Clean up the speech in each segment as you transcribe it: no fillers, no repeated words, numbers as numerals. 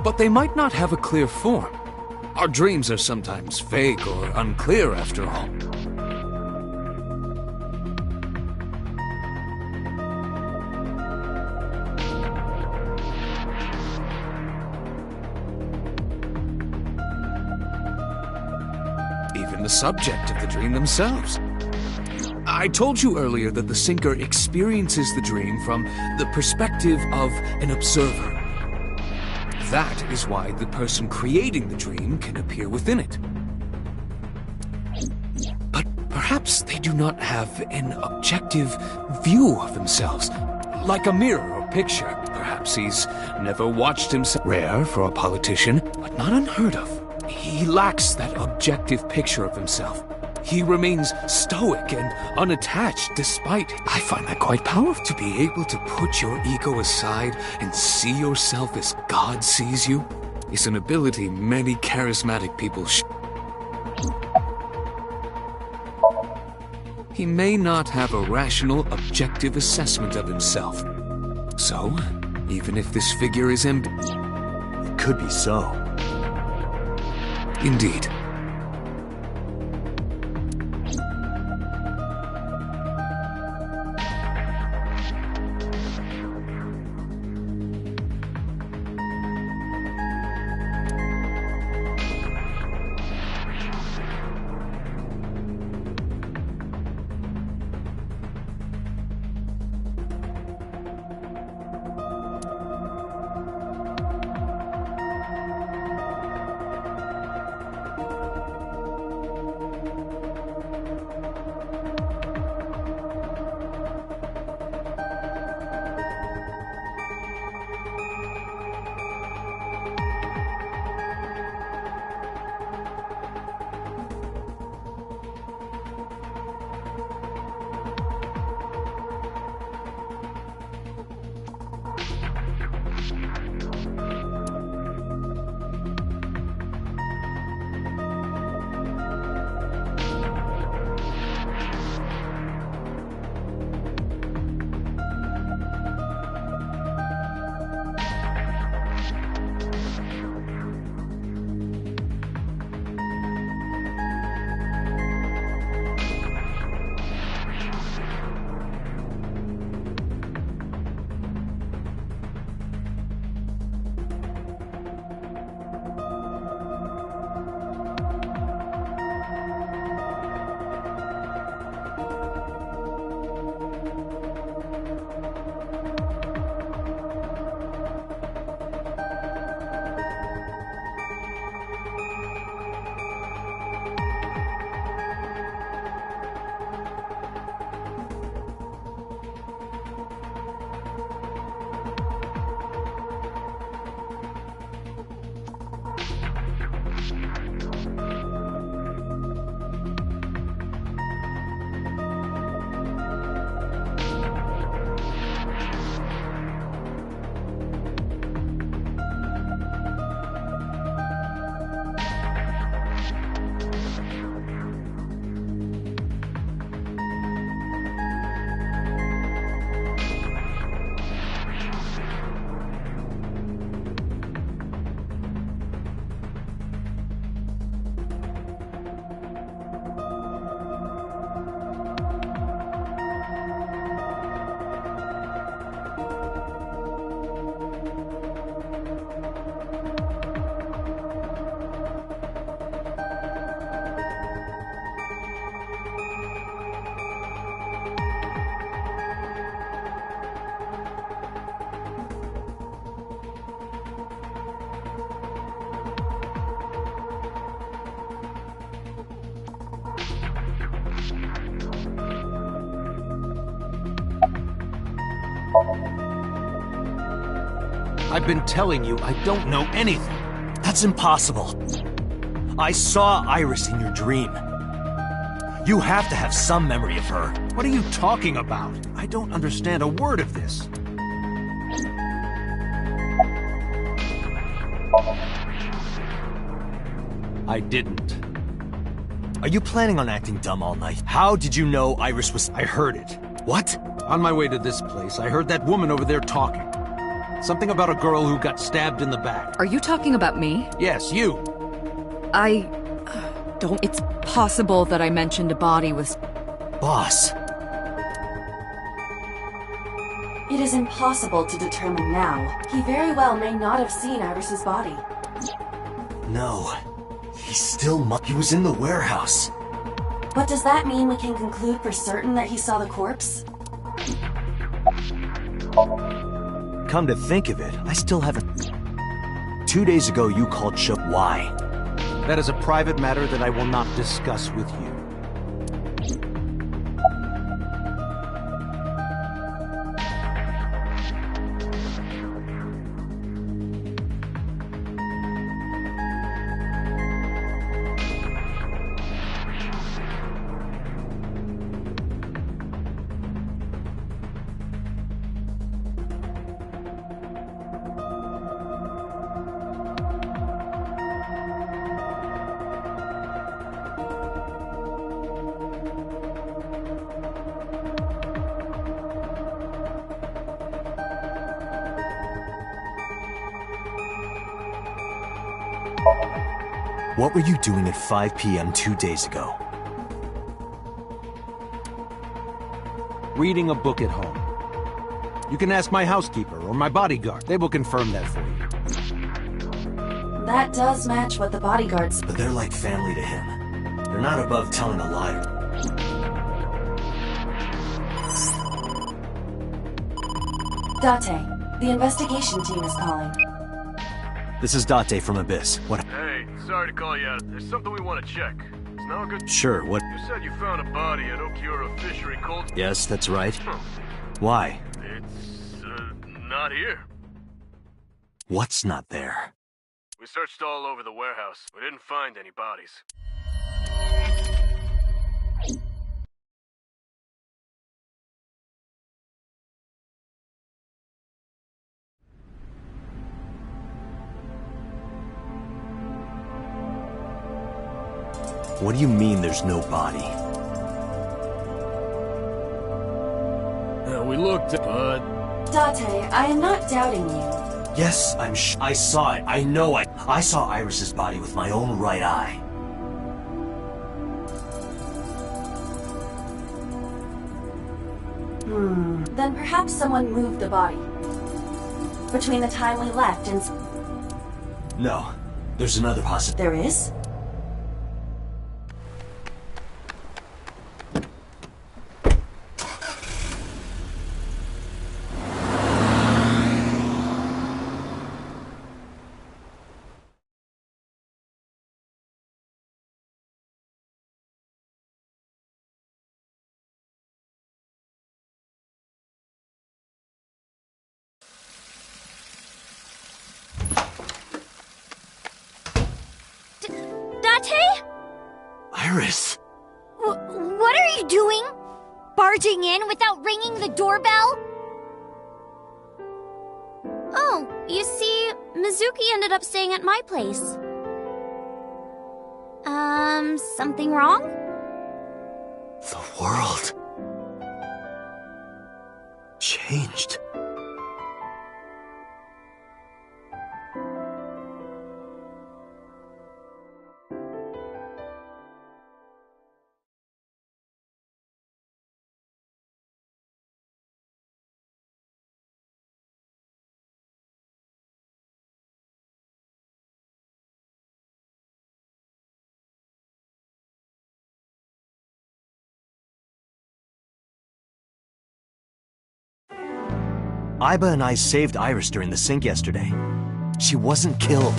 but they might not have a clear form. Our dreams are sometimes vague or unclear, after all. Even the subject of the dream themselves. I told you earlier that the sinker experiences the dream from the perspective of an observer. That is why the person creating the dream can appear within it. But perhaps they do not have an objective view of themselves, like a mirror or picture. Perhaps he's never watched himself. Rare for a politician, but not unheard of. He lacks that objective picture of himself. He remains stoic and unattached despite it. I find that quite powerful. To be able to put your ego aside and see yourself as God sees you is an ability many charismatic people He may not have a rational, objective assessment of himself. So, even if this figure is it could be so. Indeed. I've been telling you I don't know anything. That's impossible. I saw Iris in your dream. You have to have some memory of her. What are you talking about? I don't understand a word of this. I didn't. Are you planning on acting dumb all night? How did you know Iris was... I heard it. What? On my way to this place, I heard that woman over there talking. Something about a girl who got stabbed in the back. Are you talking about me? Yes, you. I... don't... It's possible that I mentioned a body was... Boss. It is impossible to determine now. He very well may not have seen Iris's body. No. He was in the warehouse. But does that mean we can conclude for certain that he saw the corpse? Come to think of it, I still haven't... 2 days ago, you called Show. Why? That is a private matter that I will not discuss with you. What were you doing at 5 p.m. 2 days ago? Reading a book at home. You can ask my housekeeper or my bodyguard. They will confirm that for you. That does match what the bodyguards... But they're like family to him. They're not above telling a lie. Date, the investigation team is calling. This is Date from Abyss. What? Hey, sorry to call you out. There's something we want to check. Is now a good... Sure, what? You said you found a body at Okiura Fishery Cold... Yes, that's right. Huh. Why? It's, not here. What's not there? We searched all over the warehouse. We didn't find any bodies. What do you mean there's no body? We looked, but... Date, I am not doubting you. Yes, I saw it. I know I saw Iris's body with my own right eye. Then perhaps someone moved the body. Between the time we left and... No, there's another possibility. There is? Iris! What are you doing? Barging in without ringing the doorbell? Oh, you see, Mizuki ended up staying at my place. Something wrong? The world... changed. Iba and I saved Iris during the sink yesterday. She wasn't killed.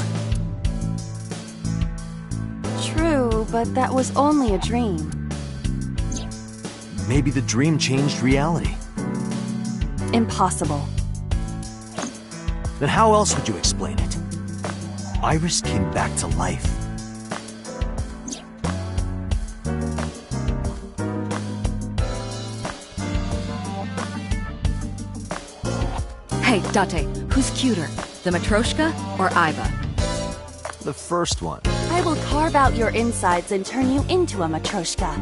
True, but that was only a dream. Maybe the dream changed reality. Impossible. Then how else would you explain it? Iris came back to life. Hey, Date, who's cuter? The Matryoshka or Iba? The first one. I will carve out your insides and turn you into a Matryoshka.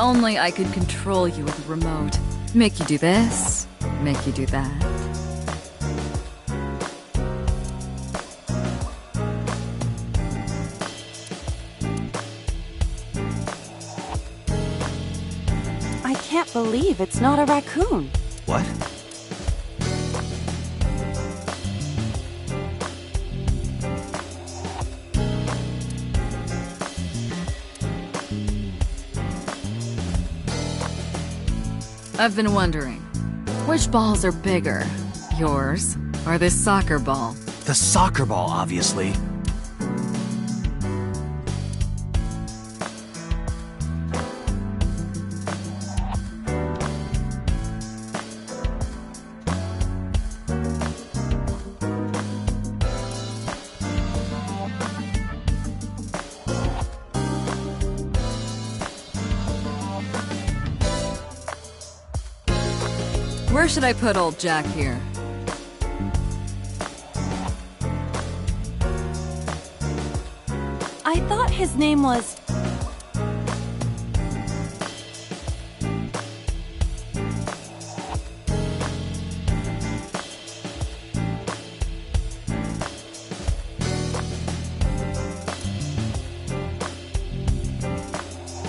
only I could control you with a remote. Make you do this, make you do that. I can't believe it's not a raccoon. What? I've been wondering, which balls are bigger? Yours, or this soccer ball? The soccer ball, obviously. Where should I put old Jack here? I thought his name was...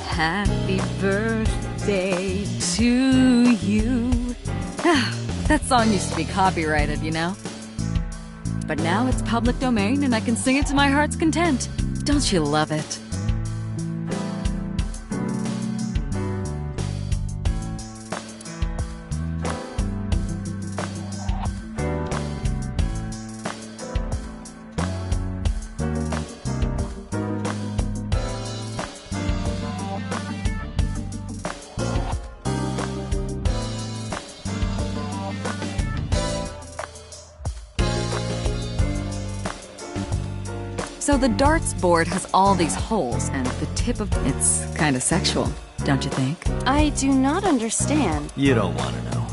Happy birthday to you. That song used to be copyrighted, you know? But now it's public domain and I can sing it to my heart's content. Don't you love it? So the darts board has all these holes, and the tip of it's kind of sexual, don't you think? I do not understand. You don't want to know.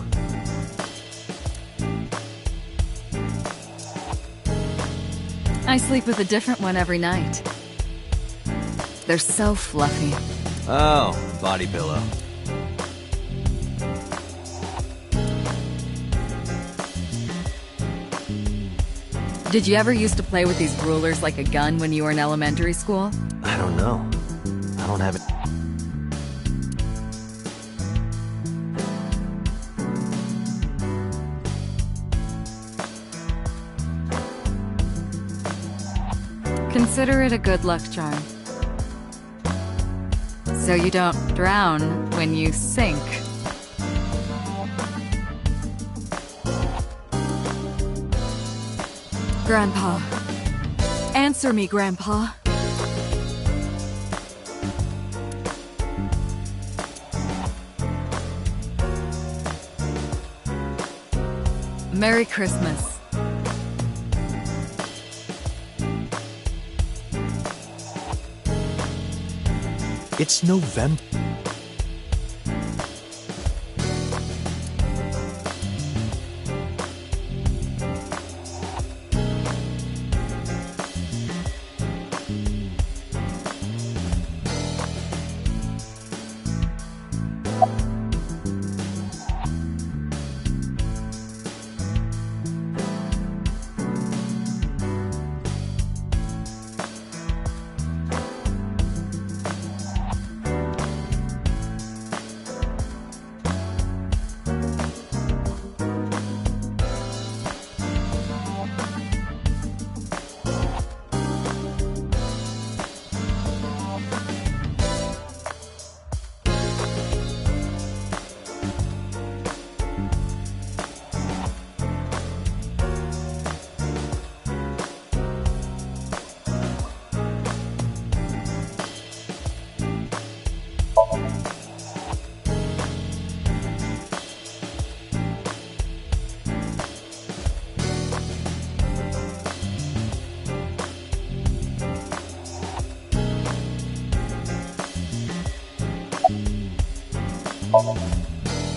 I sleep with a different one every night. They're so fluffy. Oh, body pillow. Did you ever used to play with these rulers like a gun when you were in elementary school? I don't know. I don't have it. Consider it a good luck charm. So you don't drown when you sink. Grandpa. Answer me, Grandpa. Merry Christmas. It's November.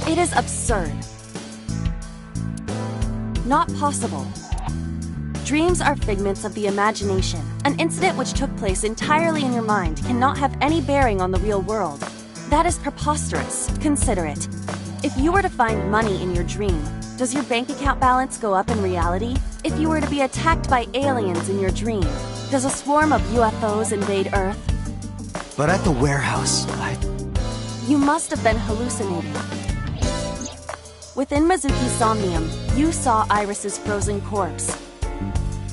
It is absurd. Not possible. Dreams are figments of the imagination. An incident which took place entirely in your mind cannot have any bearing on the real world. That is preposterous. Consider it. If you were to find money in your dream, does your bank account balance go up in reality? If you were to be attacked by aliens in your dream, does a swarm of UFOs invade Earth? But at the warehouse, You must have been hallucinating. Within Mizuki's Somnium, you saw Iris's frozen corpse.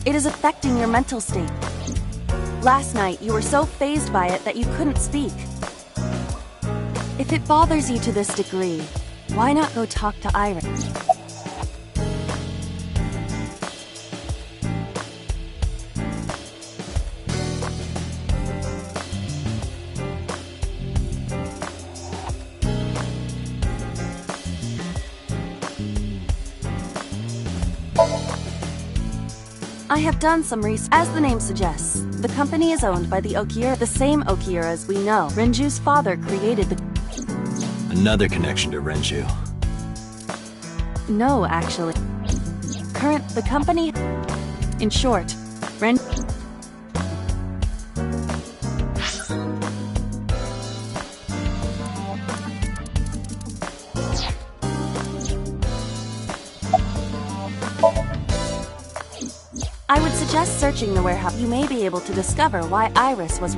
It is affecting your mental state. Last night, you were so fazed by it that you couldn't speak. If it bothers you to this degree, why not go talk to Iris? I have done some research. As the name suggests, the company is owned by the Okiura, the same Okiuras we know. Renju's father created the... Another connection to Renju. No, actually. The company... In short, I would suggest searching the warehouse. You may be able to discover why Iris was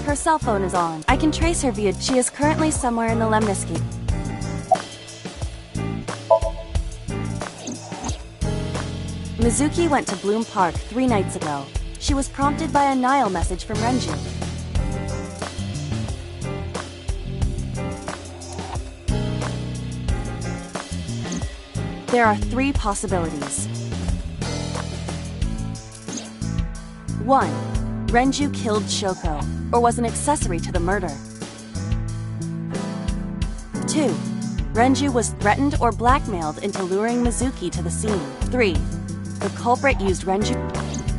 Her cell phone is on. I can trace her via... She is currently somewhere in the Lemniscape. Mizuki went to Bloom Park 3 nights ago. She was prompted by a Nile message from Renju. There are 3 possibilities. 1. Renju killed Shoko, or was an accessory to the murder. 2. Renju was threatened or blackmailed into luring Mizuki to the scene. 3. The culprit used Renju.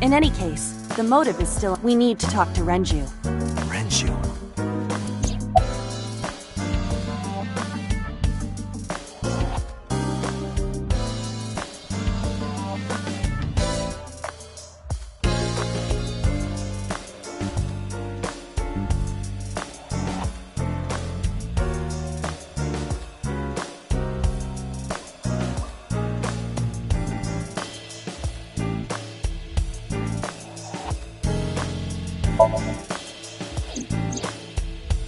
In any case, the motive is still... We need to talk to Renju. Renju.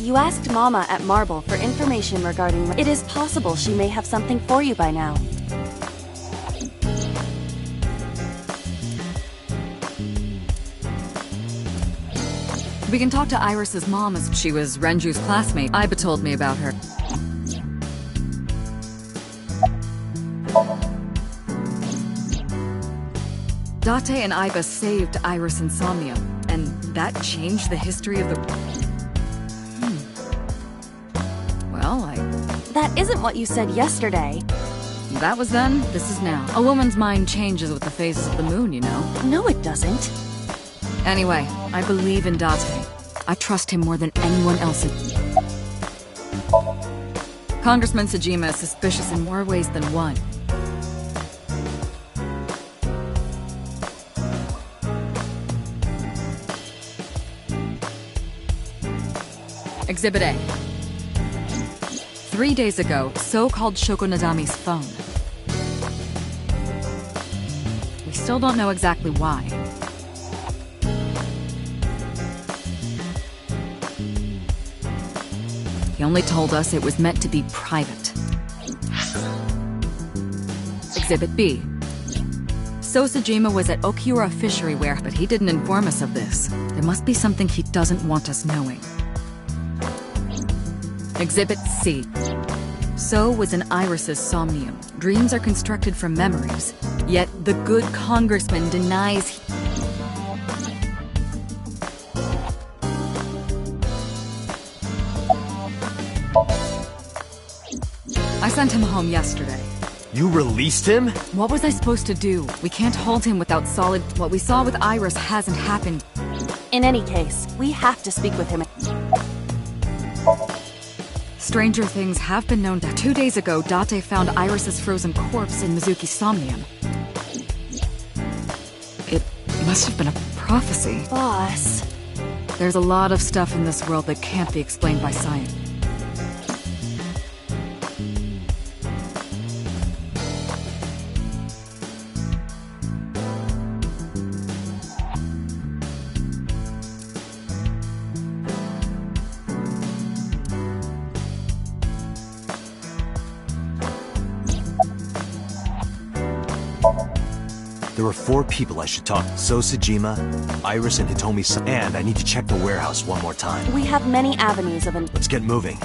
You asked Mama at Marble for information regarding... It is possible she may have something for you by now. We can talk to Iris's mom as she was Renju's classmate. Iba told me about her. Date and Iba saved Iris and Somnium, and that changed the history of the... Well, That isn't what you said yesterday. That was then, this is now. A woman's mind changes with the phases of the moon, you know? No, it doesn't. Anyway, I believe in Date. I trust him more than anyone else. Congressman Sejima is suspicious in more ways than one. Exhibit A. 3 days ago, So called Shoko Nadami's phone. We still don't know exactly why. He only told us it was meant to be private. Exhibit B. So Sejima was at Okiura Fishery Ware, but he didn't inform us of this. There must be something he doesn't want us knowing. Exhibit C. So was in Iris's Somnium. Dreams are constructed from memories. Yet the good congressman denies I sent him home yesterday. You released him? What was I supposed to do? We can't hold him without solid... What we saw with Iris hasn't happened. In any case, we have to speak with him. Stranger things have been known that 2 days ago, Date found Iris's frozen corpse in Mizuki's Somnium. It must have been a prophecy. Boss. There's a lot of stuff in this world that can't be explained by science. There are 4 people I should talk to. Sosajima, Iris, and Hitomi. And I need to check the warehouse one more time. We have many avenues of Let's get moving.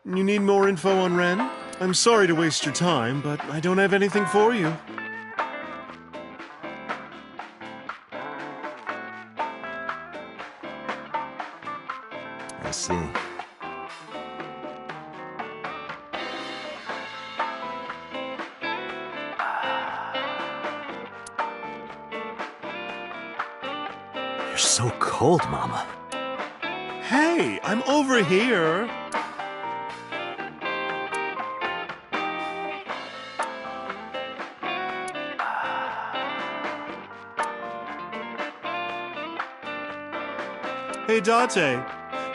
You need more info on Ren? I'm sorry to waste your time, but I don't have anything for you. I see. You're so cold, Mama. Hey, I'm over here. Hey, Date.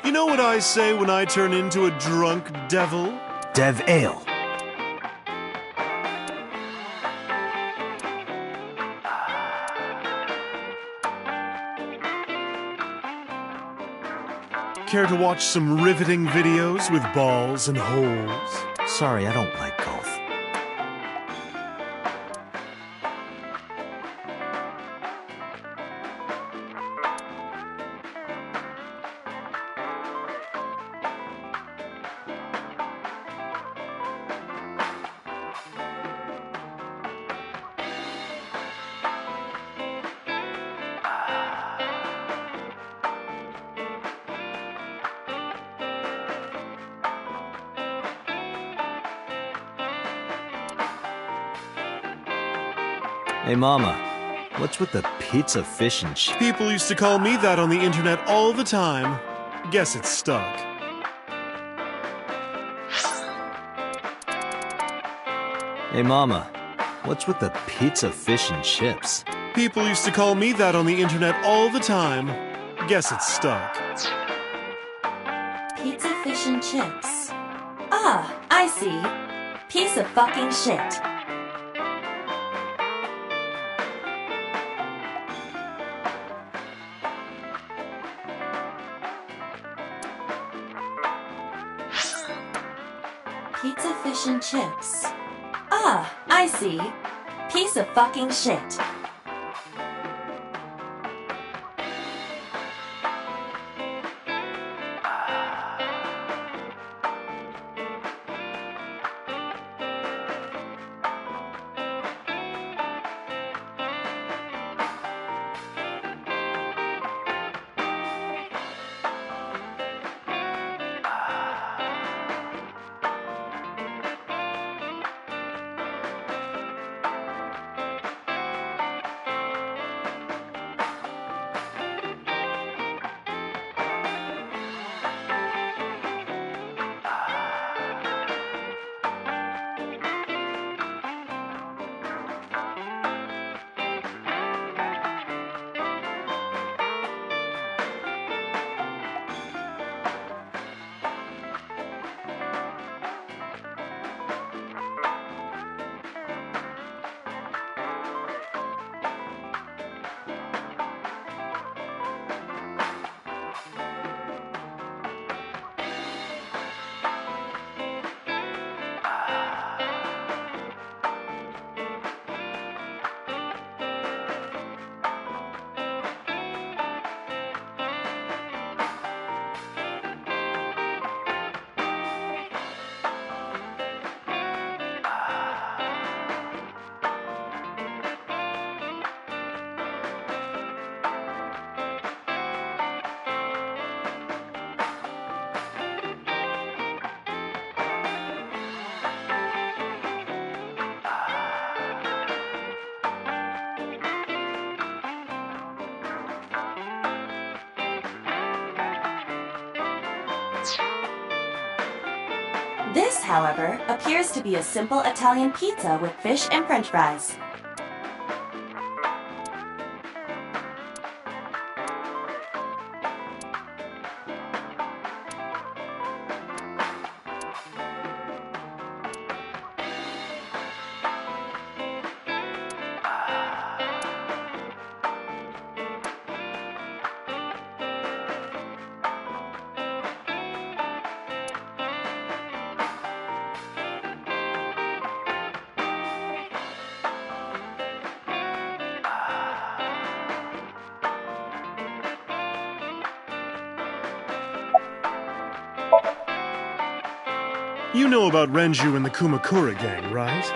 You know what I say when I turn into a drunk devil? Dev Ale. Care to watch some riveting videos with balls and holes? Sorry, I don't like golf. Hey, Mama, what's with the pizza, fish, and chips? People used to call me that on the internet all the time. Guess it's stuck. Hey, Mama, what's with the pizza, fish, and chips? People used to call me that on the internet all the time. Guess it's stuck. pizza, fish, and chips. Ah, I see. Piece of fucking shit. Pizza, fish, and chips. Ah, I see. Piece of fucking shit. This, however, appears to be a simple Italian pizza with fish and french fries. You know about Renju and the Kumakura gang, right?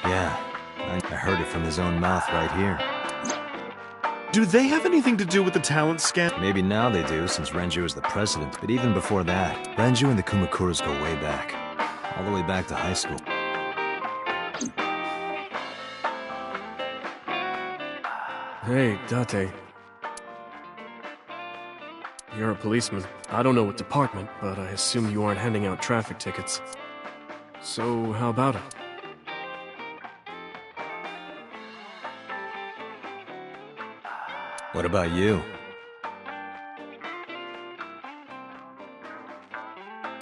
Yeah, I heard it from his own mouth right here. Do they have anything to do with the talent scam? Maybe now they do, since Renju is the president, but even before that, Renju and the Kumakuras go way back. All the way back to high school. Hey, Date. You're a policeman. I don't know what department, but I assume you aren't handing out traffic tickets. So, how about it? What about you?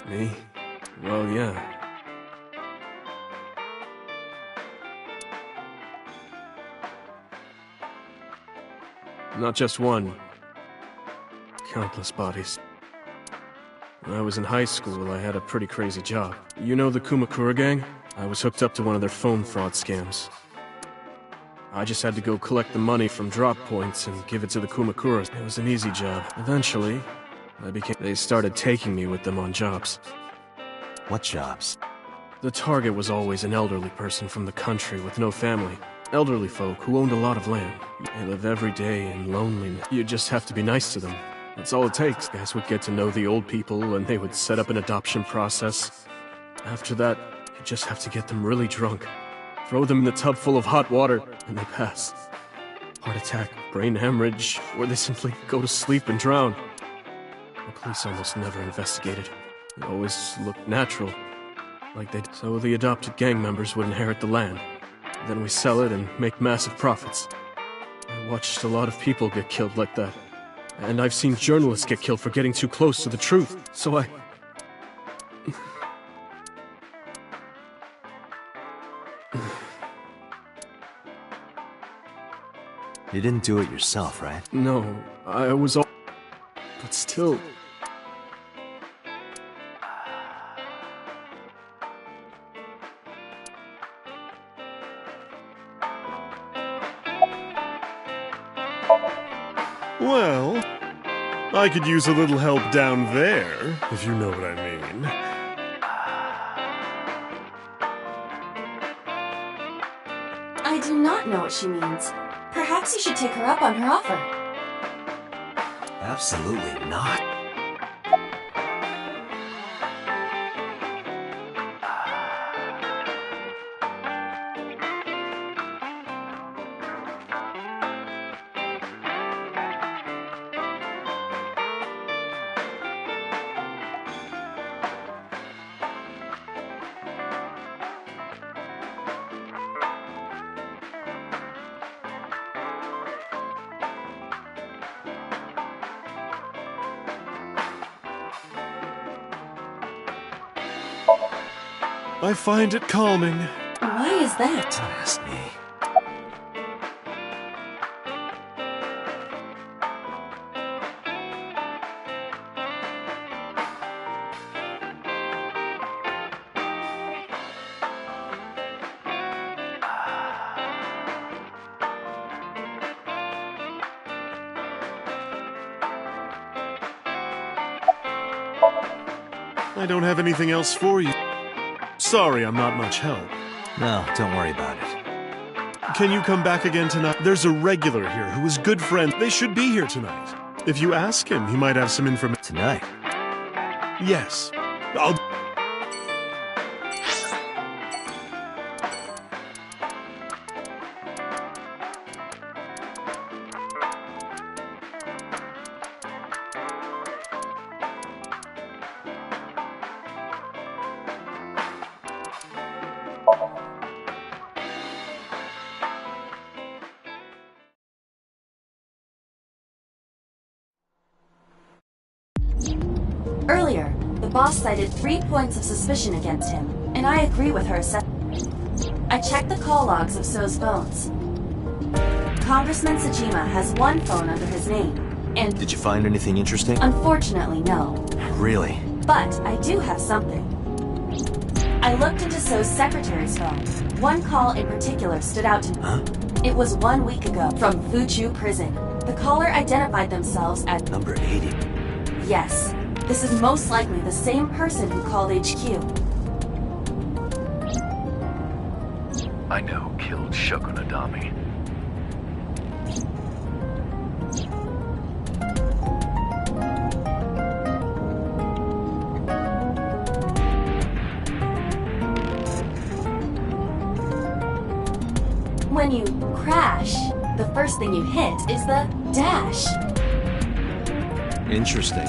Me? Well, yeah. Not just one. Countless bodies. When I was in high school, I had a pretty crazy job. You know the Kumakura gang? I was hooked up to one of their phone fraud scams. I just had to go collect the money from drop points and give it to the Kumakuras. It was an easy job. Eventually, they started taking me with them on jobs. What jobs? The target was always an elderly person from the country with no family. Elderly folk who owned a lot of land. They live every day in loneliness. You just have to be nice to them. That's all it takes. Guys would get to know the old people and they would set up an adoption process. After that, you just have to get them really drunk. Throw them in the tub full of hot water, and they pass. Heart attack, brain hemorrhage, or they simply go to sleep and drown. The police almost never investigated. It always looked natural, like they'd... So the adopted gang members would inherit the land. Then we sell it and make massive profits. I watched a lot of people get killed like that. And I've seen journalists get killed for getting too close to the truth, so I... You didn't do it yourself, right? No, I was all... But still... Well, I could use a little help down there, if you know what I mean. I do not know what she means. Perhaps you should take her up on her offer. Absolutely not. I find it calming. Why is that? Don't ask me. I don't have anything else for you. Sorry, I'm not much help. No, don't worry about it. Can you come back again tonight? There's a regular here who is good friend. They should be here tonight. If you ask him, he might have some information. Tonight? Yes. I'll... Earlier, the boss cited 3 points of suspicion against him, and I agree with her assessment. I checked the call logs of So's phones. Congressman Sajima has 1 phone under his name, and... Did you find anything interesting? Unfortunately, no. Really? But I do have something. I looked into So's secretary's phone. 1 call in particular stood out to me. Huh? It was 1 week ago, from Fuchu Prison. The caller identified themselves as... Number 80. Yes. This is most likely the same person who called HQ. I know who killed Shoko Nadami. When you crash, the first thing you hit is the dash. Interesting.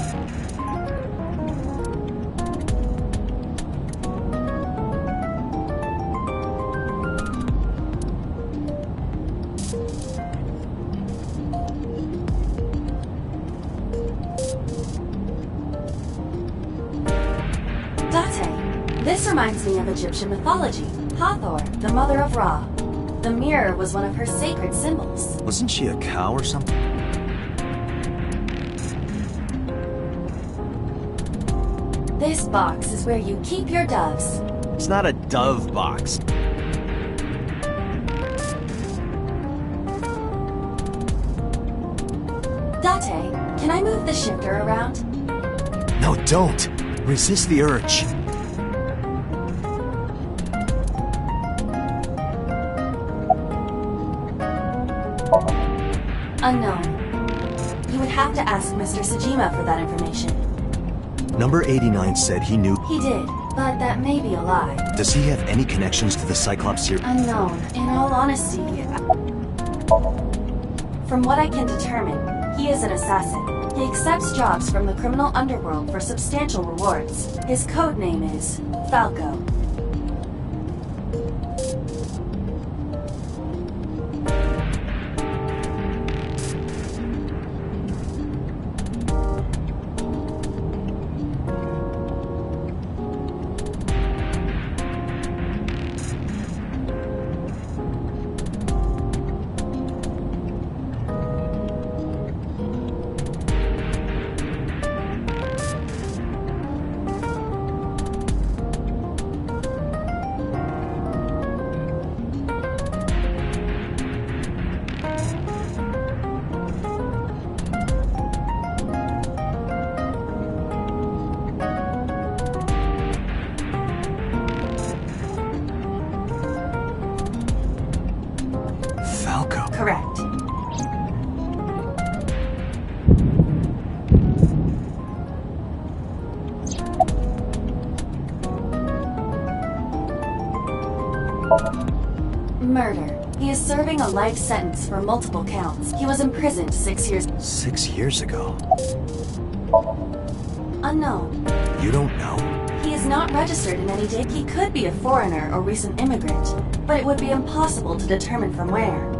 This reminds me of Egyptian mythology. Hathor, the mother of Ra. The mirror was one of her sacred symbols. Wasn't she a cow or something? This box is where you keep your doves. It's not a dove box. Date, can I move the shifter around? No, don't! Resist the urge. Unknown. You would have to ask Mr. Sajima for that information. Number 89 said he knew... He did, but that may be a lie. Does he have any connections to the Cyclops series? Unknown. In all honesty, from what I can determine, he is an assassin. He accepts jobs from the criminal underworld for substantial rewards. His code name is Falco. Correct. Murder. He is serving a life sentence for multiple counts. He was imprisoned 6 years... 6 years ago? Unknown. You don't know? He is not registered in any date. He could be a foreigner or recent immigrant, but it would be impossible to determine from where.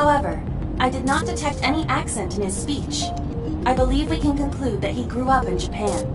However, I did not detect any accent in his speech. I believe we can conclude that he grew up in Japan.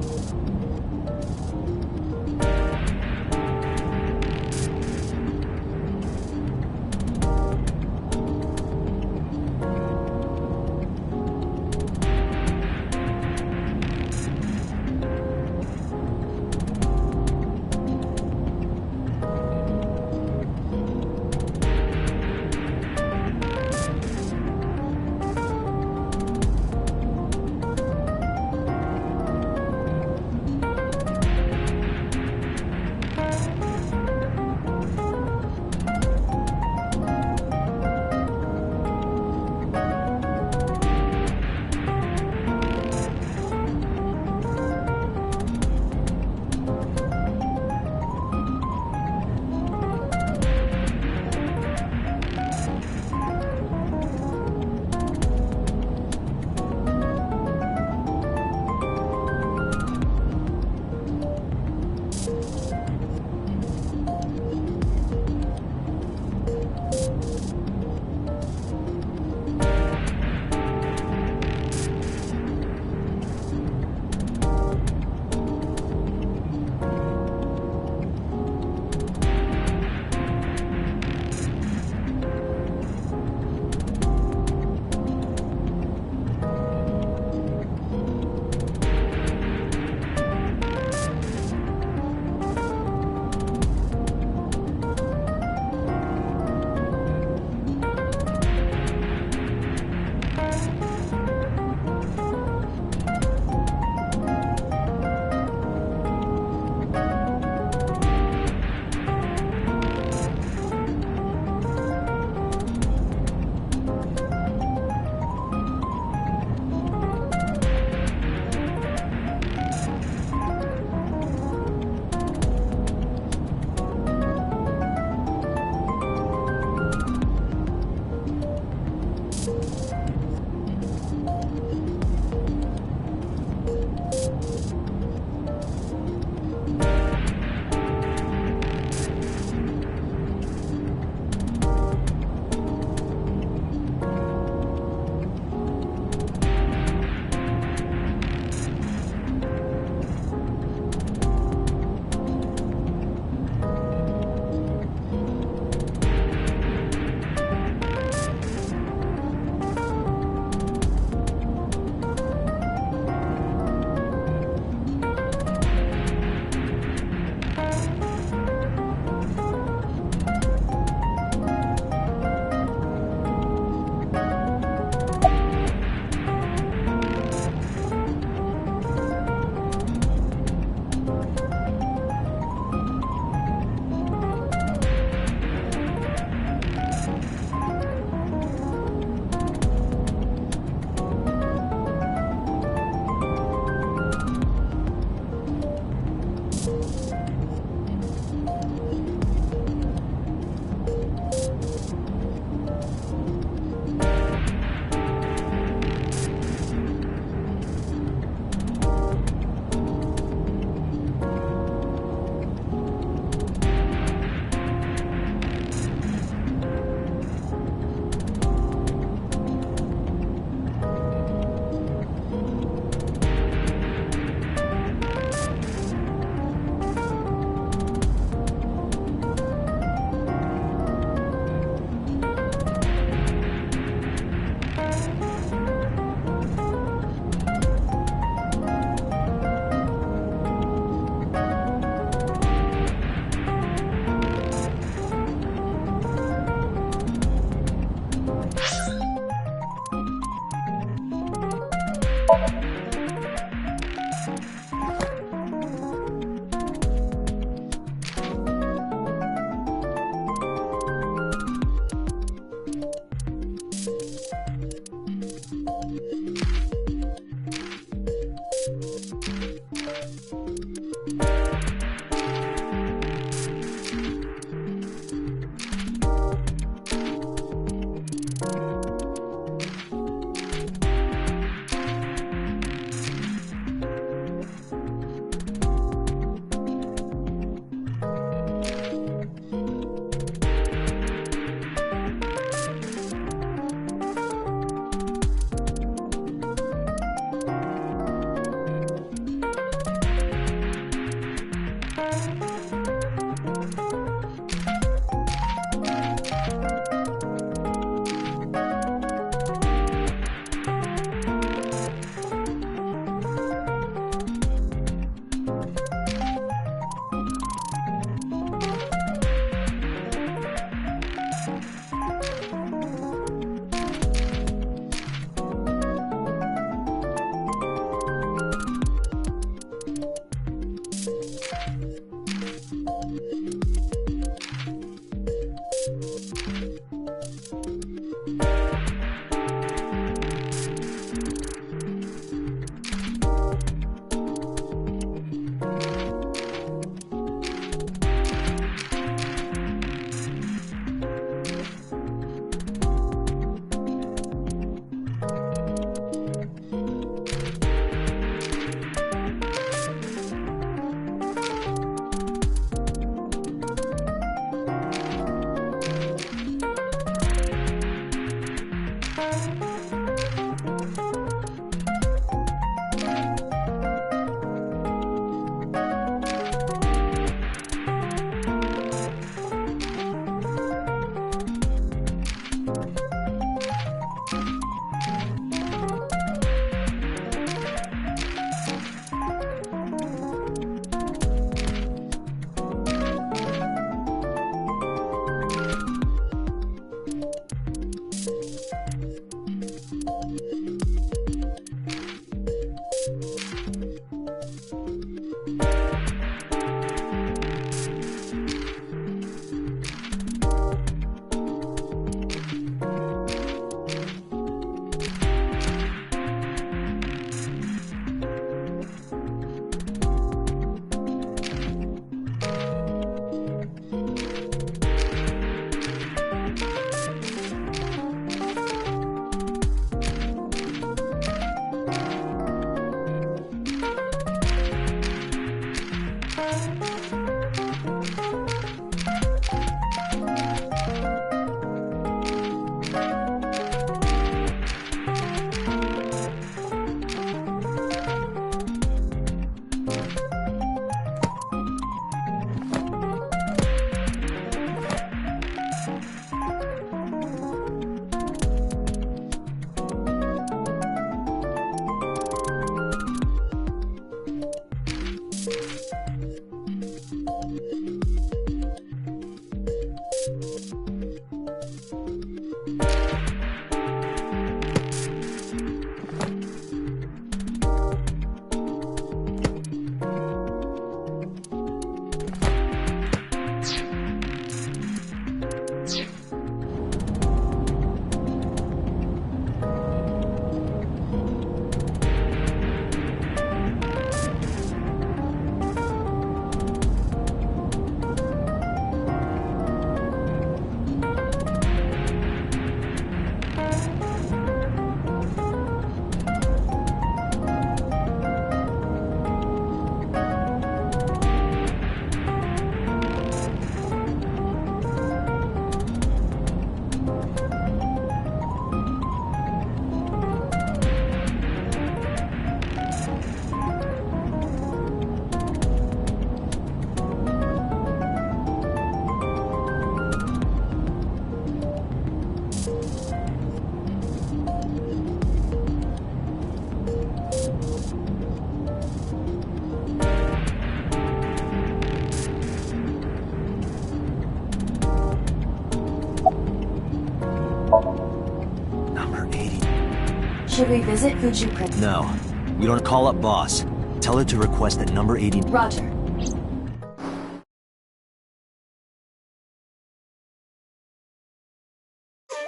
Should we visit Fuji-Print? No. We don't call up boss. Tell her to request that number 80... Roger.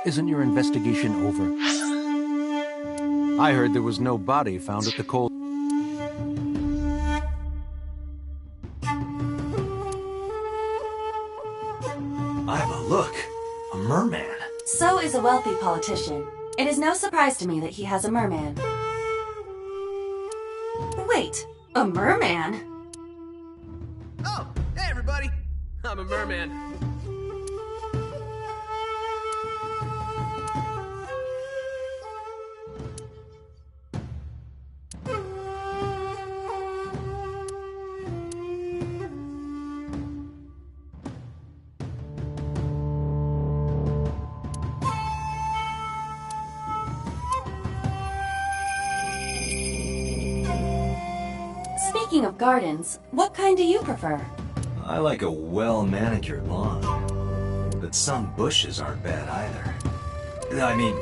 Isn't your investigation over? I heard there was no body found at the coal... I have a look. A merman. So is a wealthy politician. It is no surprise to me that he has a merman. Wait, a merman? Oh, hey everybody! I'm a merman. Speaking of gardens, what kind do you prefer? I like a well-manicured lawn. But some bushes aren't bad either. I mean,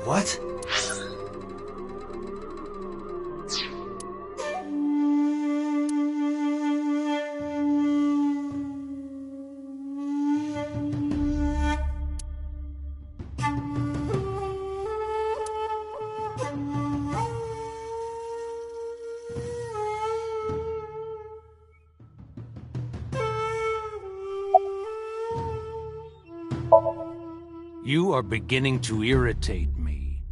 what? You are beginning to irritate me.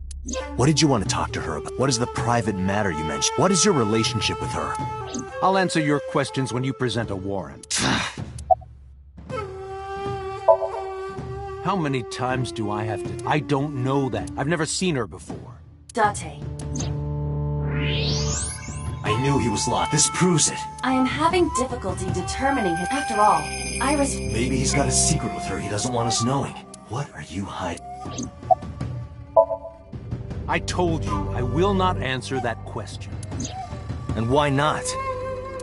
What did you want to talk to her about? What is the private matter you mentioned? What is your relationship with her? I'll answer your questions when you present a warrant. How many times do I have to... I don't know that. I've never seen her before. Date. I knew he was lost. This proves it. I am having difficulty determining his... After all, Iris... Maybe he's got a secret with her he doesn't want us knowing. What are you hiding? I told you I will not answer that question. And why not?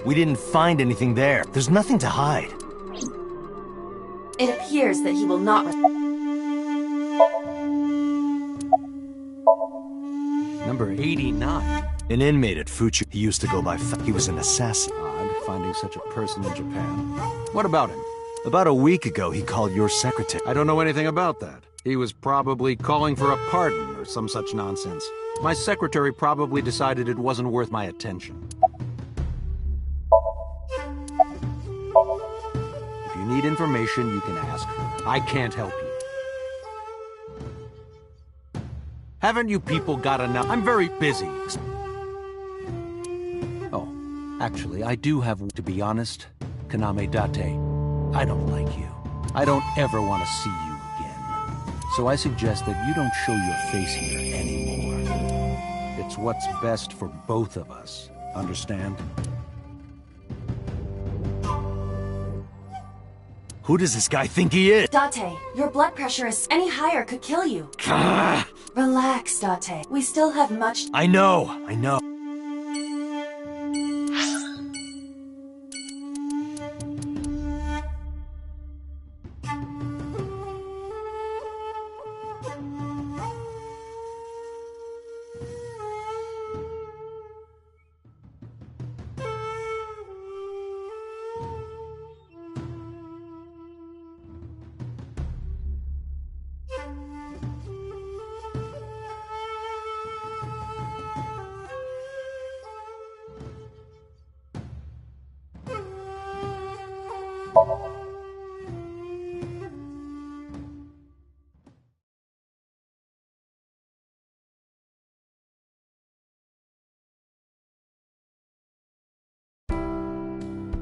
We didn't find anything there. There's nothing to hide. It appears that he will not... Number 89. An inmate at Fuchu. He used to go by... He was an assassin. Odd, finding such a person in Japan. What about him? About a week ago, he called your secretary. I don't know anything about that. He was probably calling for a pardon or some such nonsense. My secretary probably decided it wasn't worth my attention. If you need information, you can ask her. I can't help you. Haven't you people got enough? I'm very busy. Oh, actually, I do have... To be honest, Kaname Date, I don't like you. I don't ever want to see you again. So I suggest that you don't show your face here anymore. It's what's best for both of us. Understand? Who does this guy think he is? Date, your blood pressure is... Any higher could kill you. Relax, Date. We still have much... I know.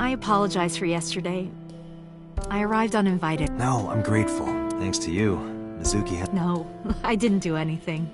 I apologize for yesterday. I arrived uninvited. No, I'm grateful. Thanks to you, Mizuki had... No, I didn't do anything.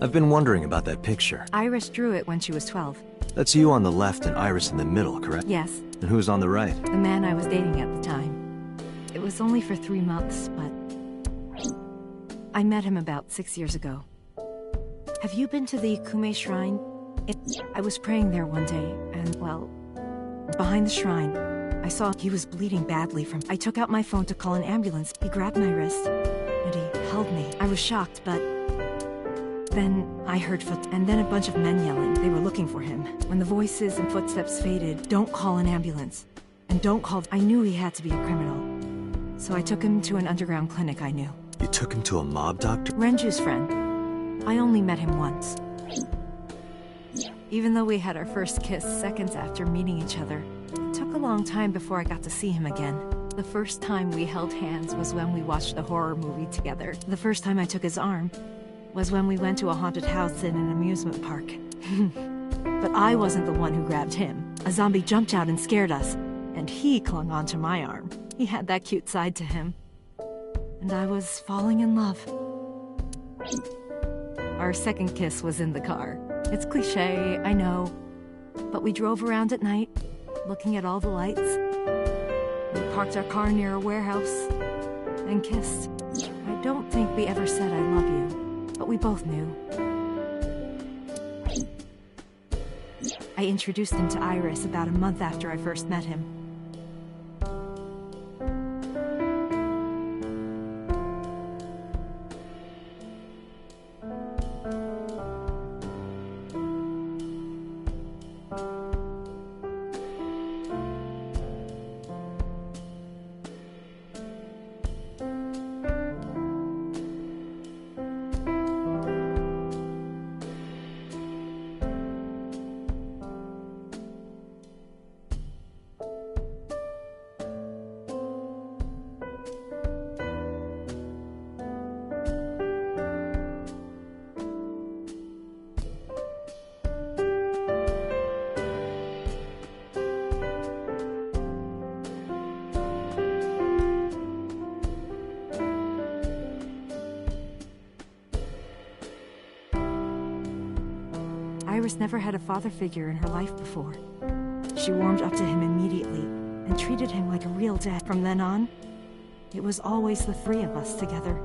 I've been wondering about that picture. Iris drew it when she was 12. That's you on the left and Iris in the middle, correct? Yes. And who's on the right? The man I was dating at the time. It was only for 3 months, but... I met him about 6 years ago. Have you been to the Kume Shrine? I was praying there one day, and, well, behind the shrine, I saw he was bleeding badly from... I took out my phone to call an ambulance. He grabbed my wrist, and he held me. I was shocked, but... Then I heard and then a bunch of men yelling. They were looking for him. When the voices and footsteps faded, don't call an ambulance. And don't call... I knew he had to be a criminal. So I took him to an underground clinic I knew. You took him to a mob doctor? Renju's friend. I only met him once. Even though we had our first kiss seconds after meeting each other, it took a long time before I got to see him again. The first time we held hands was when we watched a horror movie together. The first time I took his arm was when we went to a haunted house in an amusement park. But I wasn't the one who grabbed him. A zombie jumped out and scared us, and he clung onto my arm. He had that cute side to him. And I was falling in love. Our second kiss was in the car. It's cliché, I know. But we drove around at night, looking at all the lights. We parked our car near a warehouse, and kissed. I don't think we ever said I love you, but we both knew. I introduced him to Iris about a month after I first met him. Iris never had a father figure in her life before. She warmed up to him immediately and treated him like a real dad. From then on, it was always the three of us together.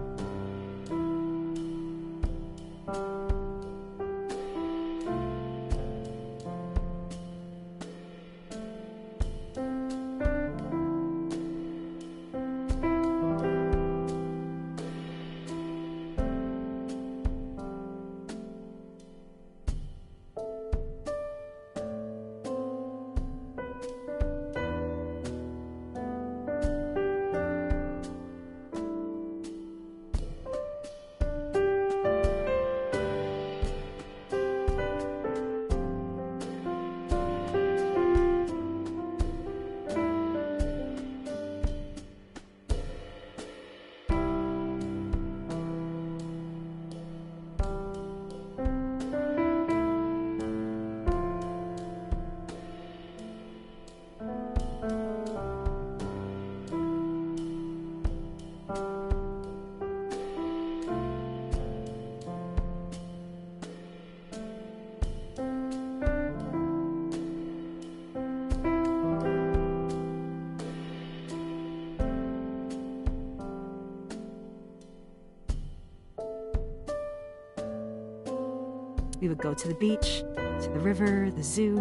We would go to the beach, to the river, the zoo.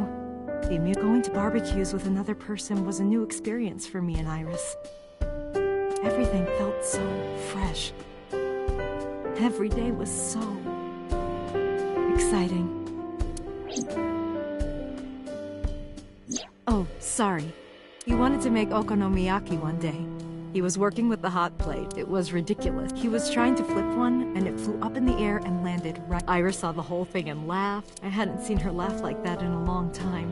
Going to barbecues with another person was a new experience for me and Iris. Everything felt so fresh. Every day was so exciting. Oh, sorry. He wanted to make okonomiyaki one day. He was working with the hot plate. It was ridiculous. He was trying to flip one, and it flew up in the air and landed right. Iris saw the whole thing and laughed. I hadn't seen her laugh like that in a long time.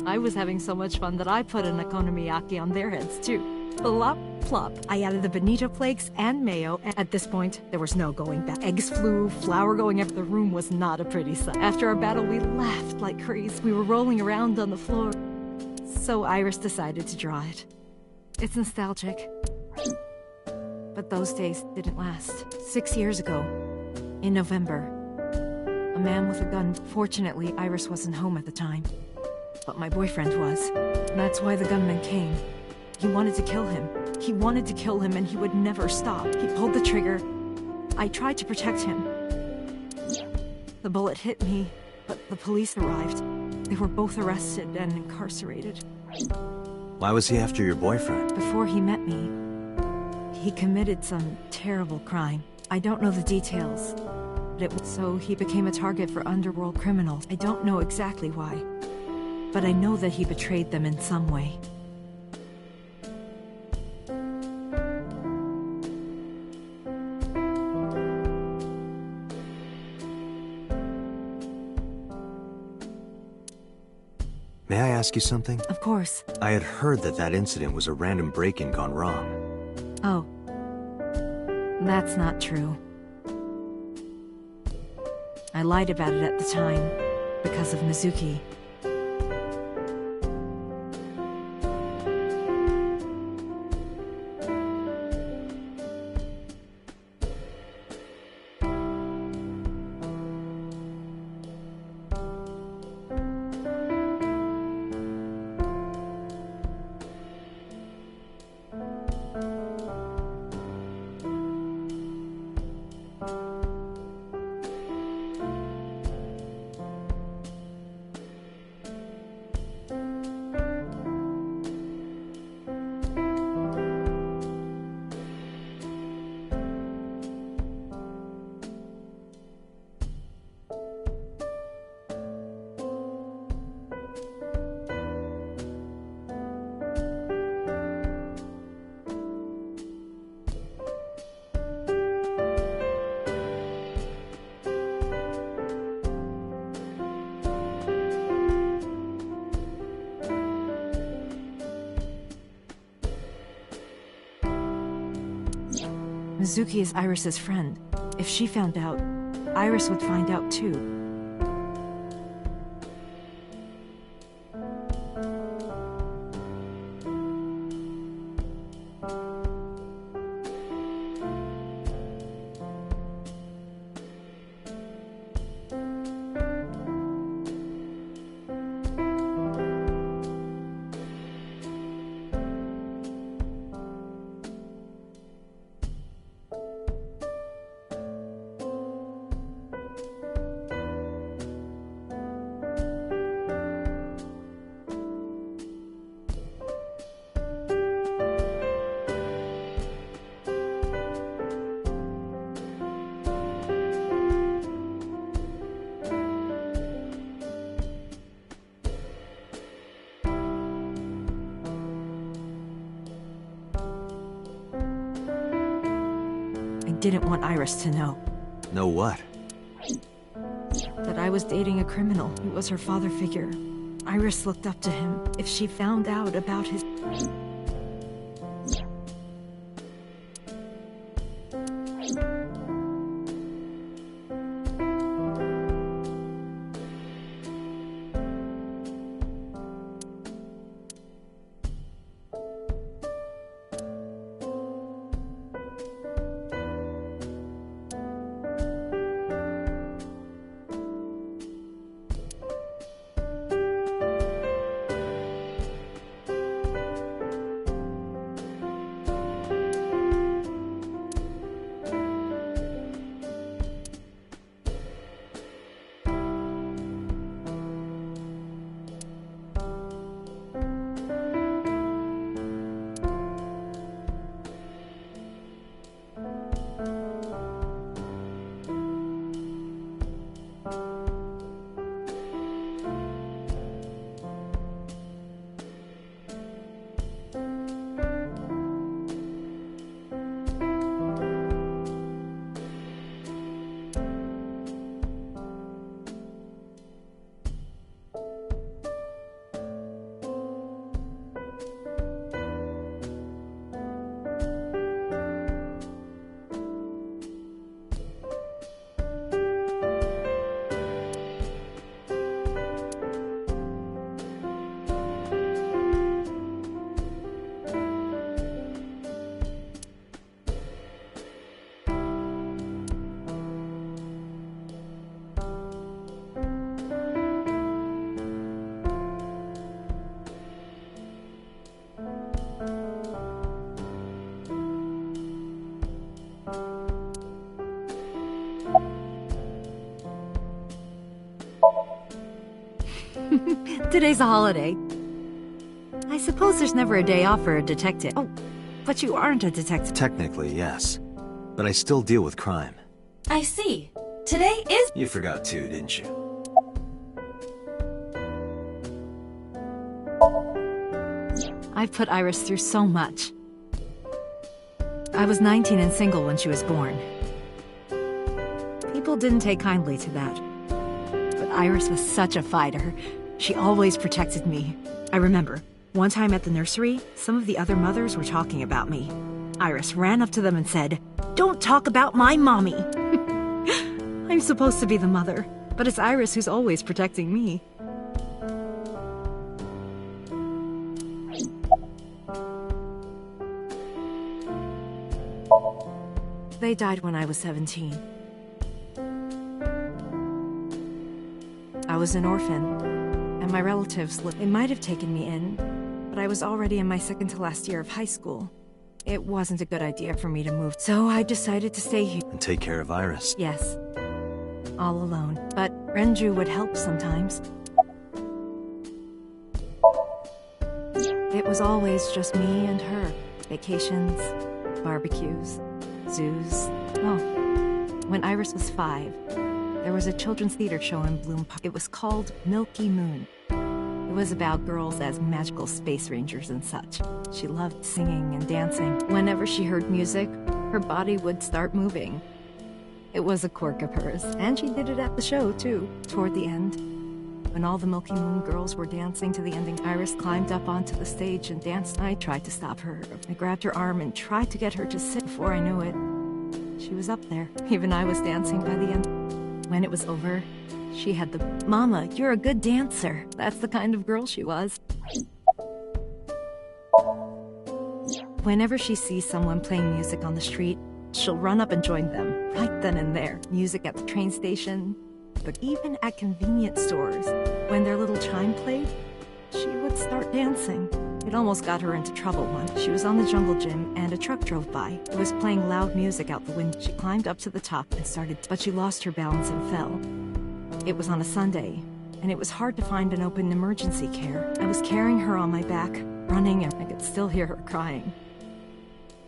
I was having so much fun that I put an okonomiyaki on their heads too. Plop, plop. I added the bonito flakes and mayo, and at this point, there was no going back. Eggs flew, flour going everywhere. The room was not a pretty sight. After our battle, we laughed like crazy. We were rolling around on the floor. So Iris decided to draw it. It's nostalgic. But those days didn't last. 6 years ago, in November, a man with a gun. Fortunately, Iris wasn't home at the time. But my boyfriend was. And that's why the gunman came. He wanted to kill him. He wanted to kill him and he would never stop. He pulled the trigger. I tried to protect him. The bullet hit me, but the police arrived. They were both arrested and incarcerated. Why was he after your boyfriend? Before he met me, he committed some terrible crime. I don't know the details, So he became a target for underworld criminals. I don't know exactly why, but I know that he betrayed them in some way. May I ask you something? Of course. I had heard that that incident was a random break-in gone wrong. Oh. That's not true. I lied about it at the time, because of Mizuki. Mizuki is Iris's friend. If she found out, Iris would find out too. Didn't want Iris to know. Know what? That I was dating a criminal. He was her father figure. Iris looked up to him. If she found out about his... Today's a holiday. I suppose there's never a day off for a detective. Oh, but you aren't a detective. Technically, yes. But I still deal with crime. I see. Today is... You forgot too, didn't you? I've put Iris through so much. I was 19 and single when she was born. People didn't take kindly to that. But Iris was such a fighter. She always protected me. I remember, one time at the nursery, some of the other mothers were talking about me. Iris ran up to them and said, "Don't talk about my mommy." I'm supposed to be the mother, but it's Iris who's always protecting me. They died when I was 17. I was an orphan, and my relatives lived. They might have taken me in, but I was already in my second to last year of high school. It wasn't a good idea for me to move, so I decided to stay here. And take care of Iris. Yes. All alone. But Renju would help sometimes. It was always just me and her. Vacations, barbecues, zoos. Oh, when Iris was 5, there was a children's theater show in Bloom Park. It was called Milky Moon. It was about girls as magical space rangers and such. She loved singing and dancing. Whenever she heard music, her body would start moving. It was a quirk of hers, and she did it at the show, too. Toward the end, when all the Milky Moon girls were dancing to the ending, Iris climbed up onto the stage and danced. I tried to stop her. I grabbed her arm and tried to get her to sit. Before I knew it, she was up there. Even I was dancing by the end. When it was over, she had the, "Mama, you're a good dancer." That's the kind of girl she was. Whenever she sees someone playing music on the street, she'll run up and join them, right then and there. Music at the train station, but even at convenience stores. When their little chime played, she would start dancing. It almost got her into trouble once. She was on the jungle gym and a truck drove by. It was playing loud music out the window. She climbed up to the top and started, but she lost her balance and fell. It was on a Sunday, and it was hard to find an open emergency care. I was carrying her on my back, running, and I could still hear her crying.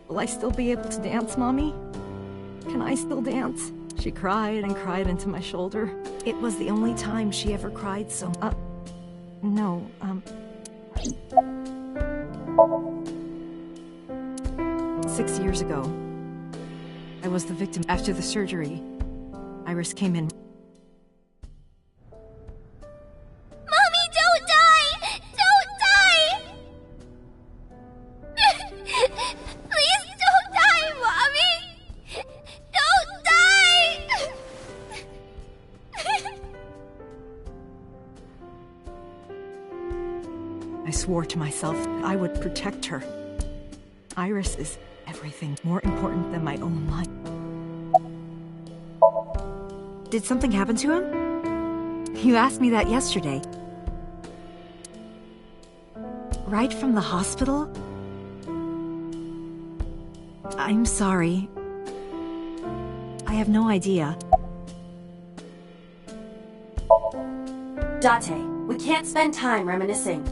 "Will I still be able to dance, Mommy? Can I still dance?" She cried and cried into my shoulder. It was the only time she ever cried so... No, 6 years ago, I was the victim. After the surgery, Iris came in. Mommy, don't die! Don't die! Please don't die, Mommy! Don't die! I swore to myself that I would protect her. Iris is everything more important than my own life. Did something happen to him? You asked me that yesterday. Right from the hospital? I'm sorry. I have no idea. Date, we can't spend time reminiscing.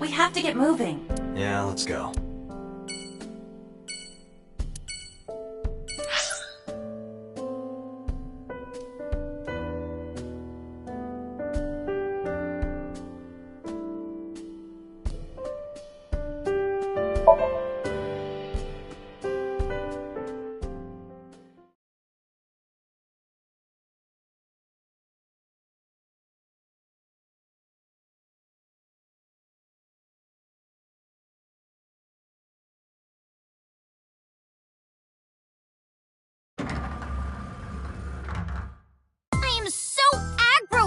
We have to get moving. Yeah, let's go.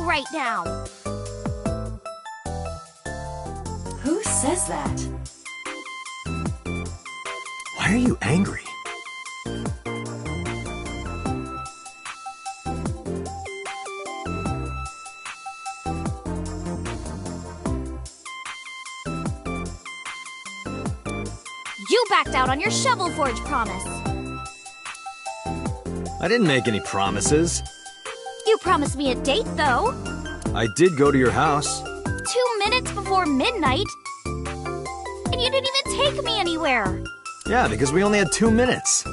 Right now. Who says that? Why are you angry? You backed out on your Shovel Forge promise. I didn't make any promises. You promised me a date, though. I did go to your house. 2 minutes before midnight. And you didn't even take me anywhere. Yeah, because we only had 2 minutes.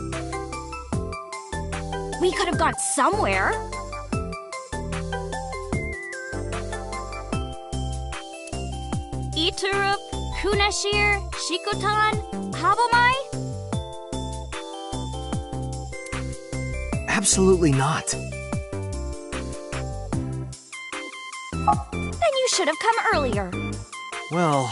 We could have got somewhere. Iturup, Kunashir, Shikotan, Habomai? Absolutely not. Then you should have come earlier. Well,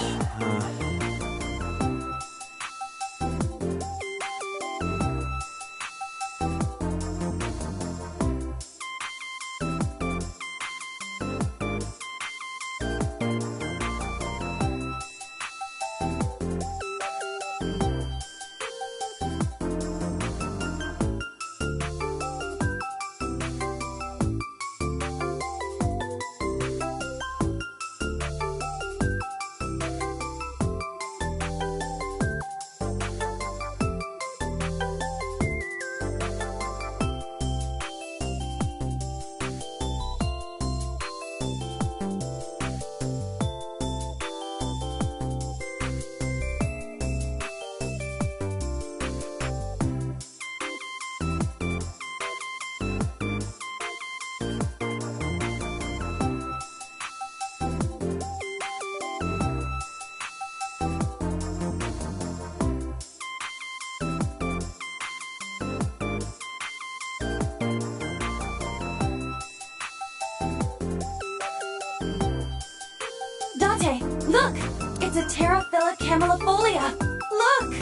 Date, look! It's a Terraphila camellifolia! Look!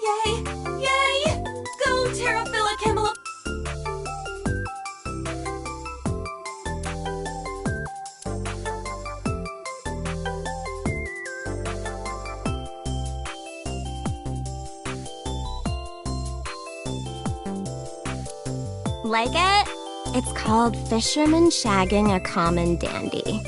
Yay! Yay! Go Terraphila camellifolia! Like it? It's called Fisherman Shagging a Common Dandy.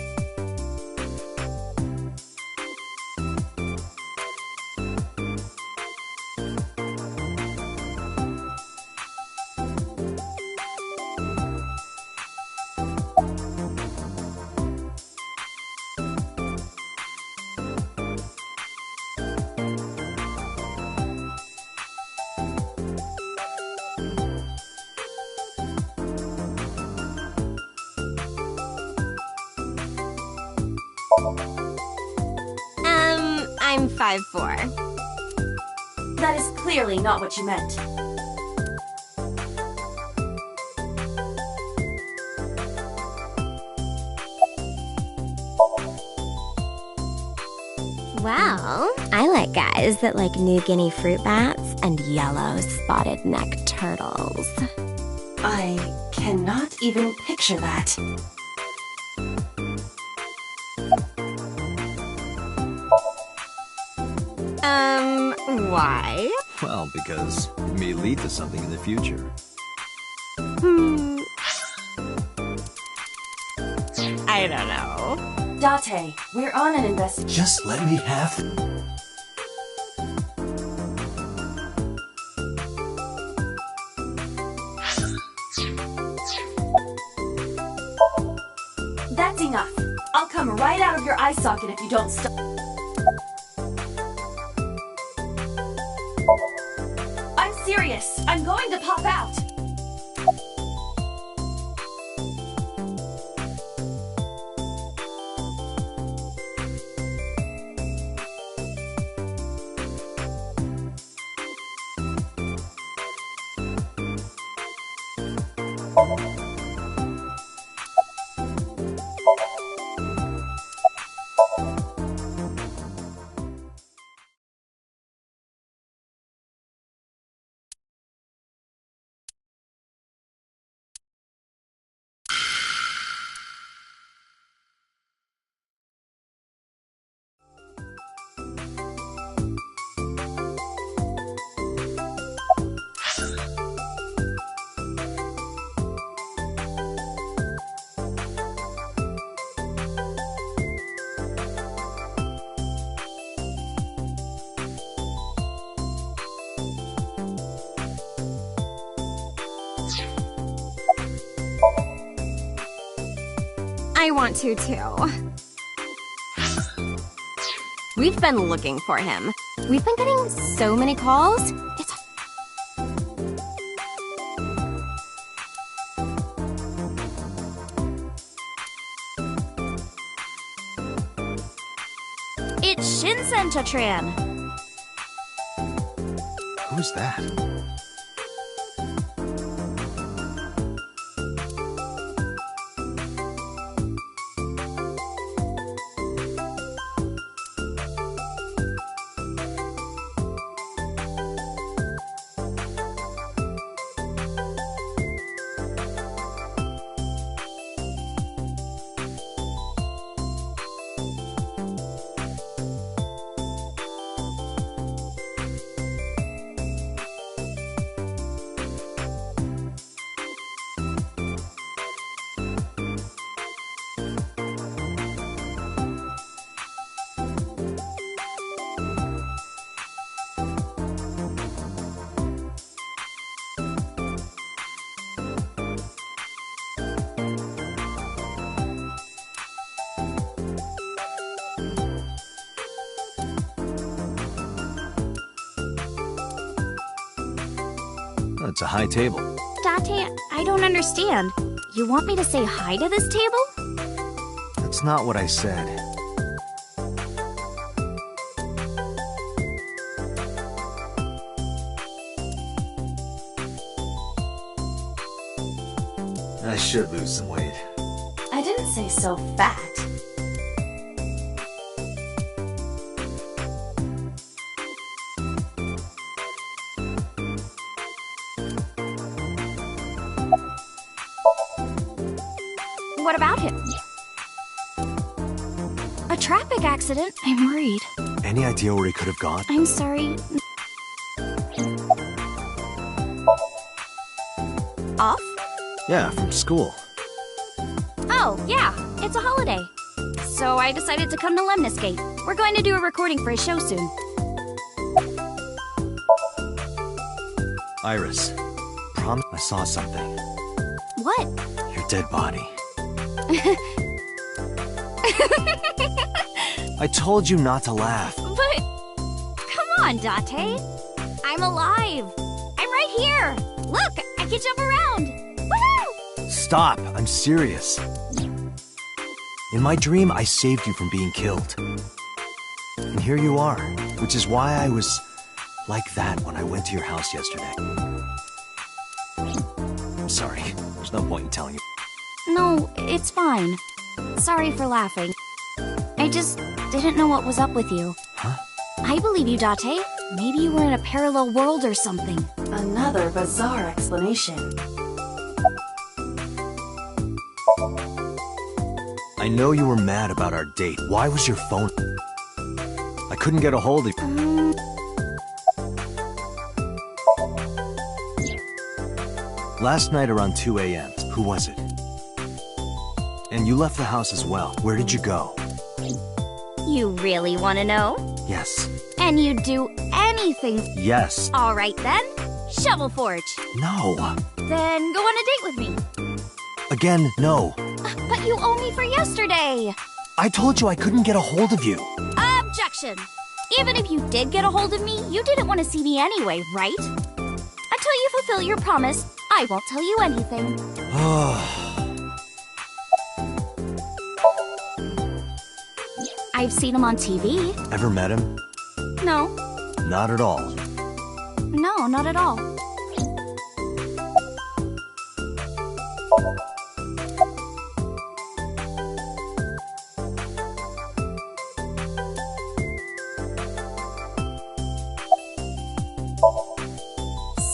I'm 5'4". That is clearly not what you meant. Well, I like guys that like New Guinea fruit bats and yellow spotted neck turtles. I cannot even picture that. Why? Well, because it may lead to something in the future. I don't know. Date, we're on an investigation. just let me have... That's enough. I'll come right out of your eye socket if you don't stop. I'm serious. I'm going to pop out. I want to too. We've been looking for him. We've been getting so many calls. It's Shinsen-Tran. Who's that? Oh, it's a high table. Date, I don't understand. You want me to say hi to this table? That's not what I said. I should lose some weight. I didn't say so fat. What about him? A traffic accident? I'm worried. Any idea where he could have gone? I'm sorry. Off? Yeah, from school. Oh, yeah. It's a holiday. So I decided to come to Lemniscate. We're going to do a recording for a show soon. Iris, promise I saw something. What? Your dead body. I told you not to laugh. But... Come on, Date. I'm alive. I'm right here. Look, I can jump around. Woohoo! Stop, I'm serious. In my dream, I saved you from being killed. And here you are, which is why I was like that when I went to your house yesterday. I'm sorry, there's no point in telling you. No, it's fine. Sorry for laughing. I just didn't know what was up with you. Huh? I believe you, Date. Maybe you were in a parallel world or something. Another bizarre explanation. I know you were mad about our date. Why was your phone... I couldn't get a hold of you. Last night around 2 a.m., who was it? And you left the house as well. Where did you go? You really want to know? Yes. And you'd do anything. Yes. All right then. Shovel Forge. No. Then go on a date with me. Again, no. But you owe me for yesterday. I told you I couldn't get a hold of you. Objection. Even if you did get a hold of me, you didn't want to see me anyway, right? Until you fulfill your promise, I won't tell you anything. I've seen him on TV. Ever met him? No. Not at all. No, not at all.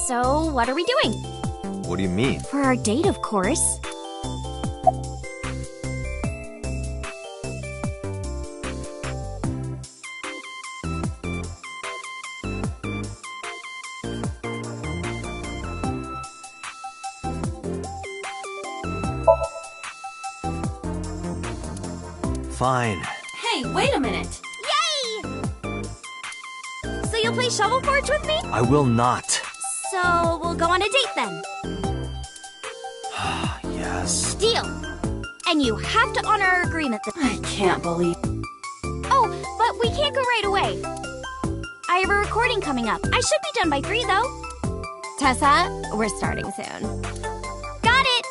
So, what are we doing? What do you mean? For our date, of course. Fine. Hey, wait a minute. Yay! So you'll play Shovel Forge with me? I will not. So we'll go on a date then. Yes. Deal. And you have to honor our agreement. I can't believe... Oh, but we can't go right away. I have a recording coming up. I should be done by 3, though. Tessa, we're starting soon. Got it!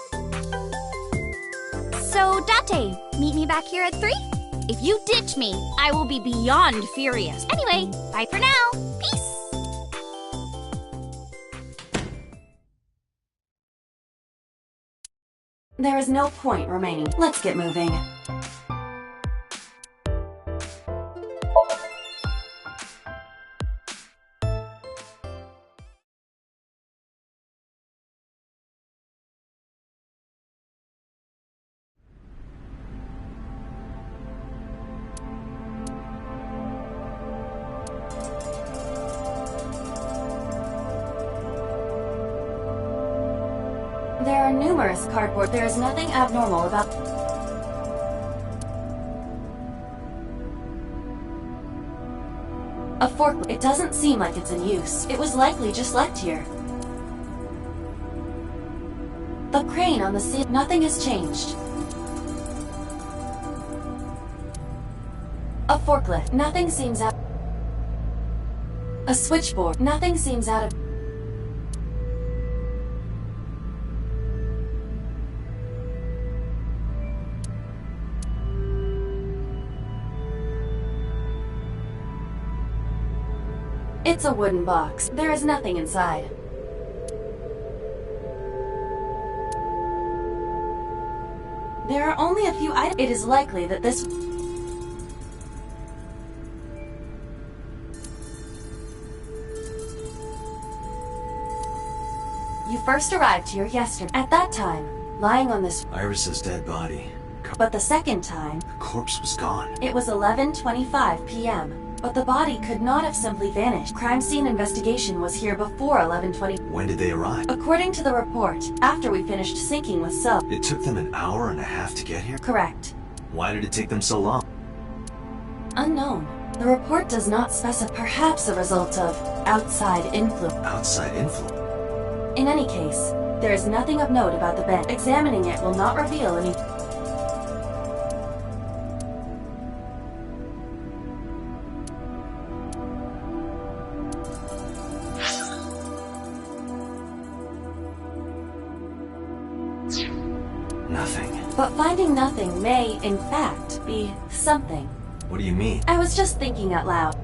So, Date, meet me back here at 3? If you ditch me, I will be beyond furious. Anyway, bye for now. Peace! There is no point remaining. Let's get moving. There are numerous cardboard. There is nothing abnormal about... A forklift. It doesn't seem like it's in use. It was likely just left here. The crane on the ceiling. Nothing has changed. A forklift. Nothing seems out... A switchboard. Nothing seems out of... It's a wooden box. There is nothing inside. There are only a few items. It is likely that this... You first arrived here yesterday. At that time, lying on this... Iris's dead body. But the second time... The corpse was gone. It was 11:25 p.m. But the body could not have simply vanished. Crime scene investigation was here before 11:20. When did they arrive? According to the report, after we finished sinking with sub. It took them an hour and a half to get here? Correct. Why did it take them so long? Unknown. The report does not specify. Perhaps a result of outside influence. Outside influence? In any case, there is nothing of note about the bed. Examining it will not reveal any... Nothing. But finding nothing may, in fact, be something. What do you mean? I was just thinking out loud.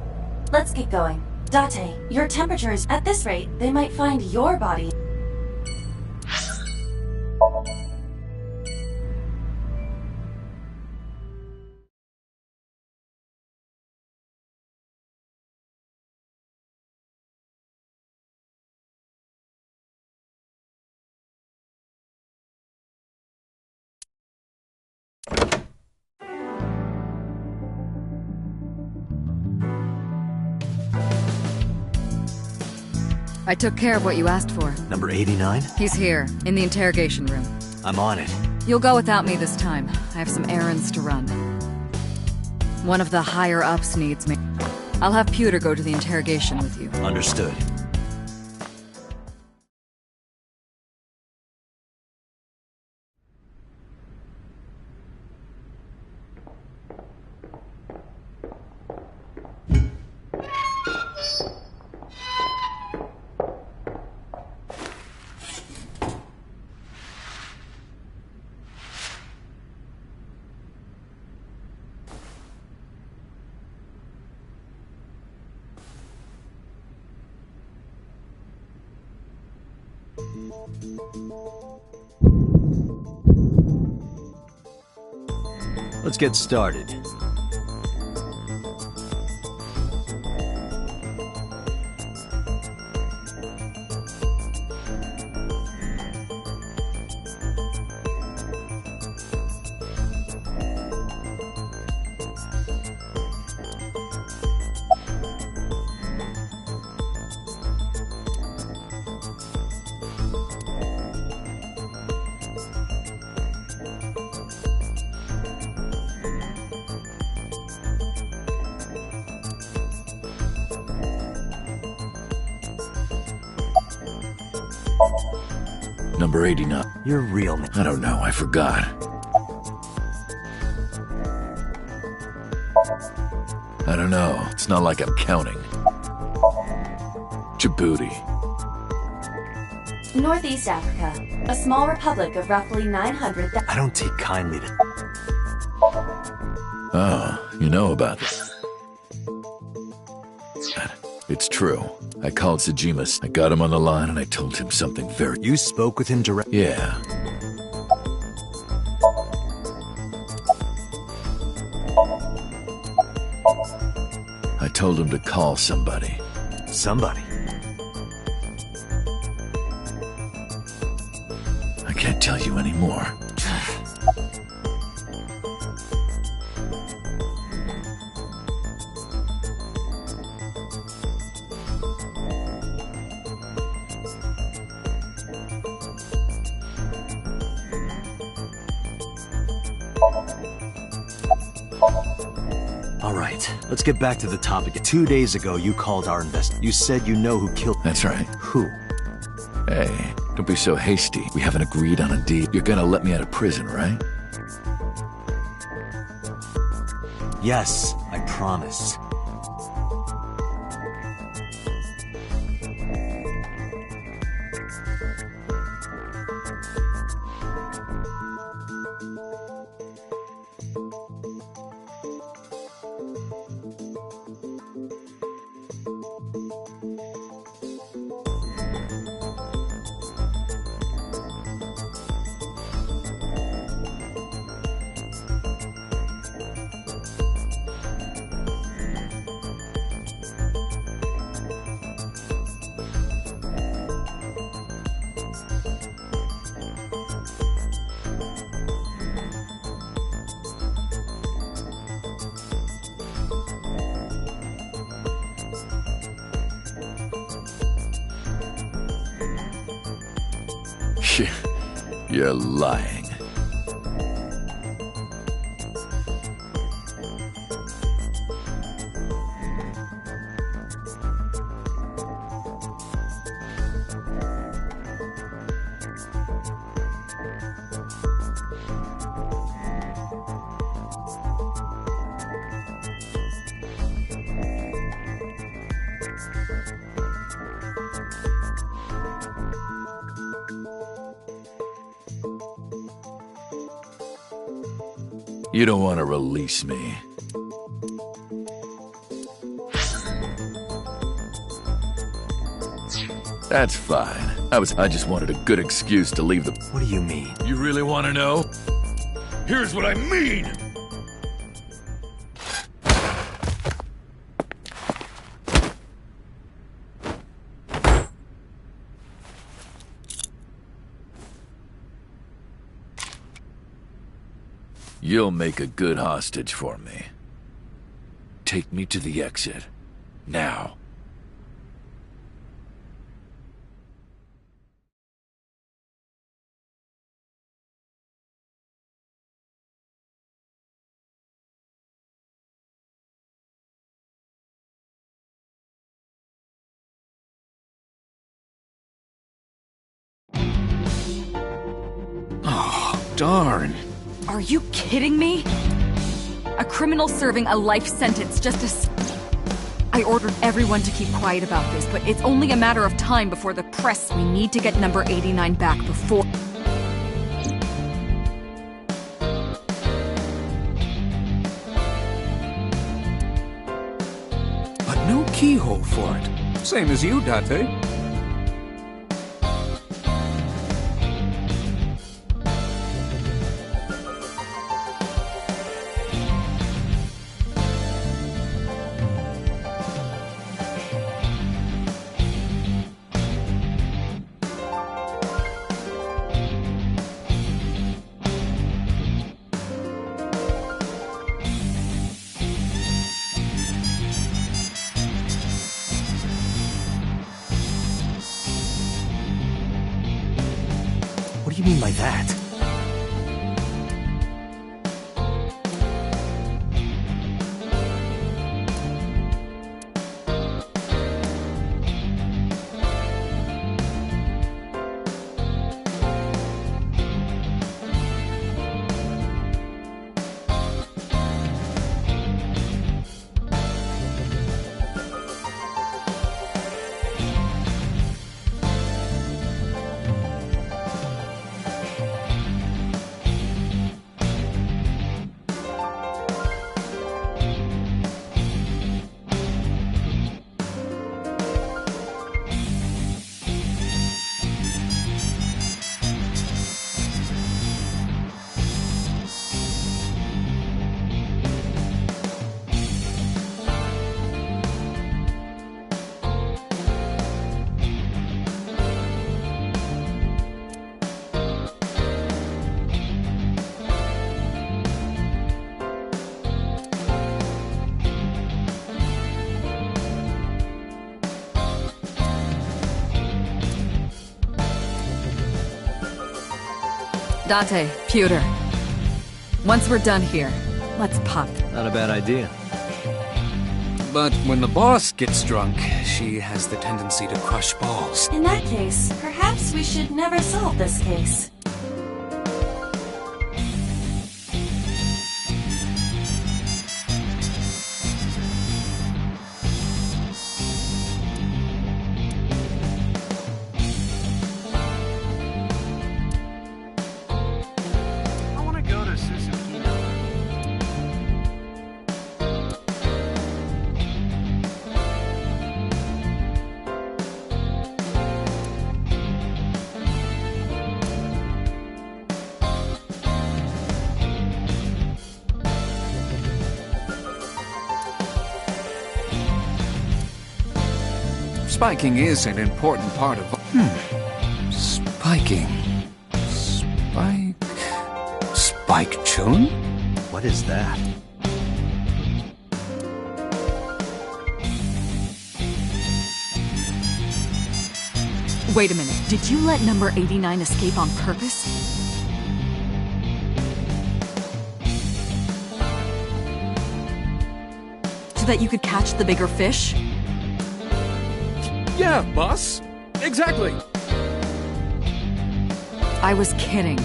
Let's get going. Date, your temperature is... At this rate, they might find your body. I took care of what you asked for. Number 89? He's here, in the interrogation room. I'm on it. You'll go without me this time. I have some errands to run. One of the higher-ups needs me. I'll have Pewter go to the interrogation with you. Understood. Let's get started. Number 89. Your real name? I don't know, I forgot. I don't know, it's not like I'm counting. Djibouti. Northeast Africa, a small republic of roughly 900... I don't take kindly to... Oh, you know about it. It's true. I called Tsujima's. I got him on the line and I told him something very... You spoke with him directly? Yeah. I told him to call somebody. Somebody? I can't tell you anymore. Let's get back to the topic. 2 days ago, you called our You said you know who killed... That's right. Who? Hey, don't be so hasty. We haven't agreed on a deal. You're gonna let me out of prison, right? Yes, I promise. You're lying. You don't want to release me. That's fine. I just wanted a good excuse to leave the... What do you mean? You really want to know? Here's what I mean! You'll make a good hostage for me. Take me to the exit. Now. Oh, darn. Are you kidding me? A criminal serving a life sentence just to... I ordered everyone to keep quiet about this, but it's only a matter of time before the press. We need to get number 89 back before... But no keyhole for it. Same as you, Date. What do you mean by that? Date, Pewter. Once we're done here, let's pop. Not a bad idea. But when the boss gets drunk, she has the tendency to crush balls. In that case, perhaps we should never solve this case. Spiking is an important part of... Spiking... Spike Chun? What is that? Wait a minute, did you let number 89 escape on purpose? So that you could catch the bigger fish? Yeah, boss. Exactly. I was kidding.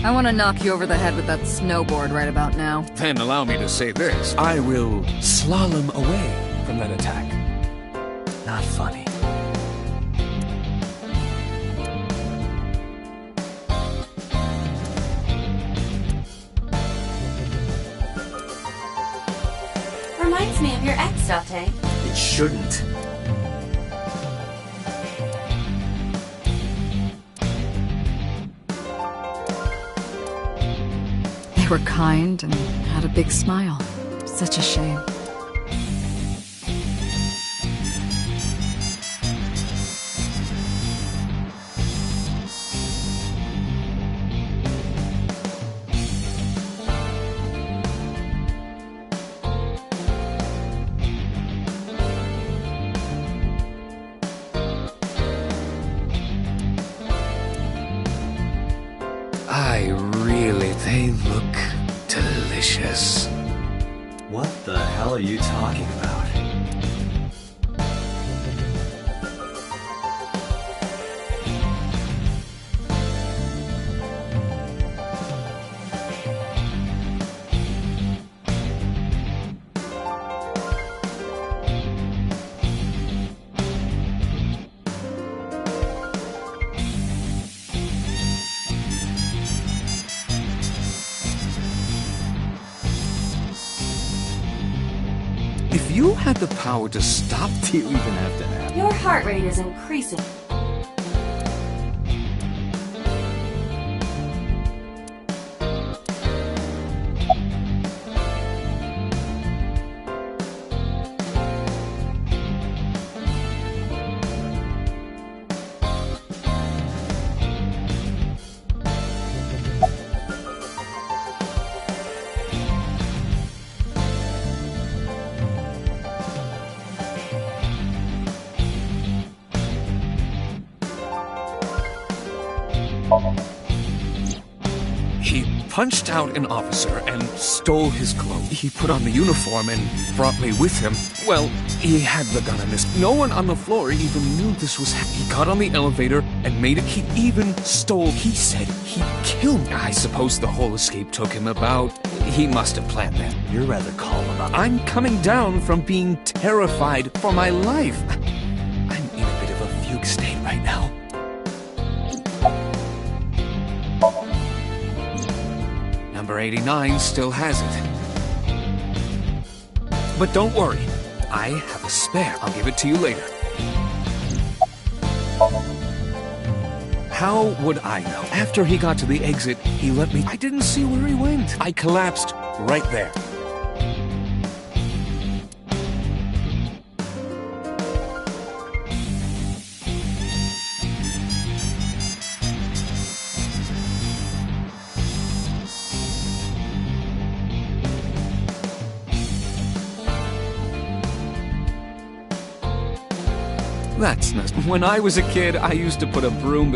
I want to knock you over the head with that snowboard right about now. Then allow me to say this. I will slalom away from that attack. Not funny. Reminds me of your ex, Date. It shouldn't. They were kind and had a big smile. Such a shame. They look delicious. What the hell are you talking about? If you had the power to stop, do you even have to ask? Your heart rate is increasing. He punched out an officer and stole his clothes. He put on the uniform and brought me with him. Well, he had the gun on his... No one on the floor even knew this was... He got on the elevator and made it... He even stole... He said he'd kill me. I suppose the whole escape took him about... He must have planned that. You're rather calm about it. I'm coming down from being terrified for my life. I'm in a bit of a fugue state right now. Number 89 still has it. But don't worry, I have a spare. I'll give it to you later. How would I know? After he got to the exit, he let me... I didn't see where he went. I collapsed right there. That's not... When I was a kid, I used to put a broom...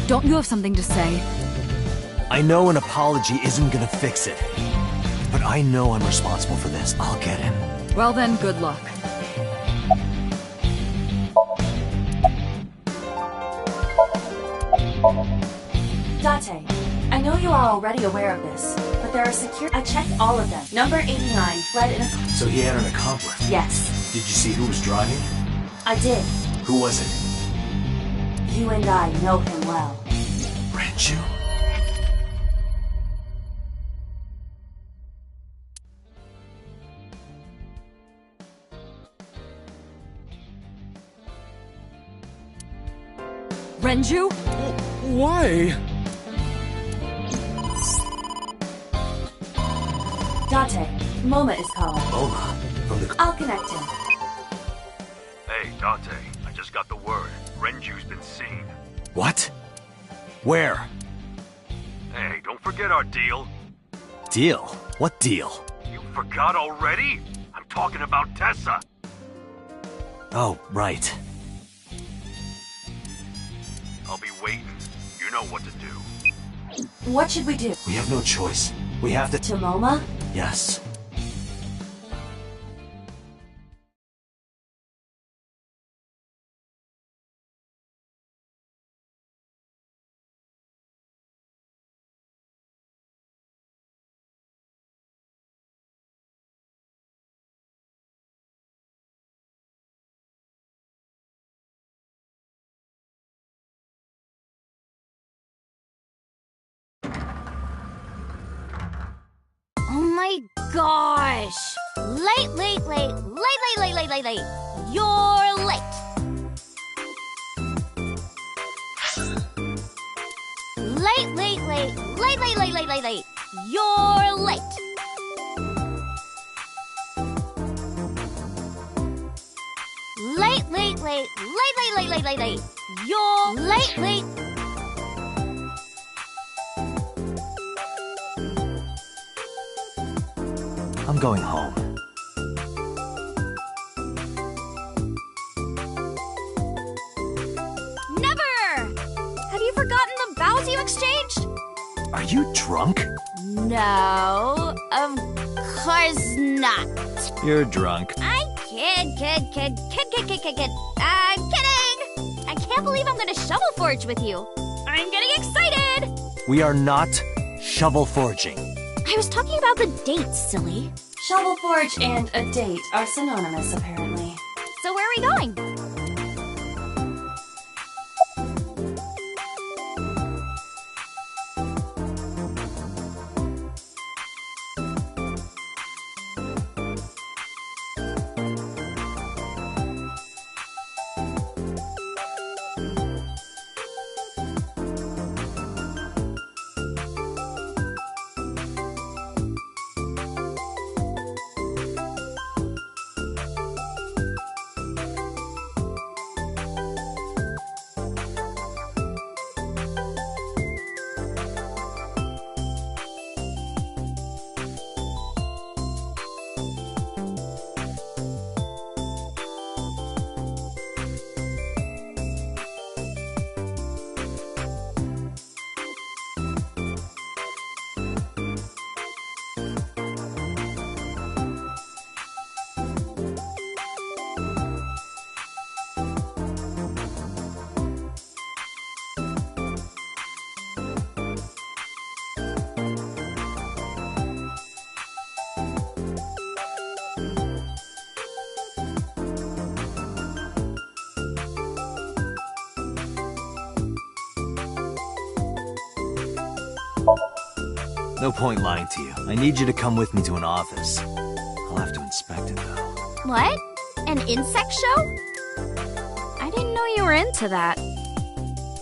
Don't you have something to say? I know an apology isn't gonna fix it. But I know I'm responsible for this. I'll get him. Well then, good luck. Date, I know you are already aware of this, but there are I checked all of them. Number 89 fled in a... So he had an accomplice? Yes. Did you see who was driving? I did. Who was it? You and I know him well. Renju? Renju? Why? Date, Moma is calling. Moma? From the... I'll connect him. Hey, Date, I just got the word. Renju's been seen. What? Where? Hey, don't forget our deal. Deal? What deal? You forgot already? I'm talking about Tessa. Oh, right. I'll be waiting. You know what to do. What should we do? We have no choice. We have to... To Moma? Yes. Oh my gosh! Late. You're late. Late. You're late. Late. You're late. I'm going home. Never! Have you forgotten the vows you exchanged? Are you drunk? No, of course not. You're drunk. I kid. I'm kidding! I can't believe I'm gonna shovel forge with you. I'm getting excited! We are not shovel forging. I was talking about the dates, silly. Shovel Forge and a date are synonymous, apparently. So where are we going? No point lying to you. I need you to come with me to an office. I'll have to inspect it, though. What? An insect show? I didn't know you were into that.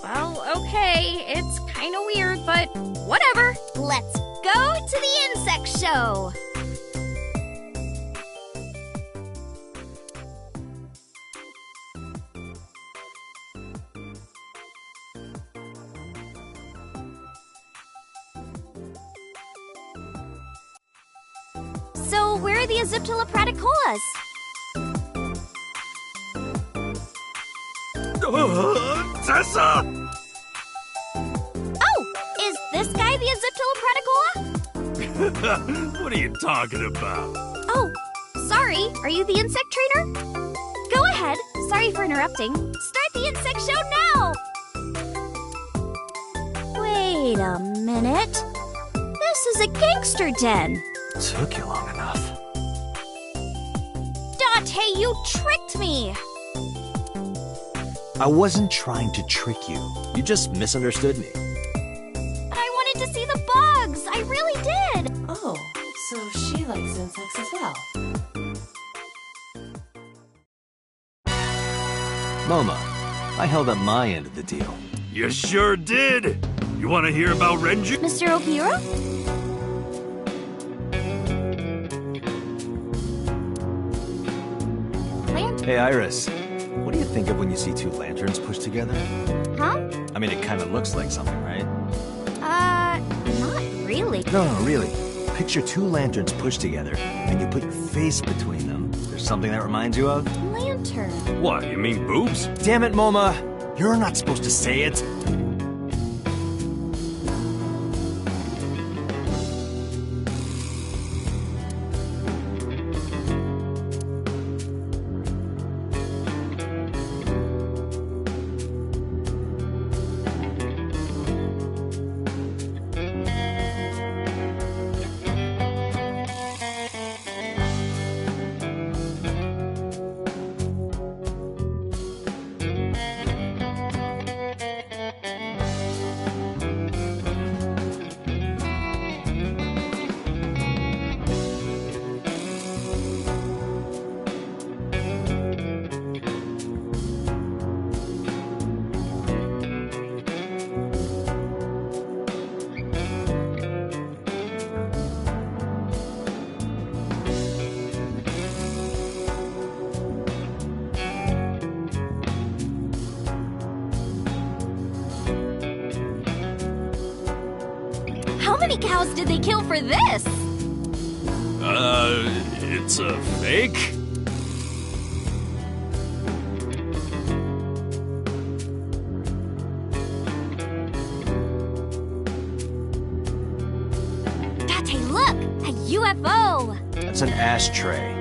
Well, okay, it's kinda weird, but whatever. Let's go to the insect show! So, where are the Aziptolapraticolas? Tessa! Oh! Is this guy the Aziptolapraticola? What are you talking about? Oh, sorry. Are you the insect trainer? Go ahead. Sorry for interrupting. Start the insect show now! Wait a minute. This is a gangster den. Took you long enough. Date, you tricked me! I wasn't trying to trick you. You just misunderstood me. But I wanted to see the bugs! I really did! Oh, so she likes insects as well. Moma, I held up my end of the deal. You sure did! You want to hear about Renju? Mr. Okura? Hey, Iris. What do you think of when you see two lanterns pushed together? Huh? I mean, it kind of looks like something, right? Not really. No, really. Picture two lanterns pushed together, and you put your face between them. There's something that reminds you of? Lantern. What, you mean boobs? Damn it, Moma! You're not supposed to say it! How many cows did they kill for this? It's a fake? Date, look! A UFO! That's an ashtray.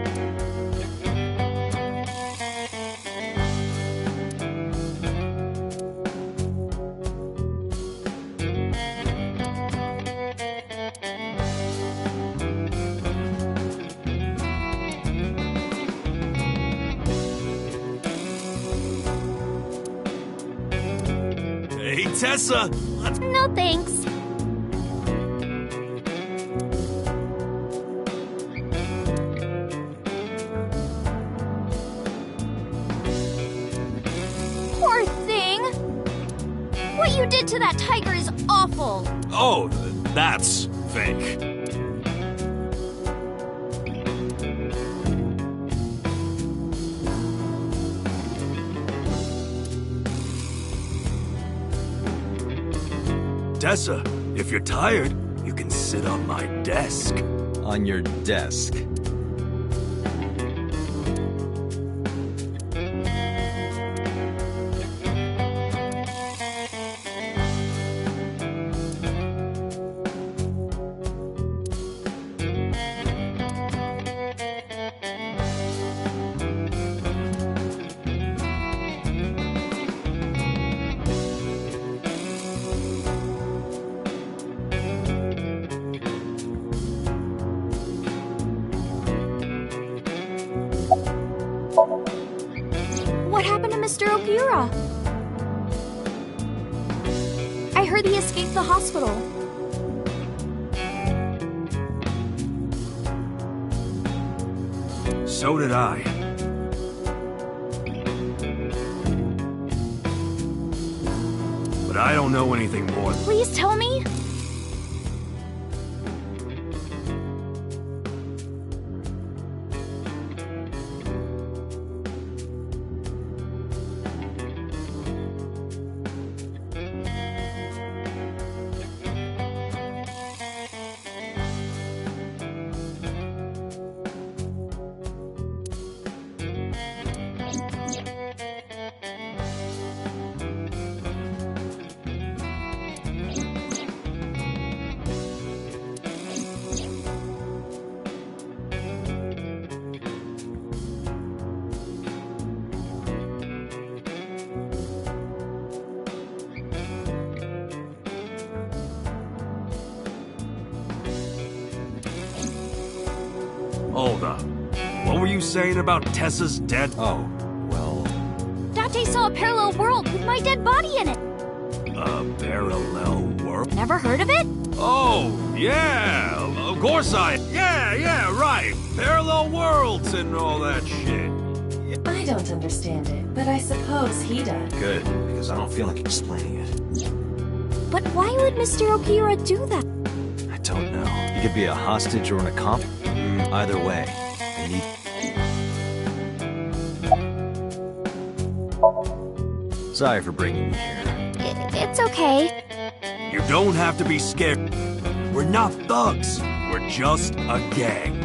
Hey, Tessa! Let's... No thanks. Poor thing! What you did to that tiger is awful! Oh, that's fake. Tessa, if you're tired, you can sit on my desk. On your desk. What happened to Mr. Okura? I heard he escaped the hospital. So did I. But I don't know anything more. Please tell me? Hold up. What were you saying about Tessa's dead? Oh, well... Date saw a parallel world with my dead body in it. A parallel world? Never heard of it? Oh, yeah! Of course Yeah, right! Parallel worlds and all that shit. I don't understand it, but I suppose he does. Good, because I don't feel like explaining it. But why would Mr. Okira do that? I don't know. He could be a hostage or an accomplice. Either way, I need... Sorry for bringing you here. It's okay. You don't have to be scared. We're not thugs. We're just a gang.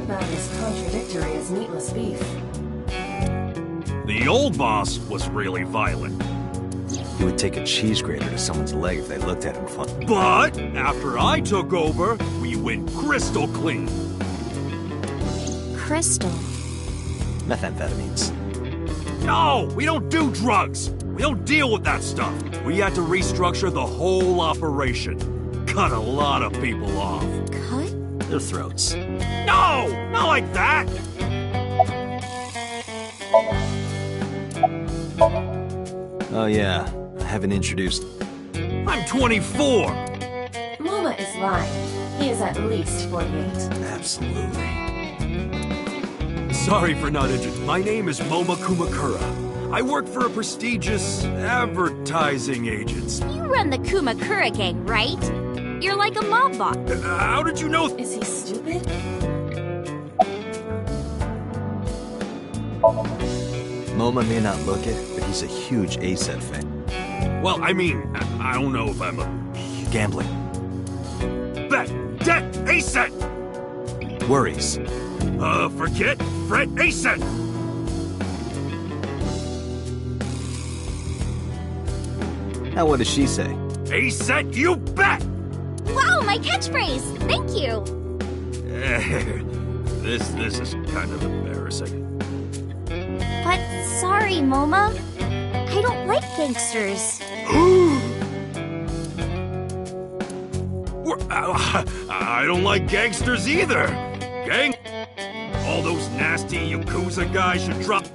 About as contradictory as meatless beef. The old boss was really violent. He would take a cheese grater to someone's leg if they looked at him funny. But after I took over, we went crystal clean. Crystal. Methamphetamines. No, we don't do drugs. We don't deal with that stuff. We had to restructure the whole operation. Cut a lot of people off. Cut? Their throats. No! Not like that! Oh yeah, I haven't introduced... I'm 24! Moma is lying. He is at least 48. Absolutely. Sorry for not introducing. My name is Moma Kumakura. I work for a prestigious advertising agency. You run the Kumakura gang, right? You're like a mob boss. How did you know? Is he stupid? MoMA may not look it, but he's a huge ASET fan. Well, I mean, I don't know if I'm a... Gambling. Bet! Debt! ASET! Worries. Forget? Fret! ASET! Now what does she say? ASET, you bet! Wow, my catchphrase! Thank you! This is kind of embarrassing. But sorry, Moma. I don't like gangsters. I don't like gangsters either. Gang... All those nasty Yakuza guys should drop...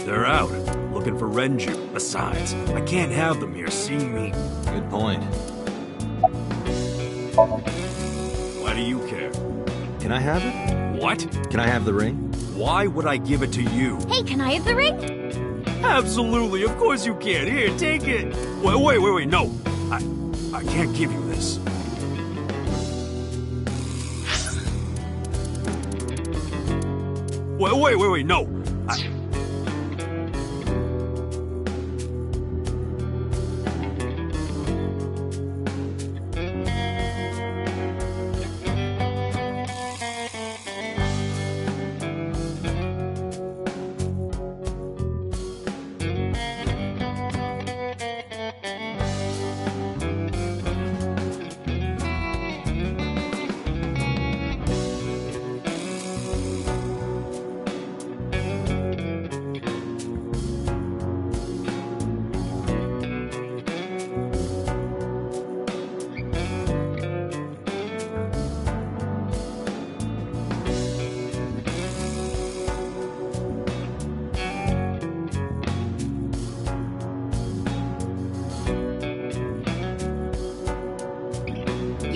They're out, looking for Renju. Besides, I can't have them here seeing me. Good point. Why do you care? Can I have it? What? Can I have the ring? Why would I give it to you? Hey, can I have the ring? Absolutely, of course you can. Here, take it. Wait, no. I can't give you this. Wait, no.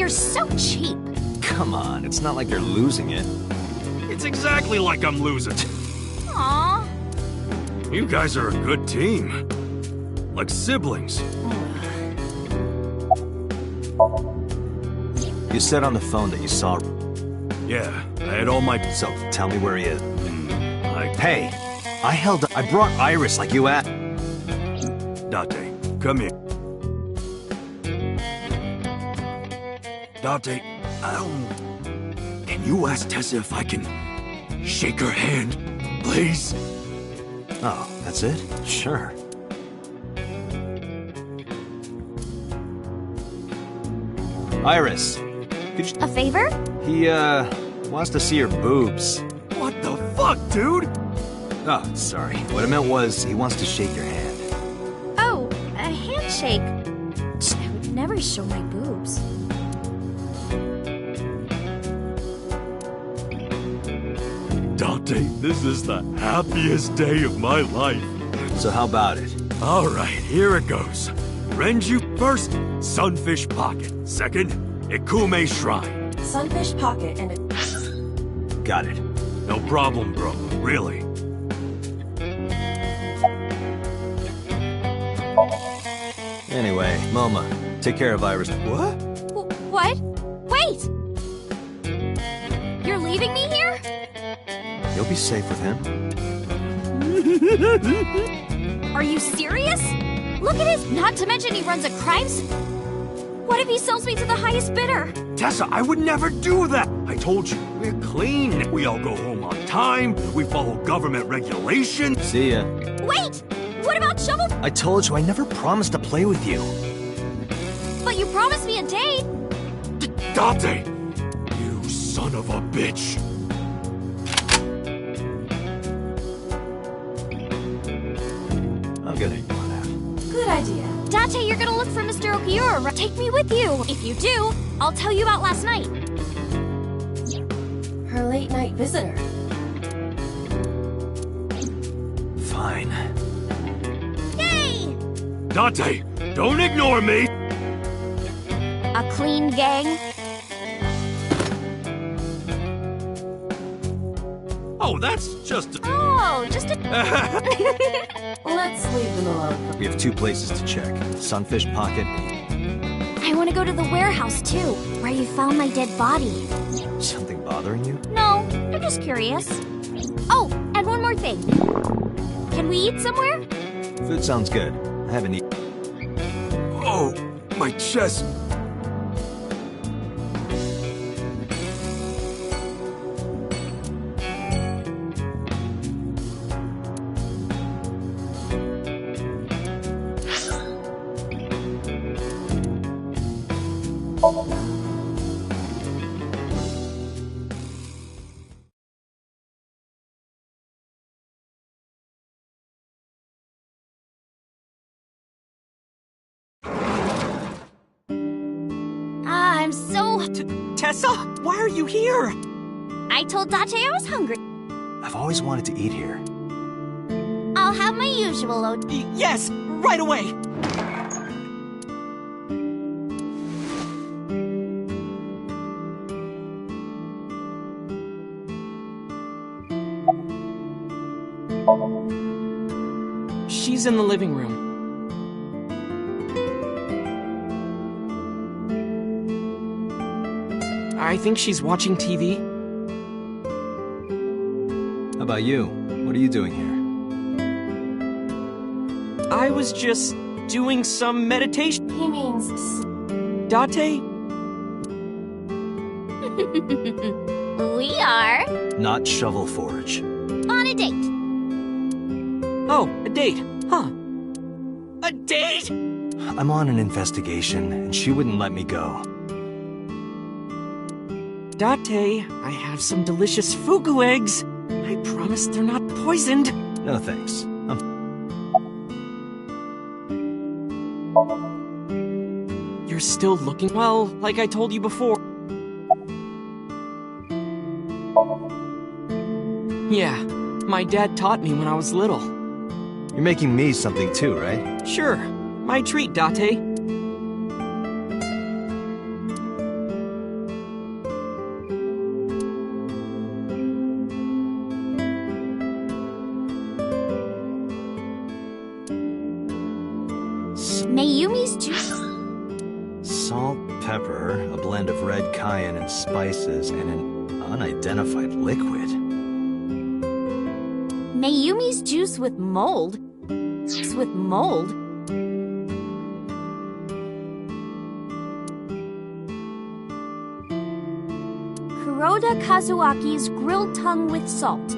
You're so cheap. Come on, it's not like they're losing it. It's exactly like I'm losing. Aww. You guys are a good team. Like siblings. You said on the phone that you saw... Yeah, I had all my... So, tell me where he is. Hey, I brought Iris like you asked. Date, come here. Date, can you ask Tessa if I can shake her hand, please? Oh, that's it? Sure. Iris, could you... A favor? He, wants to see your boobs. What the fuck, dude? Oh, sorry. What I meant was, he wants to shake your hand. Oh, a handshake. I would never show my boobs. Dante, this is the happiest day of my life. So how about it? All right, here it goes. Renju first, Sunfish Pocket. Second, Ikume Shrine. Sunfish Pocket and a... Got it. No problem, bro. Really. Anyway, Moma, take care of Iris. What? What? Wait! You're leaving me here? You'll be safe with him. Are you serious? Look at his... Not to mention he runs a crime... What if he sells me to the highest bidder? Tessa, I would never do that! I told you, we're clean. We all go home on time. We follow government regulations. See ya. Wait! What about Shovel? I told you I never promised to play with you. But you promised me a date. Date! You son of a bitch! I'm gonna go out. Good idea. Date, you're gonna look for Mr. Okiura. Take me with you. If you do, I'll tell you about last night. Her late night visitor. Fine. Yay! Date, don't ignore me! A clean gang. Oh, that's just... Oh, just a... Let's leave them alone. We have 2 places to check. Sunfish Pocket. I want to go to the warehouse, too, where you found my dead body. Something bothering you? No, I'm just curious. Oh, and one more thing. Can we eat somewhere? Food sounds good. I haven't eaten. Oh, my chest. I'm so... Tessa, why are you here? I told Date I was hungry. I've always wanted to eat here. I'll have my usual Yes, right away. She's in the living room. I think she's watching TV. How about you? What are you doing here? I was just doing some meditation. He means... Date? We are... Not Shovel Forge. on a date. Oh, a date. Huh. A date? I'm on an investigation, and she wouldn't let me go. Date, I have some delicious fugu eggs. I promise they're not poisoned. No thanks. You're still looking well, like I told you before. Yeah, my dad taught me when I was little. You're making me something too, right? Sure. My treat, Date. Mayumi's juice? Salt, pepper, a blend of red cayenne and spices, and an unidentified liquid. Mayumi's juice with mold? With mold? Kuroda Kazuaki's grilled tongue with salt.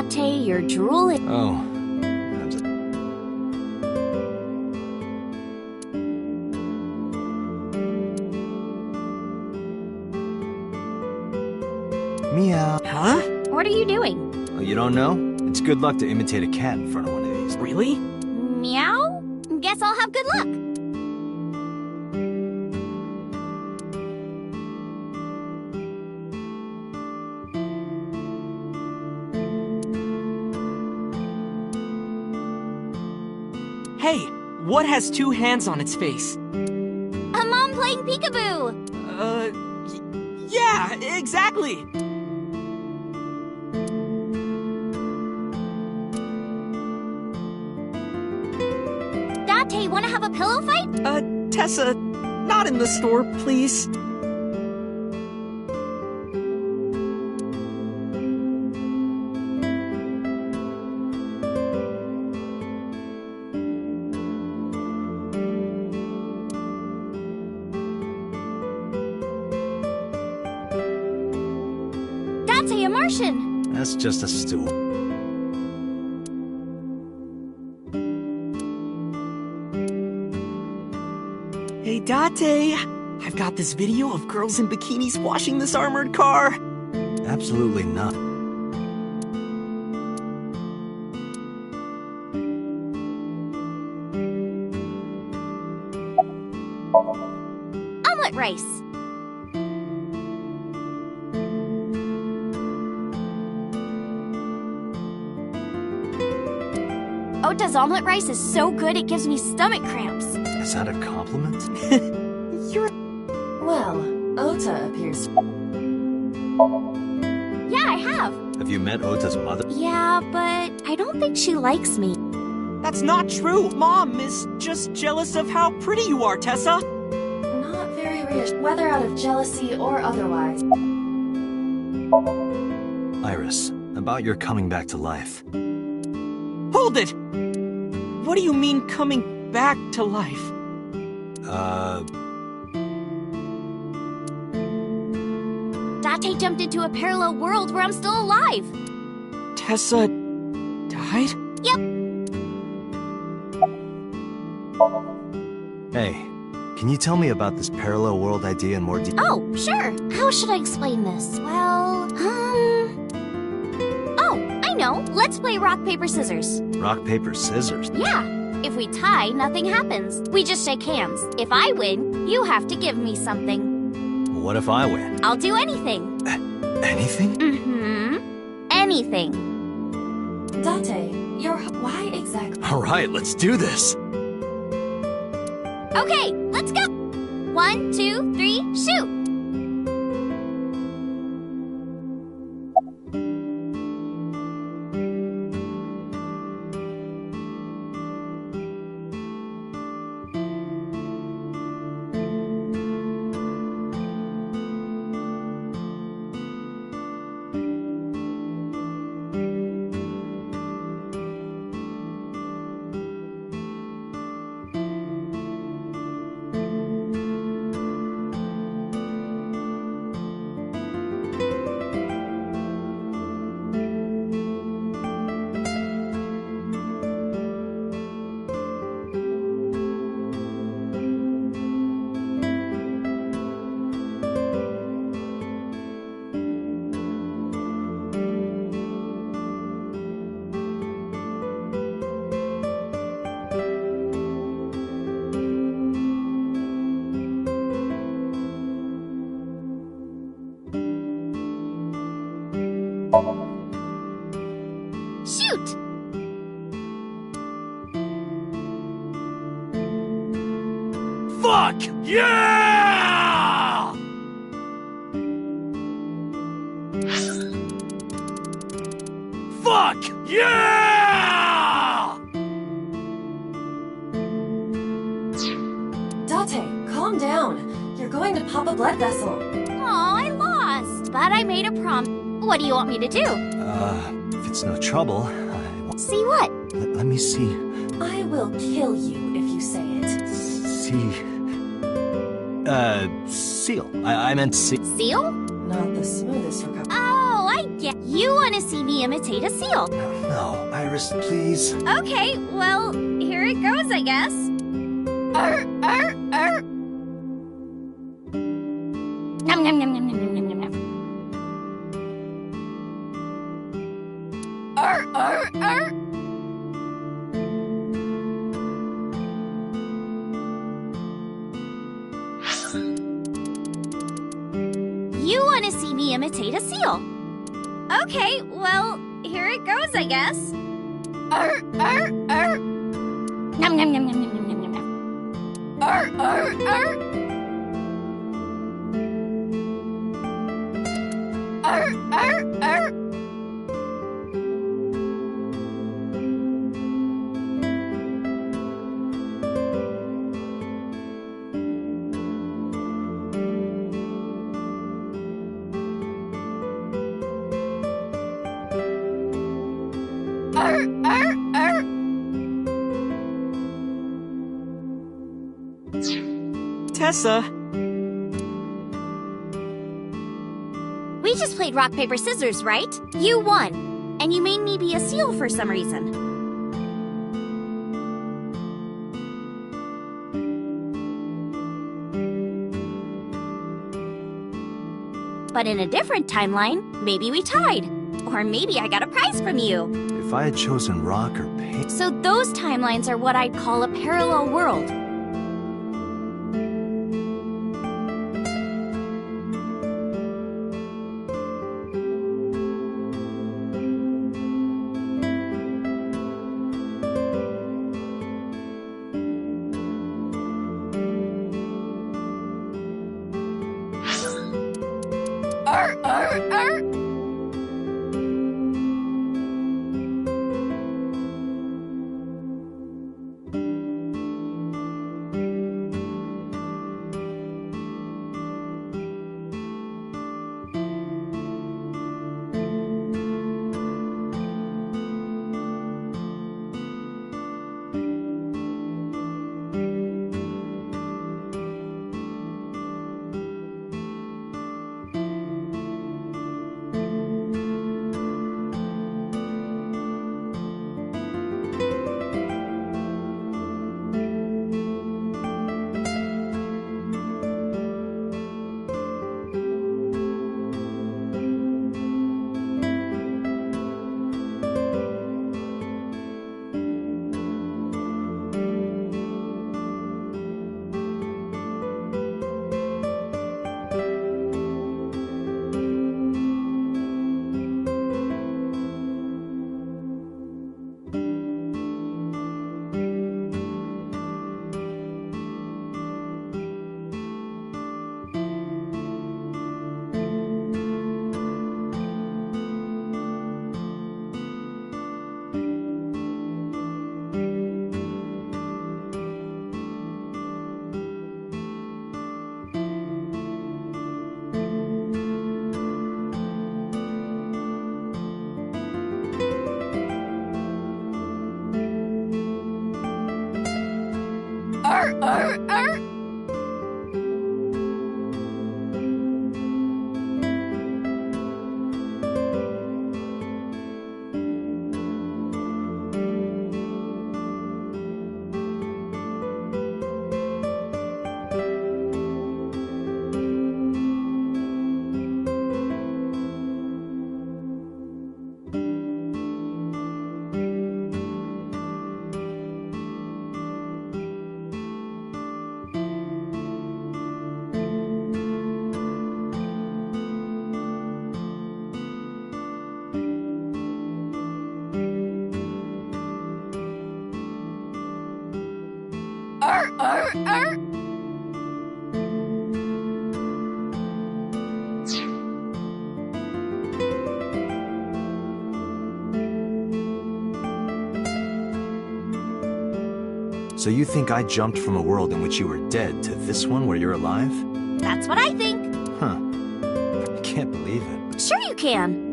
Date, you're drooling. Oh. Meow. Huh? What are you doing? Oh, you don't know? It's good luck to imitate a cat in front of one of these. Really? Meow? Guess I'll have good luck. Hey, what has two hands on its face? A mom playing peekaboo! Yeah, exactly! Date, wanna have a pillow fight? Tessa, not in the store, please. A Martian! That's just a stool. Hey, Date! I've got this video of girls in bikinis washing this armored car! Absolutely not. Omelet rice! Ota's omelet rice is so good it gives me stomach cramps. Is that a compliment? You're... Well, Ota appears... Yeah, I have. Have you met Ota's mother? Yeah, but I don't think she likes me. That's not true! Mom is just jealous of how pretty you are, Tessa! Not very reassuring, whether out of jealousy or otherwise. Iris, about your coming back to life. Hold it! What do you mean coming back to life? Date jumped into a parallel world where I'm still alive. Tessa died? Yep. Hey, can you tell me about this parallel world idea in more detail? Oh, sure. How should I explain this? Well, Oh, I know. Let's play rock, paper, scissors. Rock, paper, scissors? Yeah. If we tie, nothing happens. We just shake hands. If I win, you have to give me something. What if I win? I'll do anything. Anything? Mm-hmm. Anything. Date, you're... Why exactly? Alright, let's do this! Okay, let's go! 1, 2, 3, shoot! Fuck! Yeah! Fuck! Yeah! Date, calm down. You're going to pop a blood vessel. Aw, I lost, but I made a prom. What do you want me to do? If it's no trouble, I want... See what? Let me see. I will kill you if you say it. Seal. I meant seal. Seal? Not the smoothest recovery. Oh, I get. You want to see me imitate a seal? No, Iris, please. Okay, well, here it goes, I guess. Nom nom nom nom nom nom nom nom nom. You want to see me imitate a seal? Okay, well, here it goes, I guess. Nom nom nom nom nom nom nom nom nom. Tessa! We just played rock, paper, scissors, right? You won. And you made me be a seal for some reason. But in a different timeline, maybe we tied. Or maybe I got a prize from you. If I had chosen rock or paper... So those timelines are what I'd call a parallel world. So you think I jumped from a world in which you were dead to this one where you're alive? That's what I think. Huh. I can't believe it. Sure you can.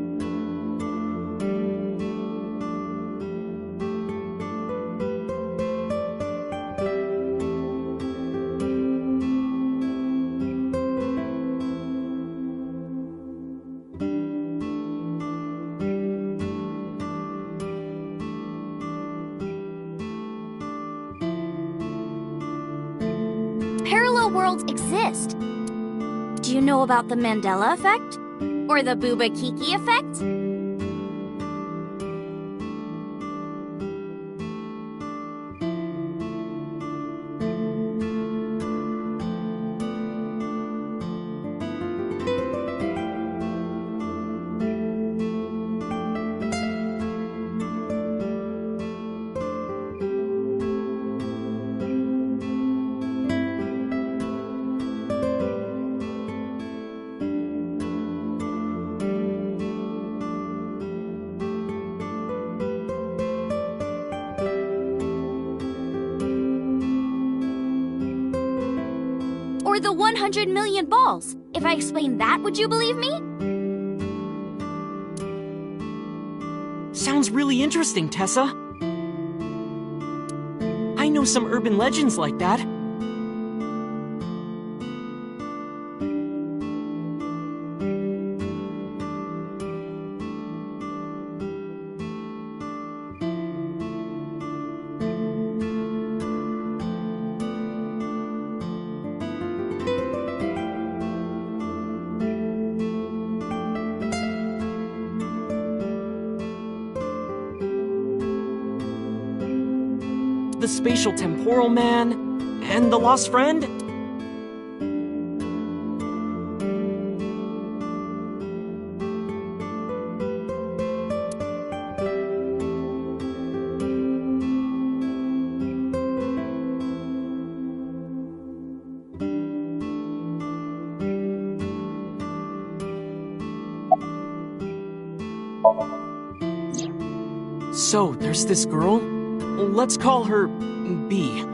Parallel worlds exist. Do you know about the Mandela effect? Or the Booba Kiki effect? Or the 100 million balls. If I explained that, would you believe me? Sounds really interesting, Tessa. I know some urban legends like that. The spatial temporal man, and the lost friend? So, there's this girl. Let's call her B.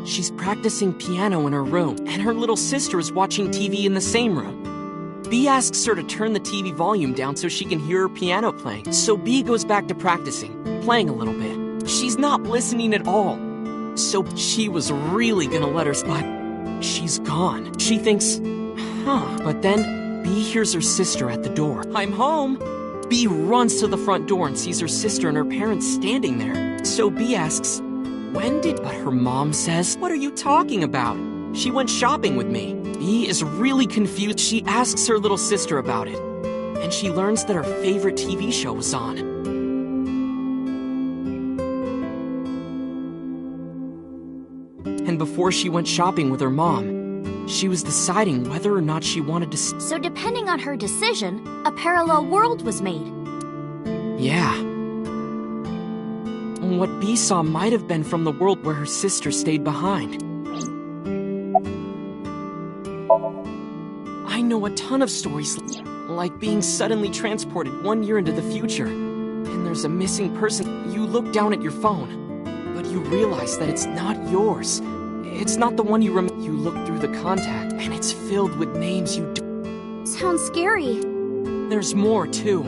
She's practicing piano in her room, and her little sister is watching TV in the same room. B asks her to turn the TV volume down so she can hear her piano playing. So B goes back to practicing, playing a little bit. She's not listening at all. So she was really gonna let her, but she's gone. She thinks, but then B hears her sister at the door. I'm home! B runs to the front door and sees her sister and her parents standing there. So B asks, when did... But her mom says, what are you talking about? She went shopping with me. B is really confused. She asks her little sister about it. And she learns that her favorite TV show was on. And before she went shopping with her mom, she was deciding whether or not she wanted to... So depending on her decision, a parallel world was made. Yeah. What B saw might have been from the world where her sister stayed behind. I know a ton of stories, like being suddenly transported 1 year into the future, and there's a missing person. You look down at your phone, but you realize that it's not yours. It's not the one you remember. You look through the contact, and it's filled with names you do. Sounds scary. There's more, too.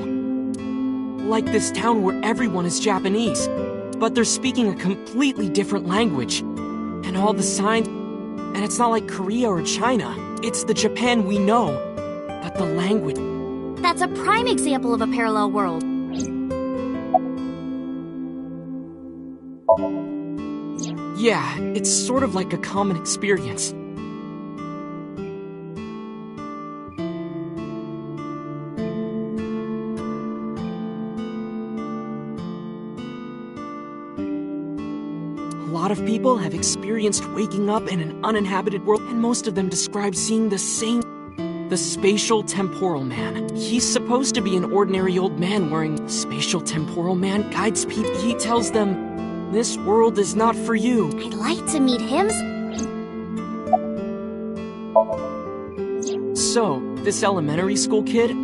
Like this town where everyone is Japanese, but they're speaking a completely different language. And all the signs... And it's not like Korea or China. It's the Japan we know, but the language... That's a prime example of a parallel world. Yeah, it's sort of like a common experience. A lot of people have experienced waking up in an uninhabited world, and most of them describe seeing the same... The spatial temporal man. He's supposed to be an ordinary old man wearing... Spatial temporal man guides people. He tells them, this world is not for you. I'd like to meet him. So, this elementary school kid,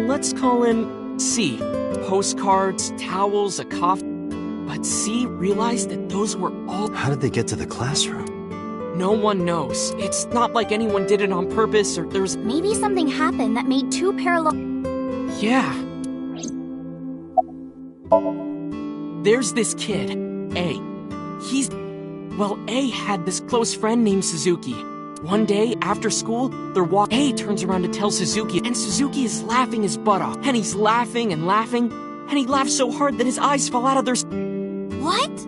let's call him C. Postcards, towels, a coffee. But C realized that those were all... How did they get to the classroom? No one knows. It's not like anyone did it on purpose or there's... Maybe something happened that made two parallel... Yeah. There's this kid, A. Well, A had this close friend named Suzuki. One day, after school, A turns around to tell Suzuki, and Suzuki is laughing his butt off. And he's laughing and laughing, and he laughs so hard that his eyes fall out of their... What?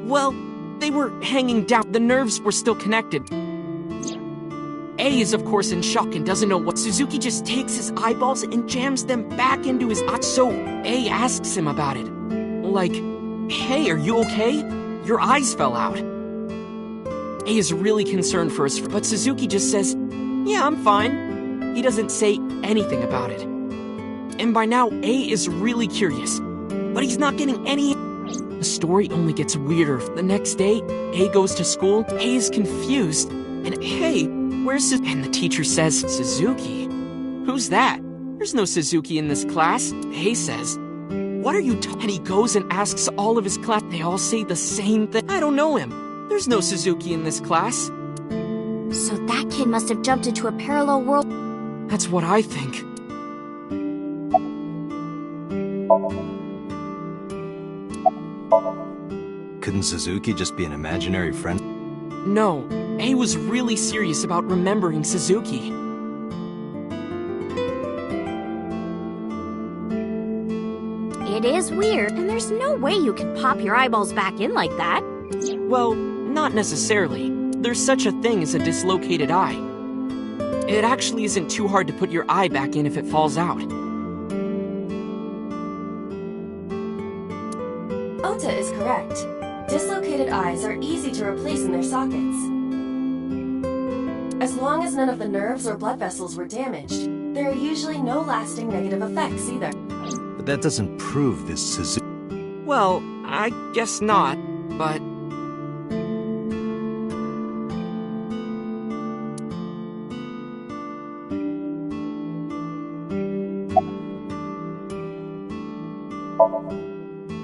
Well, they were hanging down. The nerves were still connected. A is, of course, in shock and doesn't know what. Suzuki just takes his eyeballs and jams them back into his eyes. So A asks him about it. Like, hey, are you okay? Your eyes fell out. A is really concerned for us, but Suzuki just says, yeah, I'm fine. He doesn't say anything about it. And by now, A is really curious, but he's not getting any... The story only gets weirder. The next day, A goes to school, A is confused, and hey, where's Suzuki? And the teacher says, Suzuki? Who's that? There's no Suzuki in this class. A says, what are you And he goes and asks all of his class. They all say the same thing. I don't know him. There's no Suzuki in this class. So that kid must have jumped into a parallel world. That's what I think. Couldn't Suzuki just be an imaginary friend? No, A was really serious about remembering Suzuki. It is weird, and there's no way you can pop your eyeballs back in like that. Well, not necessarily. There's such a thing as a dislocated eye. It actually isn't too hard to put your eye back in if it falls out. Ota is correct. Dislocated eyes are easy to replace in their sockets. As long as none of the nerves or blood vessels were damaged, there are usually no lasting negative effects either. But that doesn't prove this Suzuki... Well, I guess not, but...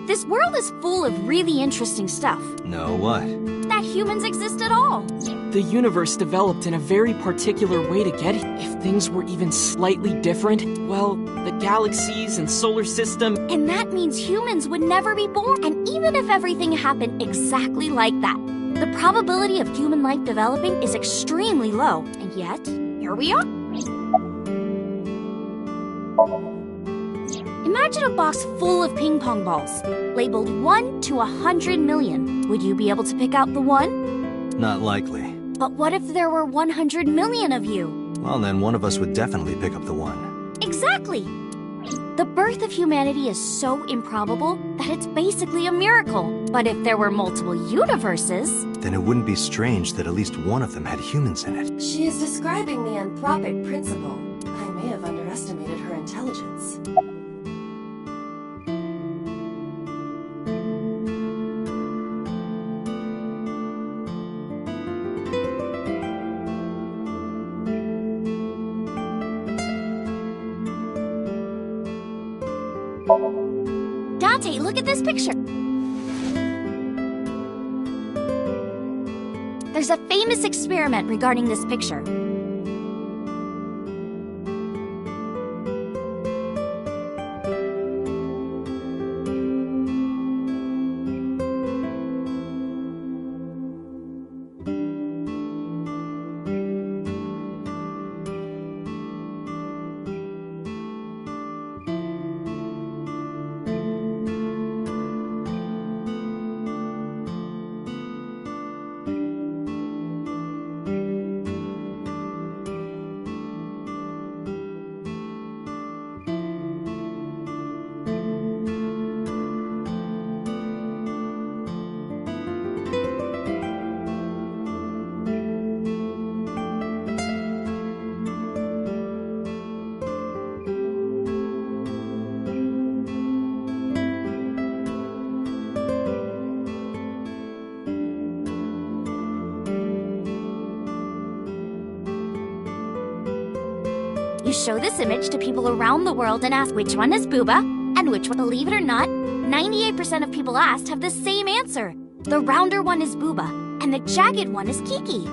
This world is full of really interesting stuff. No, what? That humans exist at all. The universe developed in a very particular way to get here. If things were even slightly different, well, the galaxies and solar system... And that means humans would never be born. And even if everything happened exactly like that, the probability of human life developing is extremely low. And yet, here we are. Imagine a box full of ping pong balls, labeled 1 to 100 million. Would you be able to pick out the 1? Not likely. But what if there were 100 million of you? Well, then one of us would definitely pick up the 1. Exactly! The birth of humanity is so improbable that it's basically a miracle. But if there were multiple universes... Then it wouldn't be strange that at least one of them had humans in it. She is describing the anthropic principle. I may have underestimated her intelligence. Dante, look at this picture. There's a famous experiment regarding this picture. You show this image to people around the world and ask which one is Booba And which one? Believe it or not, 98% of people asked have the same answer. The rounder one is Booba, and the jagged one is Kiki.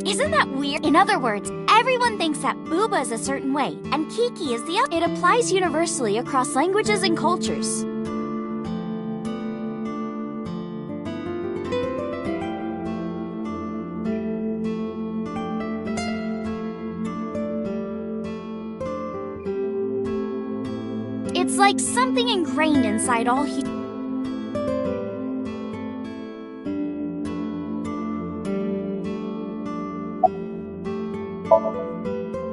Isn't that weird? In other words, everyone thinks that Booba is a certain way, and Kiki is the other. It applies universally across languages and cultures. It's like something ingrained inside all humans.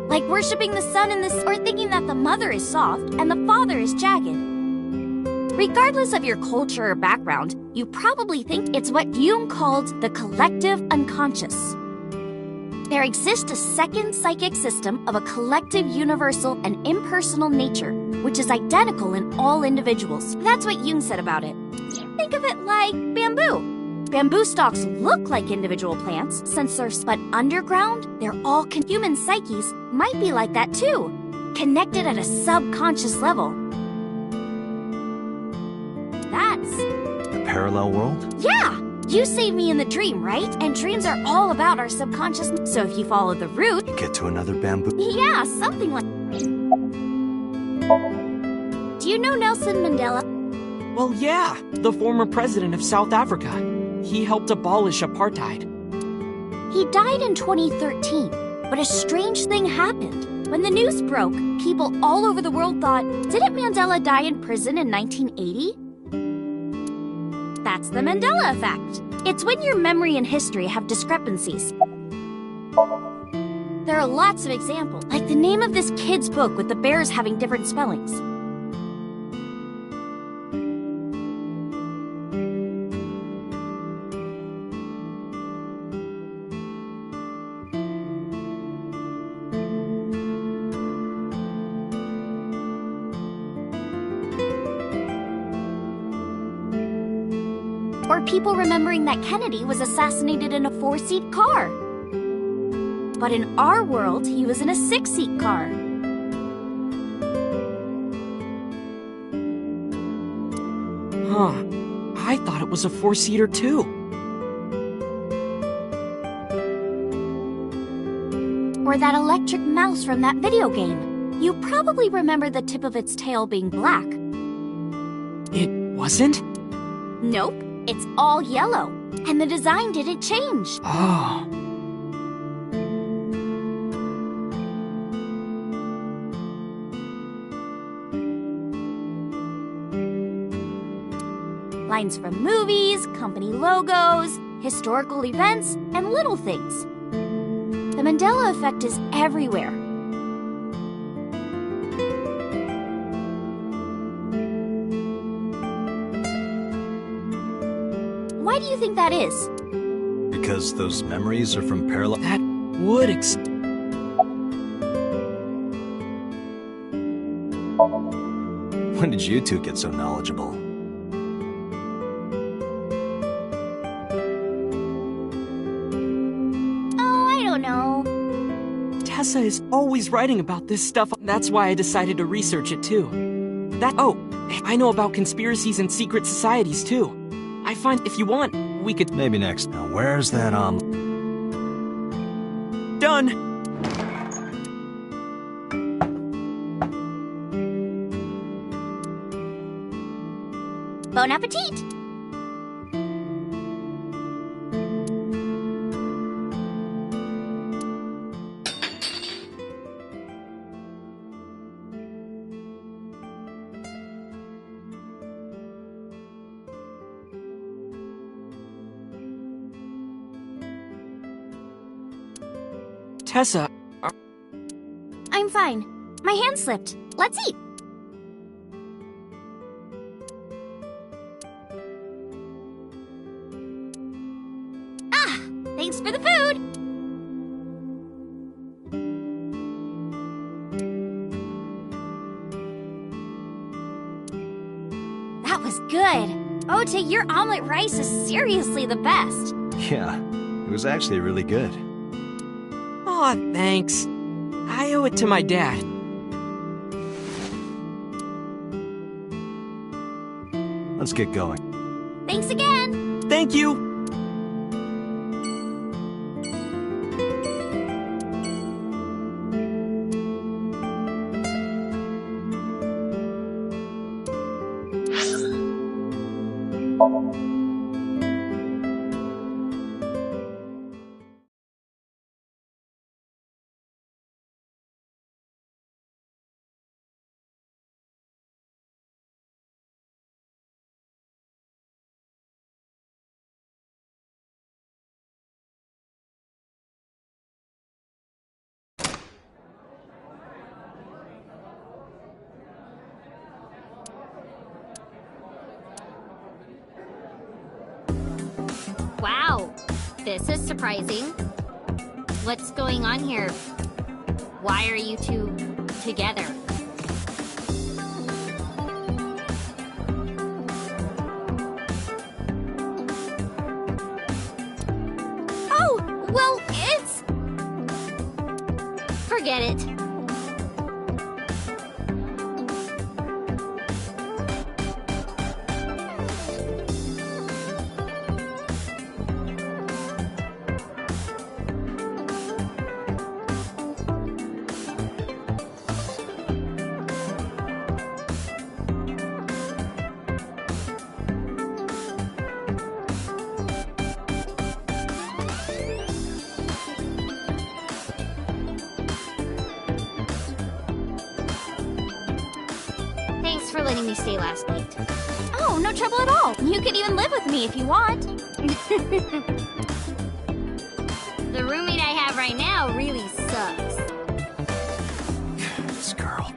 Like worshipping the sun in this, or thinking that the mother is soft and the father is jagged. Regardless of your culture or background, you probably think it's what Jung called the collective unconscious. There exists a second psychic system of a collective, universal, and impersonal nature, which is identical in all individuals. That's what Jung said about it. Think of it like bamboo. Bamboo stalks look like individual plants, since they're but underground, they're all human psyches might be like that too, connected at a subconscious level. That's A parallel world? yeah! You saved me in the dream, right? And dreams are all about our subconscious. So if you follow the route, You get to another bamboo. yeah, something like. Do you know Nelson Mandela? Well, yeah, the former president of South Africa. He helped abolish apartheid. He died in 2013, but a strange thing happened. When the news broke, people all over the world thought, didn't Mandela die in prison in 1980? That's the Mandela effect. It's when your memory and history have discrepancies. There are lots of examples, like the name of this kid's book with the bears having different spellings. Or people remembering that Kennedy was assassinated in a 4-seat car. But in our world, he was in a 6-seat car. Huh. I thought it was a 4-seater too. Or that electric mouse from that video game. You probably remember the tip of its tail being black. It wasn't? Nope, it's all yellow. And the design didn't change. Oh. Lines from movies, company logos, historical events, and little things. The Mandela effect is everywhere. Why do you think that is? Because those memories are from parallel. That would When did you two get so knowledgeable? Oh, I don't know. Tessa is always writing about this stuff. That's why I decided to research it too. I know about conspiracies and secret societies too. I find if you want, we could... Maybe next. Now, where's that, Done! Bon appetit! Tessa... I'm fine. My hand slipped. Let's eat. Ah! Thanks for the food! That was good. OJ, your omelet rice is seriously the best. Yeah, it was actually really good. Aw, thanks. I owe it to my dad. Let's get going. Thanks again. Thank you. Wow, this is surprising. What's going on here? Why are you two together? Oh, well, it's... Forget it. Thanks for letting me stay last night. Oh, no trouble at all. You can even live with me if you want. The roommate I have right now really sucks. This girl.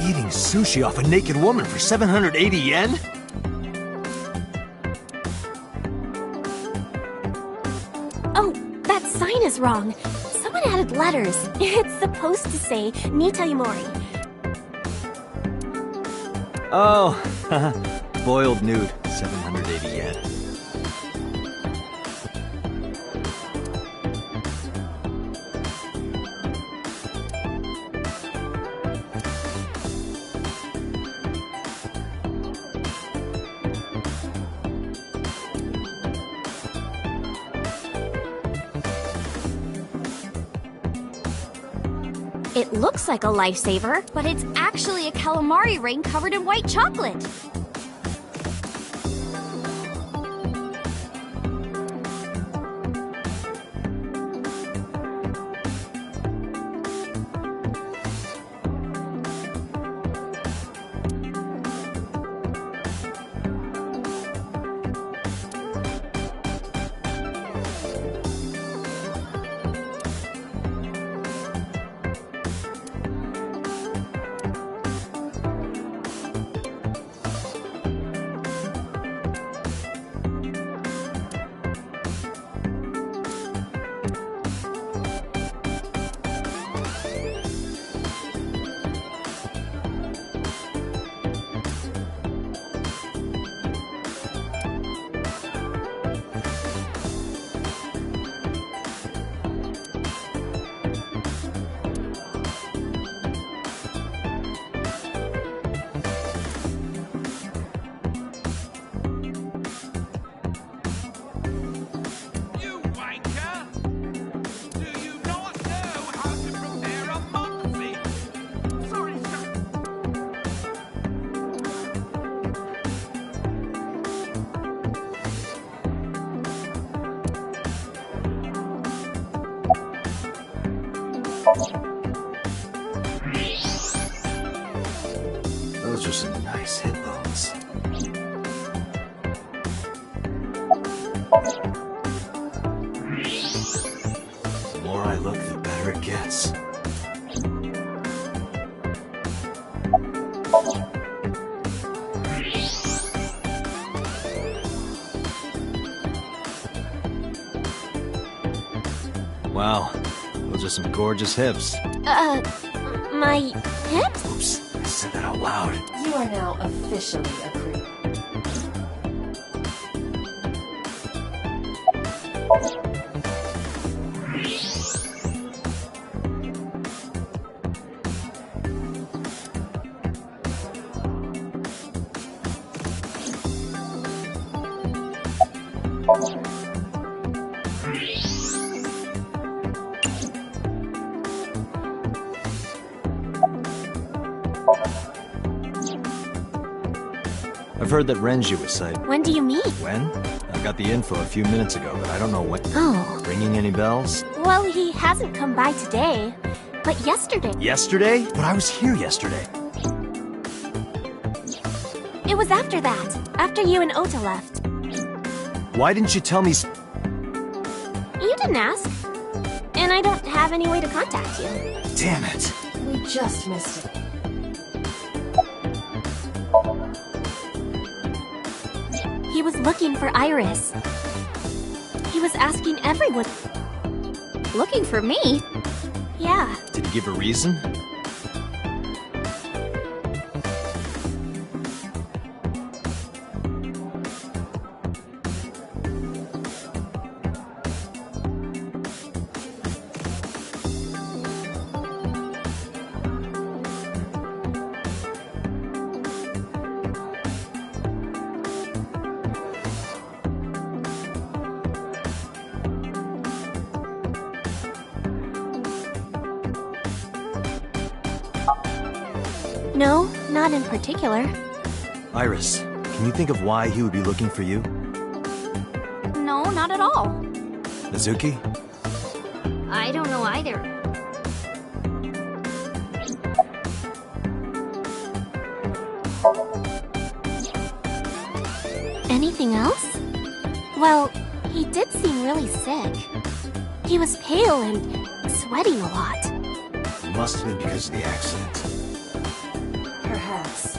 Eating sushi off a naked woman for 780 yen? Oh, that sign is wrong. Someone added letters. It's supposed to say Nita Yumori. Oh, boiled nude, 780 yen. It looks like a lifesaver, but it's actually a calamari ring covered in white chocolate. Those are some nice hip bones. look, the better it gets. Wow, those are some gorgeous hips. My hips? Oops, I said that out loud. You are now officially a creep. I've heard that Renju was sighted. When do you meet? When? I got the info a few minutes ago, but I don't know when. Oh. Ringing any bells? Well, he hasn't come by today, but yesterday. Yesterday? But I was here yesterday. It was after that, after you and Ota left. Why didn't you tell me? You didn't ask. And I don't have any way to contact you. Damn it. We just missed it. He was looking for Iris. He was asking everyone. Looking for me? Yeah. Did he give a reason? No, not in particular. Iris, can you think of why he would be looking for you? No, not at all. Mizuki? I don't know either. Anything else? Well, he did seem really sick. He was pale and sweating a lot. It must have been because of the accident. Perhaps.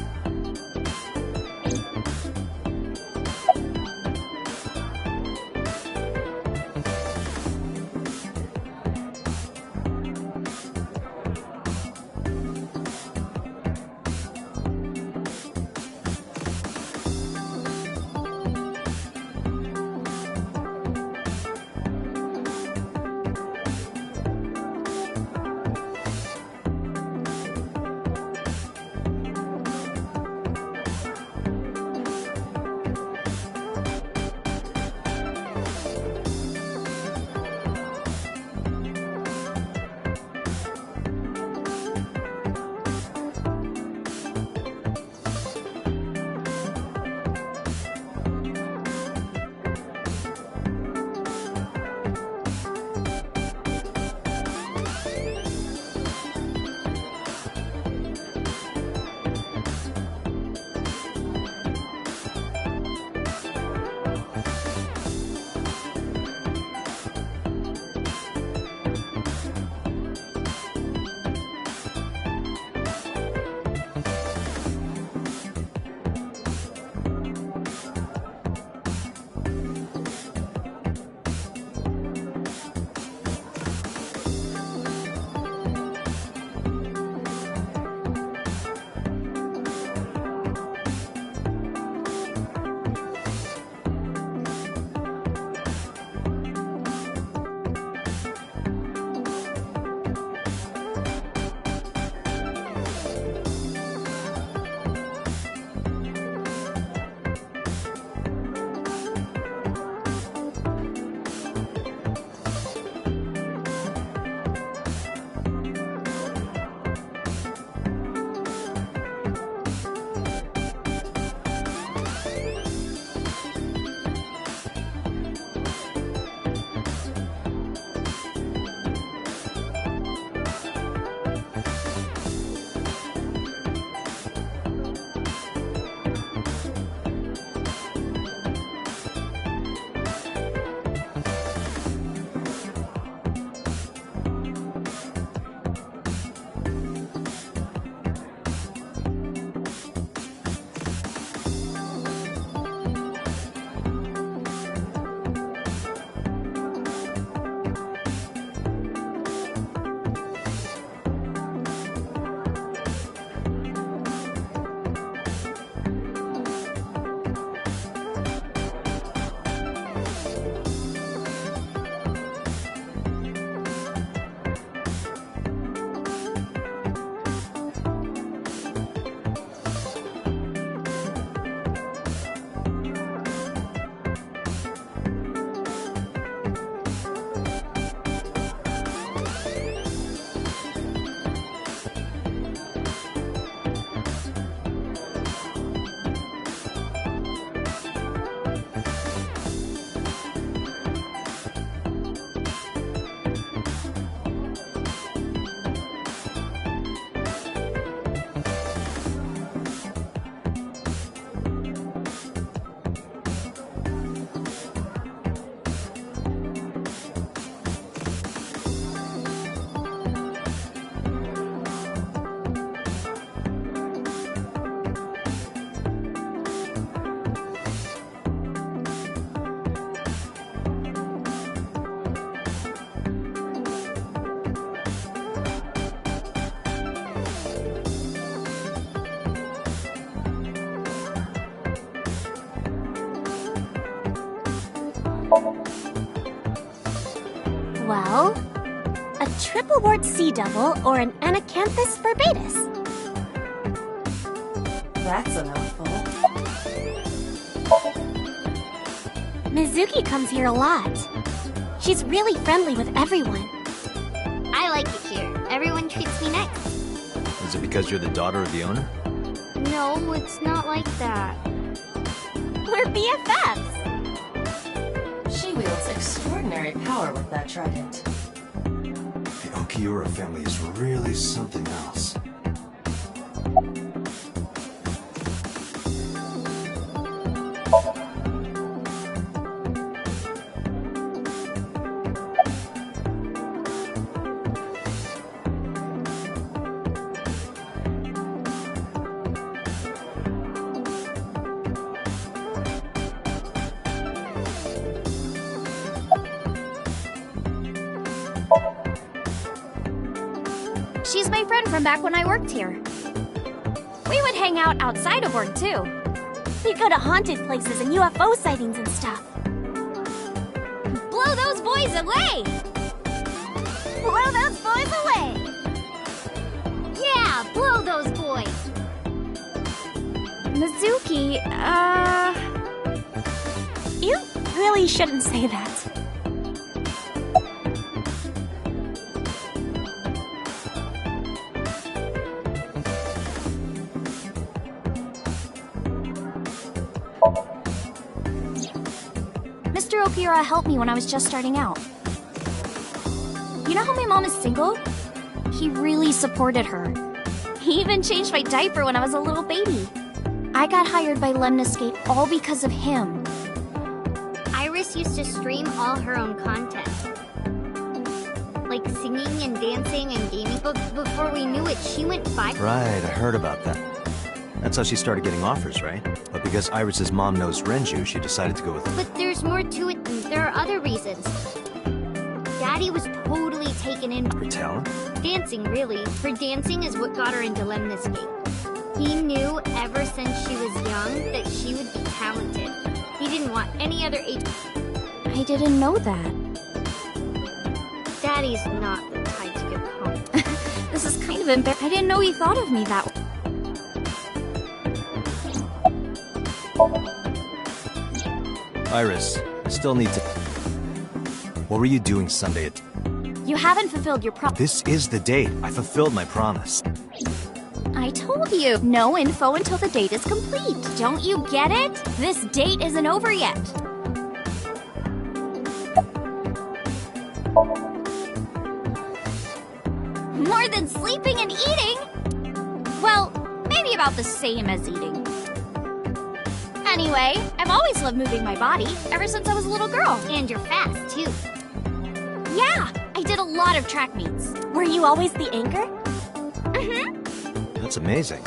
Well, a triple wart sea devil or an Anacanthus barbatus. That's a mouthful. Mizuki comes here a lot. She's really friendly with everyone. I like it here. Everyone treats me nice. Is it because you're the daughter of the owner? No, it's not like that. We're BFFs! She wields extraordinary power with that trident. The Okiura family is really something else. She's my friend from back when I worked here. We would hang out outside of work, too. We go to haunted places and UFO sightings and stuff. Blow those boys away! Blow those boys away! Yeah, blow those boys! Mizuki, You really shouldn't say that. Mr. Okiura helped me when I was just starting out. You know how my mom is single? He really supported her. He even changed my diaper when I was a little baby. I got hired by Lemniscate all because of him. Iris used to stream all her own content. Like singing and dancing and gaming. But before we knew it, she went viral. Right, I heard about that. That's how she started getting offers, right? But because Iris's mom knows Renju, she decided to go with him. But there's more to it. There are other reasons. Daddy was totally taken in. Her talent? Dancing, really. Her dancing is what got her into Lemniscate. He knew ever since she was young that she would be talented. He didn't want any other age. I didn't know that. Daddy's not the type to give compliments. This is kind of embarrassing. I didn't know he thought of me that way. Iris, I still need to... What were you doing Sunday at... You haven't fulfilled your promise. This is the date. I fulfilled my promise. I told you. No info until the date is complete. Don't you get it? This date isn't over yet. More than sleeping and eating? Well, maybe about the same as eating. Anyway, I've always loved moving my body, ever since I was a little girl. And you're fast, too. Yeah, I did a lot of track meets. Were you always the anchor? Mm-hmm. That's amazing.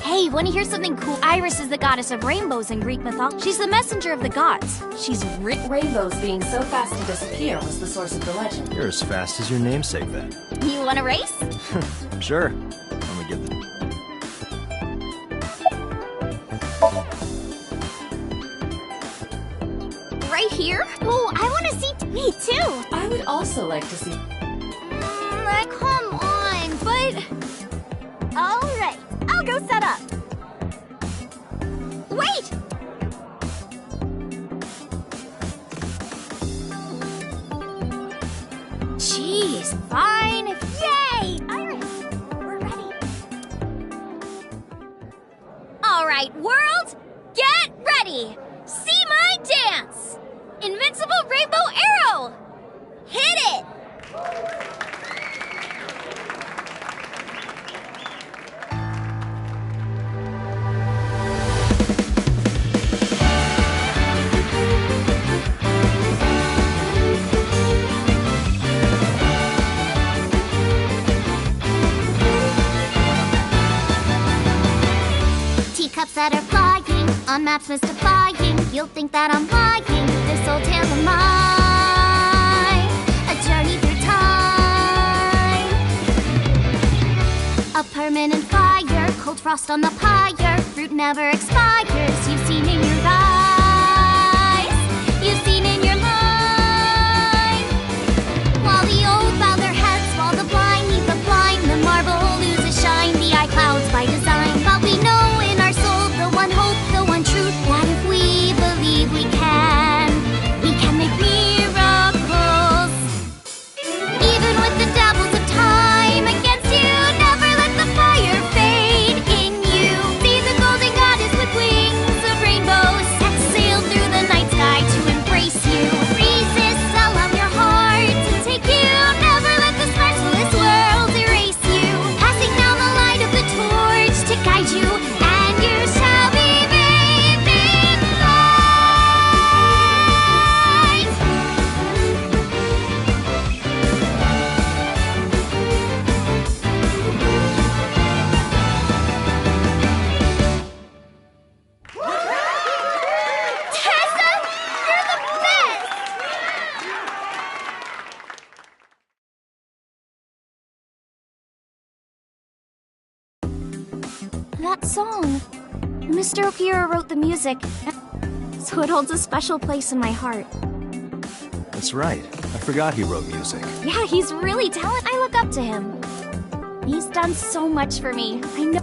Hey, wanna hear something cool? Iris is the goddess of rainbows in Greek mythology. She's the messenger of the gods. She's Rainbows being so fast to disappear was the source of the legend. You're as fast as your namesake, then. You wanna race? Sure. I'm gonna get the... Right here? Oh, I wanna see... Me too! I would also like to see... Come on, but... Alright, I'll go set up. Wait! Jeez, fine. Yay! Iris, we're ready. Alright, world, get ready! See my dance! Invincible Rainbow Arrow! Hit it! Teacups that are flying, on maps mystifying. You'll think that I'm lying. This old tale of mine, a journey through time. A permanent fire, cold frost on the pyre. Fruit never expires. You've seen in your eyes. You've seen in your life. song. Mr. Okira wrote the music, so it holds a special place in my heart. That's right. I forgot he wrote music. Yeah, he's really talented. I look up to him. He's done so much for me. I know.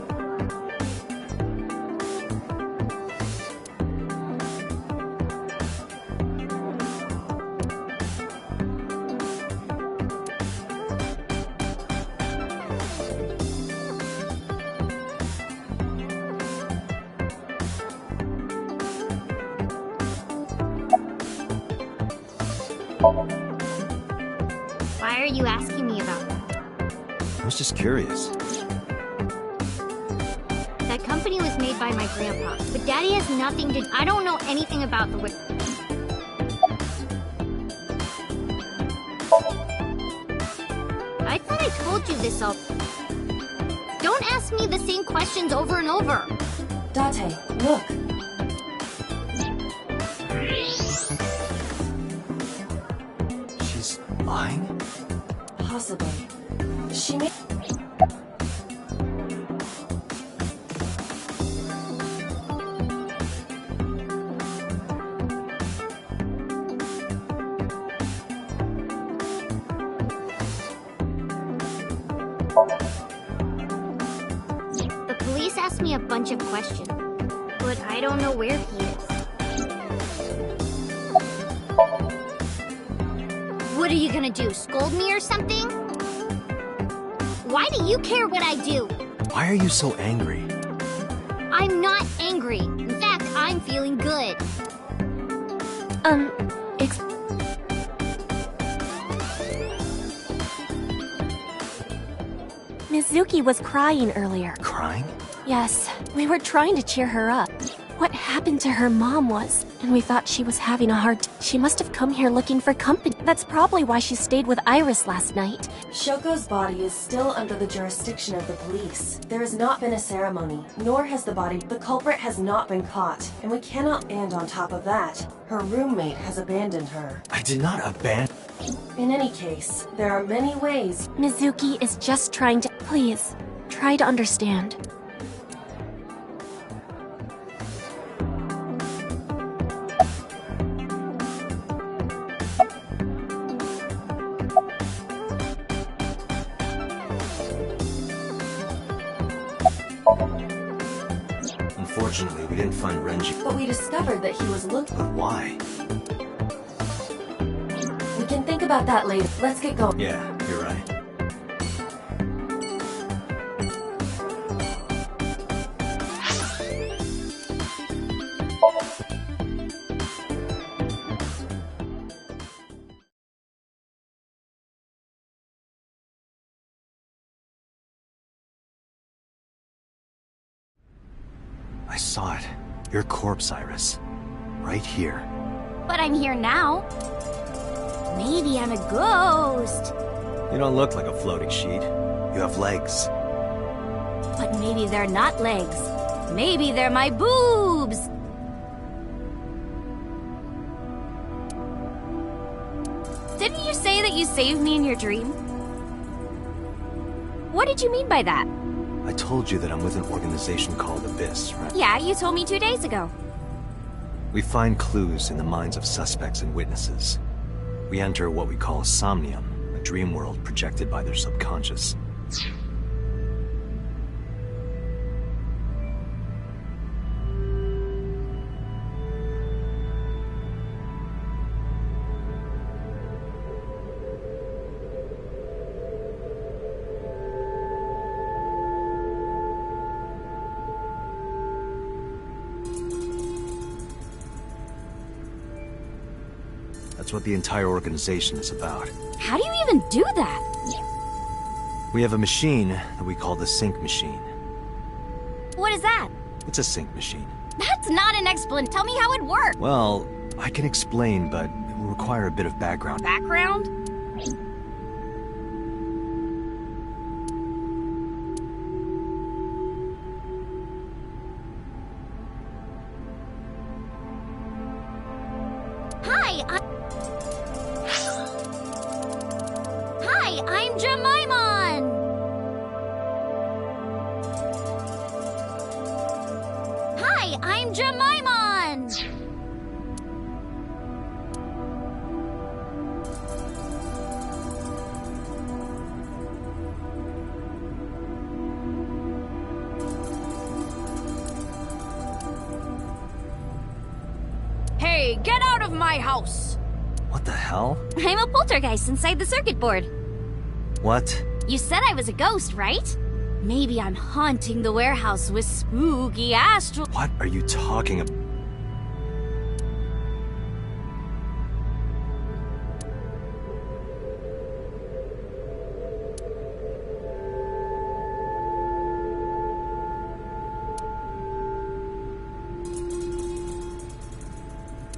Why are you asking me about that? I was just curious. That company was made by my grandpa, but Daddy has nothing to... I don't know anything about the... I thought I told you this all... Don't ask me the same questions over and over. Date, look. She's lying? Possibly. She may... The police asked me a bunch of questions, but I don't know where he is. What are you gonna do, scold me or something? Why do you care what I do? Why are you so angry? I'm not angry. In fact, I'm feeling good. Mizuki was crying earlier. Crying? Yes, we were trying to cheer her up. What happened to her mom was, and we thought she was having a hard time. She must have come here looking for company. That's probably why she stayed with Iris last night. Shoko's body is still under the jurisdiction of the police. There has not been a ceremony, nor has the body. The culprit has not been caught, and we cannot. And on top of that, her roommate has abandoned her. I did not abandon... In any case, there are many ways. Mizuki is just trying to... Please, try to understand. Unfortunately, we didn't find Renji. But we discovered that he was looking. But why? We can think about that later. Let's get going. Yeah, you're right. I saw it. Your corpse, Iris. Right here. But I'm here now. Maybe I'm a ghost. You don't look like a floating sheet. You have legs. But maybe they're not legs. Maybe they're my boobs. Didn't you say that you saved me in your dream? What did you mean by that? I told you that I'm with an organization called Abyss, right? Yeah, you told me 2 days ago. We find clues in the minds of suspects and witnesses. We enter what we call Somnium, a dream world projected by their subconscious. That's what the entire organization is about. How do you even do that? We have a machine that we call the sync machine. What is that? It's a sync machine. That's not an explanation. Tell me how it works. Well, I can explain, but it will require a bit of background. Background? Hi, I'm Jemimon! Hey, get out of my house! What the hell? I'm a poltergeist inside the circuit board. What? You said I was a ghost, right? Maybe I'm haunting the warehouse with spooky astral— What are you talking about?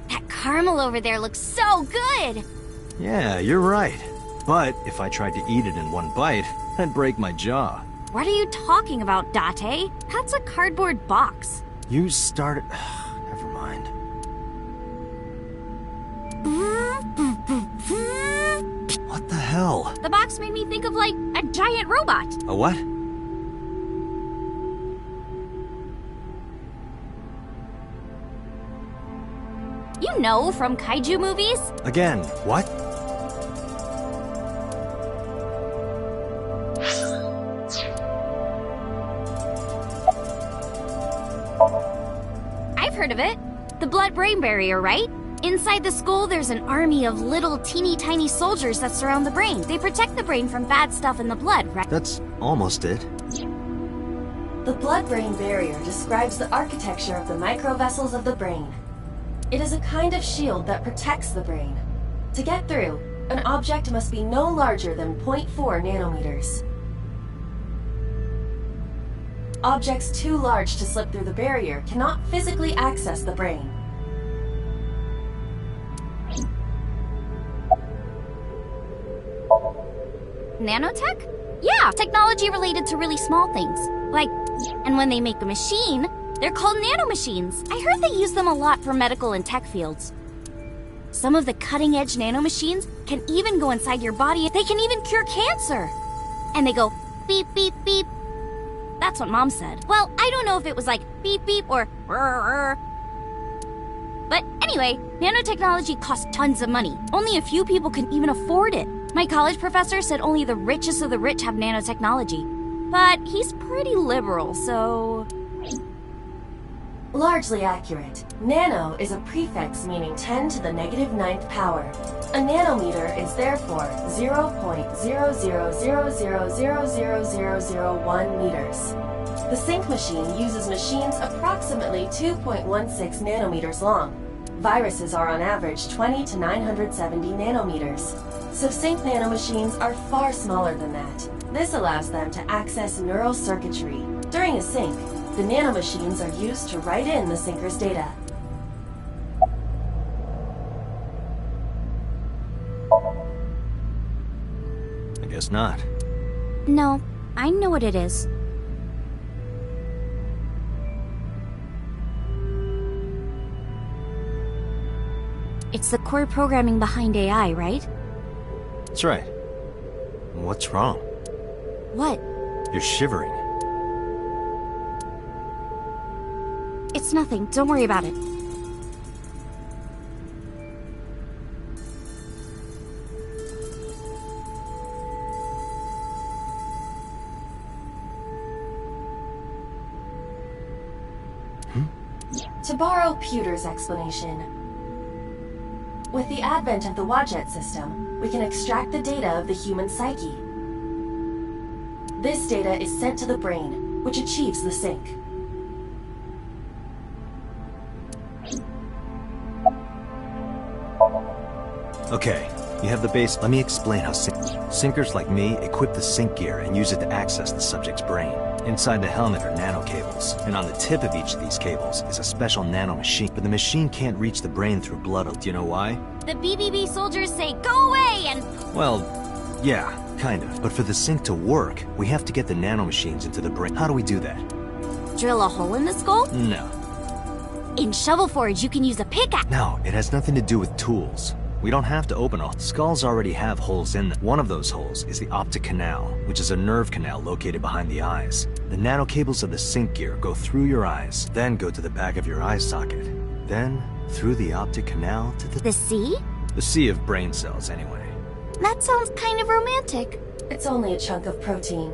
That caramel over there looks so good! Yeah, you're right. But if I tried to eat it in one bite, I'd break my jaw. What are you talking about, Date? That's a cardboard box. You started... Never mind. What the hell? The box made me think of, like, a giant robot. A what? You know, from kaiju movies? Again, what? I've heard of it. The blood-brain barrier, right? Inside the skull, there's an army of little teeny tiny soldiers that surround the brain. They protect the brain from bad stuff in the blood, right? That's almost it. The blood-brain barrier describes the architecture of the microvessels of the brain. It is a kind of shield that protects the brain. To get through, an object must be no larger than 0.4 nanometers. Objects too large to slip through the barrier cannot physically access the brain. Nanotech? Yeah, technology related to really small things. Like, and when they make a machine, they're called nanomachines. I heard they use them a lot for medical and tech fields. Some of the cutting-edge nanomachines can even go inside your body. They can even cure cancer. And they go beep, beep, beep. That's what Mom said. Well, I don't know if it was like beep, beep or rrr. But anyway, nanotechnology costs tons of money. Only a few people can even afford it. My college professor said only the richest of the rich have nanotechnology. But he's pretty liberal, so... Largely accurate. Nano is a prefix meaning 10 to the negative 9th power. A nanometer is therefore 0.0000000001 meters. The sync machine uses machines approximately 2.16 nanometers long. Viruses are on average 20 to 970 nanometers. So sync nanomachines are far smaller than that. This allows them to access neural circuitry. During a sync, the nanomachines are used to write in the syncer's data. I guess not. No, I know what it is. It's the core programming behind AI, right? That's right. What's wrong? What? You're shivering. It's nothing. Don't worry about it. To borrow Pewter's explanation, with the advent of the Wadjet system, we can extract the data of the human psyche. This data is sent to the brain, which achieves the sync. Okay, you have the base. Let me explain how syncers like me equip the sync gear and use it to access the subject's brain. Inside the helmet are nano cables, and on the tip of each of these cables is a special nano machine. But the machine can't reach the brain through blood. Do you know why? The BBB soldiers say, "Go away!" and... Well, yeah, kind of. But for the sync to work, we have to get the nanomachines into the brain. How do we do that? Drill a hole in the skull? No. In Shovel Forge, you can use a pickaxe. No, it has nothing to do with tools. We don't have to open all. Skulls already have holes in them. One of those holes is the optic canal, which is a nerve canal located behind the eyes. The nano cables of the sync gear go through your eyes, then go to the back of your eye socket. Then, through the optic canal to the... The sea? The sea of brain cells, anyway. That sounds kind of romantic. It's only a chunk of protein.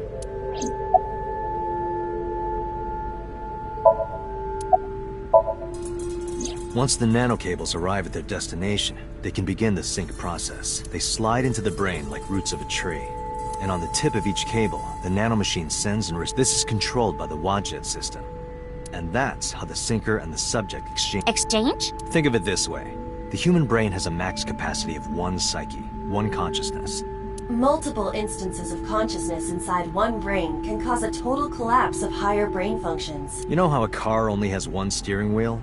Once the nanocables arrive at their destination, they can begin the sync process. They slide into the brain like roots of a tree. And on the tip of each cable, the nanomachine sends and this is controlled by the Wadjet system. And that's how the syncer and the subject exchange. Exchange? Think of it this way. The human brain has a max capacity of one psyche, one consciousness. Multiple instances of consciousness inside one brain can cause a total collapse of higher brain functions. You know how a car only has one steering wheel?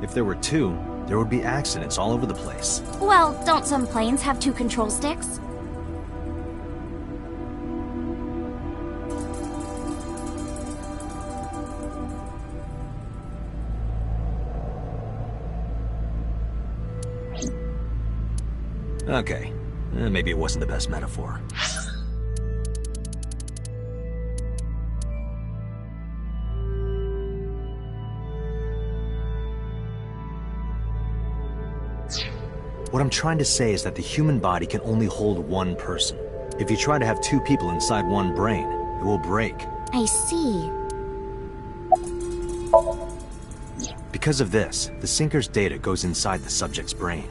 If there were two, there would be accidents all over the place. Well, don't some planes have two control sticks? Okay, maybe it wasn't the best metaphor. What I'm trying to say is that the human body can only hold one person. If you try to have two people inside one brain, it will break. I see. Because of this, the syncer's data goes inside the subject's brain.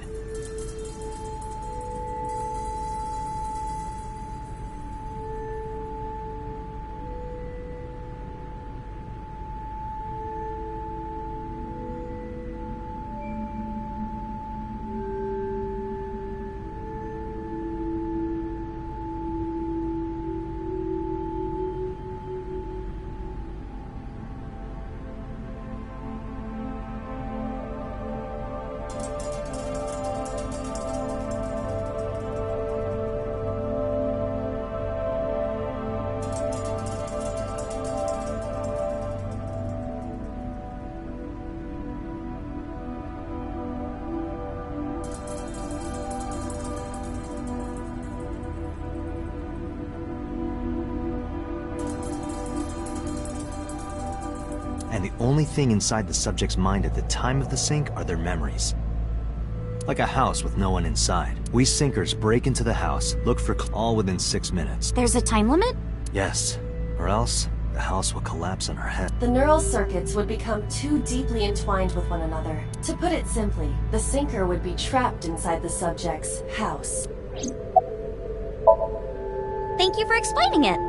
And the only thing inside the subject's mind at the time of the sync are their memories. Like a house with no one inside. We syncers break into the house, look for all within 6 minutes. There's a time limit? Yes, or else the house will collapse on our head. The neural circuits would become too deeply entwined with one another. To put it simply, the syncer would be trapped inside the subject's house. Thank you for explaining it.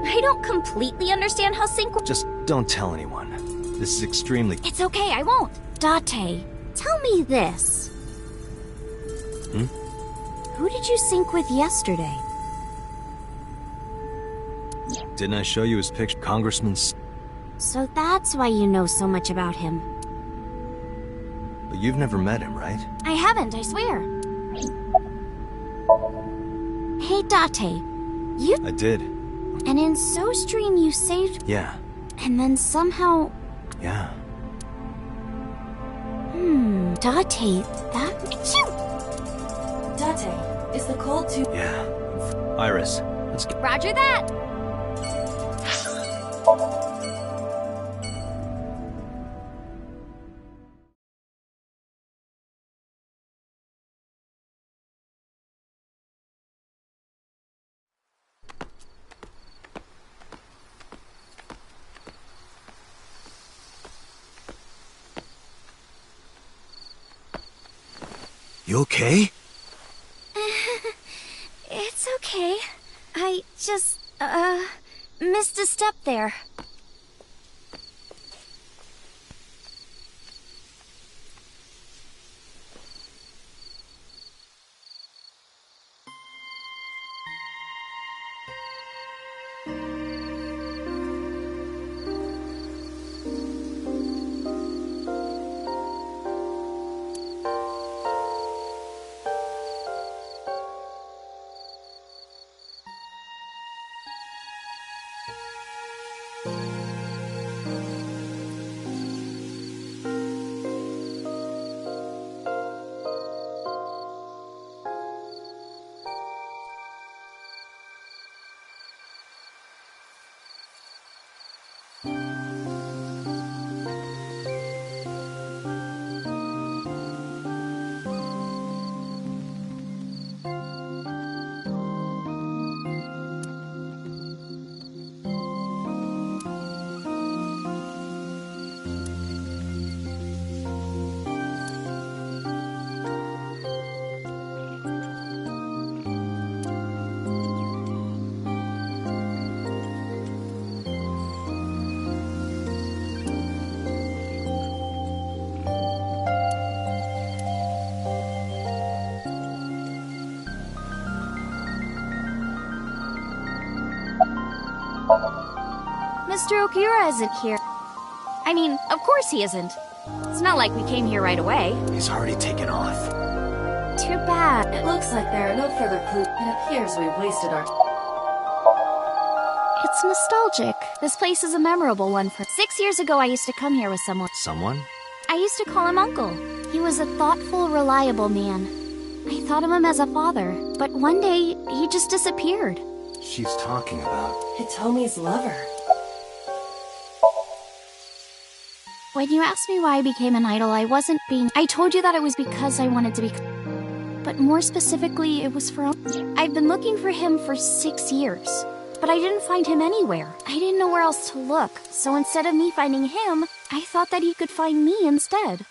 I don't completely understand how sync... Just don't tell anyone. This is extremely... It's okay, I won't. Date, tell me this. Who did you sync with yesterday? Didn't I show you his picture? Congressman's... So that's why you know so much about him. But you've never met him, right? I haven't, I swear. Hey, Date, you... I did. And in SoStream you saved... Yeah. And then somehow... Yeah. Date, that... Date, is the cold too... Yeah. Iris, let's get... Roger that! You okay? It's okay. I just, missed a step there. Mr. Okura isn't here. I mean, of course he isn't. It's not like we came here right away. He's already taken off. Too bad. It looks like there are no further clues. It appears we've wasted our... It's nostalgic. This place is a memorable one for... 6 years ago, I used to come here with someone. Someone? I used to call him Uncle. He was a thoughtful, reliable man. I thought of him as a father, but one day, he just disappeared. She's talking about... Hitomi's lover. When you asked me why I became an idol, I wasn't being... I told you that it was because I wanted to be... But more specifically, it was for... I've been looking for him for 6 years, but I didn't find him anywhere. I didn't know where else to look, so instead of me finding him, I thought that he could find me instead.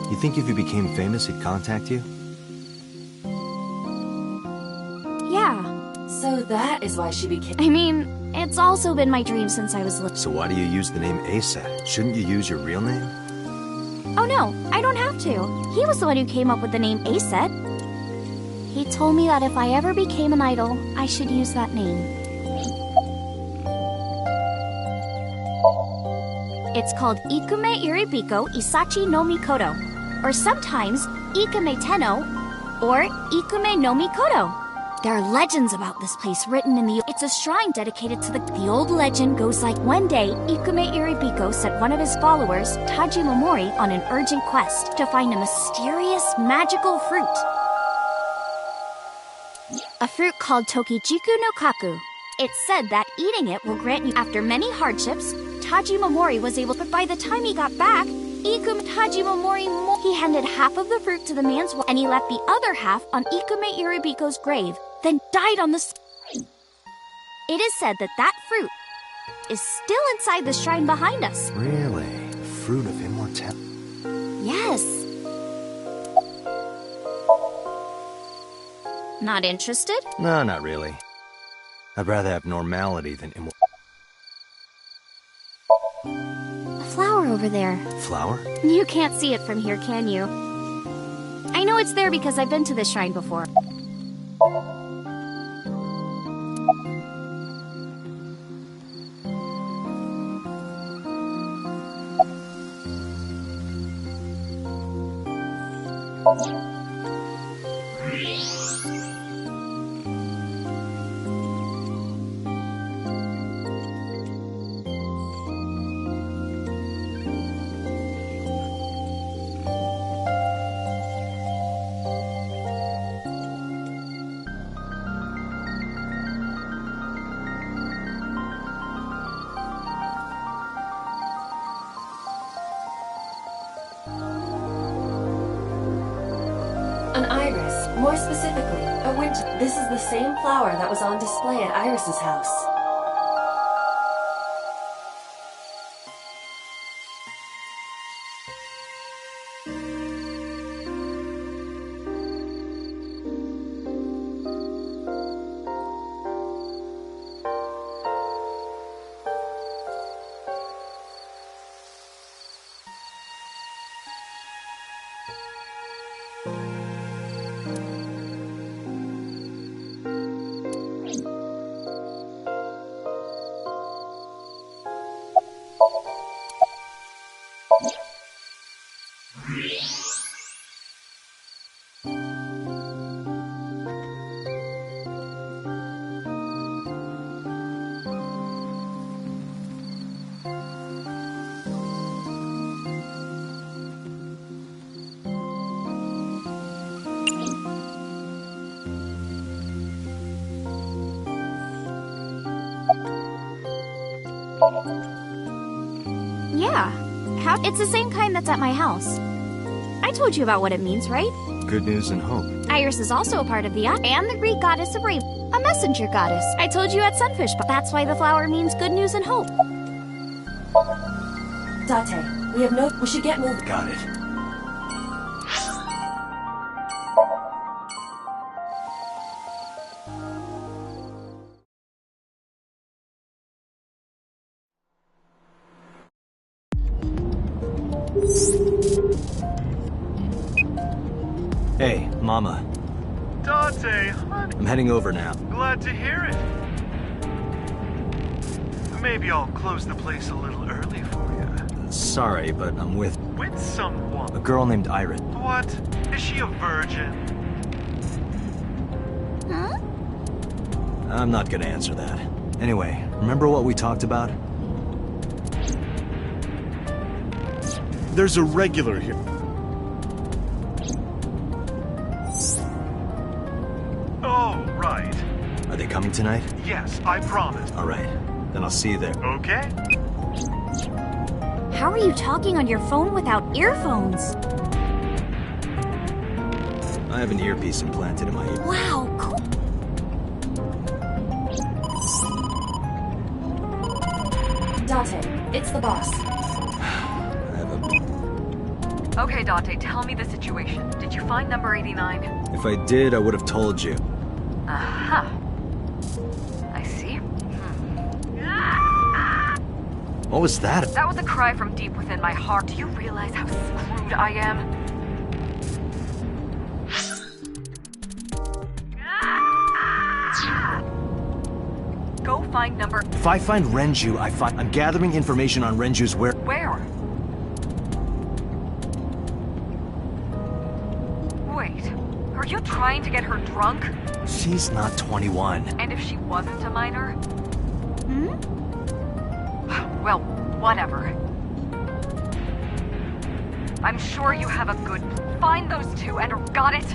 You think if you became famous, he'd contact you? Yeah. So that is why she became... I mean, it's also been my dream since I was little. So why do you use the name Aset? Shouldn't you use your real name? Oh no, I don't have to. He was the one who came up with the name Aset. He told me that if I ever became an idol, I should use that name. It's called Ikume Iribiko Isachi no Mikoto, or sometimes Ikume Tenno, or Ikume no Mikoto. There are legends about this place written in the... It's a shrine dedicated to the old legend goes like, one day, Ikume Iribiko sent one of his followers, Taji Momori, on an urgent quest to find a mysterious, magical fruit. A fruit called Tokichiku no Kaku. It's said that eating it will grant you... After many hardships, Taji Momori was able... But by the time he got back, Ikume Taji Momori... He handed half of the fruit to the man's wife, and he left the other half on Ikume Iribiko's grave, then died on the... It is said that that fruit is still inside the shrine behind us. Really? Fruit of immortality? Yes. Not interested? No, not really. I'd rather have normality than A flower over there. Flower? You can't see it from here, can you? I know it's there because I've been to this shrine before. An iris, more specifically, a winter. This is the same flower that was on display at Iris's house. Yeah. It's the same kind that's at my house. I told you about what it means, right? Good news and hope. Iris is also a part of the and the Greek goddess of rain, a messenger goddess. I told you at Sunfish, but that's why the flower means good news and hope. Date, we should get moving. Got it. Hey, Mama. Dante, honey. I'm heading over now. Glad to hear it. Maybe I'll close the place a little early for you. Sorry, but I'm with someone. a girl named Iris. What? Is she a virgin? Huh? I'm not gonna answer that. Anyway, remember what we talked about? There's a regular here. Oh, right. Are they coming tonight? Yes, I promise. All right. Then I'll see you there. Okay? How are you talking on your phone without earphones? I have an earpiece implanted in my ear. Wow, cool. Dante, it's the boss. Okay, Dante, tell me the situation. Did you find number 89? If I did, I would have told you. Aha. I see. What was that? That was a cry from deep within my heart. Do you realize how screwed I am? Go find number... If I find Renju, I'm gathering information on Renju's where... Where? Wait, are you trying to get her drunk? She's not 21. And if she wasn't a minor? Well, whatever. I'm sure you have a good... Find those two and... Got it?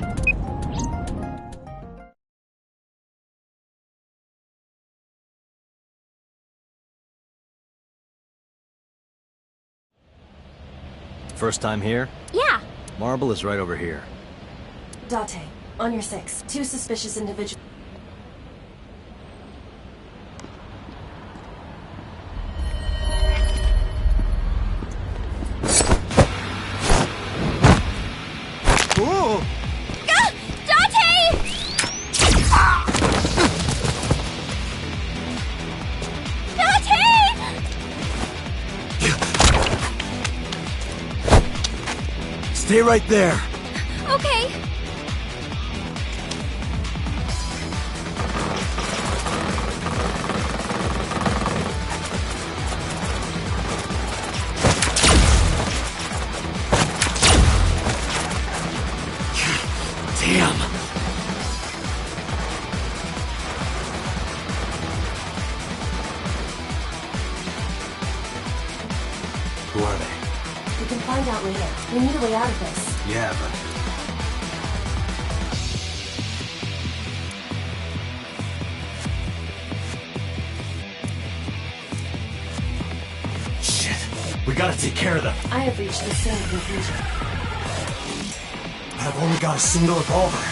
First time here? Yeah. Marble is right over here. Dante, on your 6, 2 suspicious individuals. Oh! Ah! Dante! Dante! Stay right there. Okay. Damn. Who are they? We can find out later. We need a way out of this. Yeah, but... Shit. We gotta take care of them. I have reached the same conclusion. I've only got a single revolver.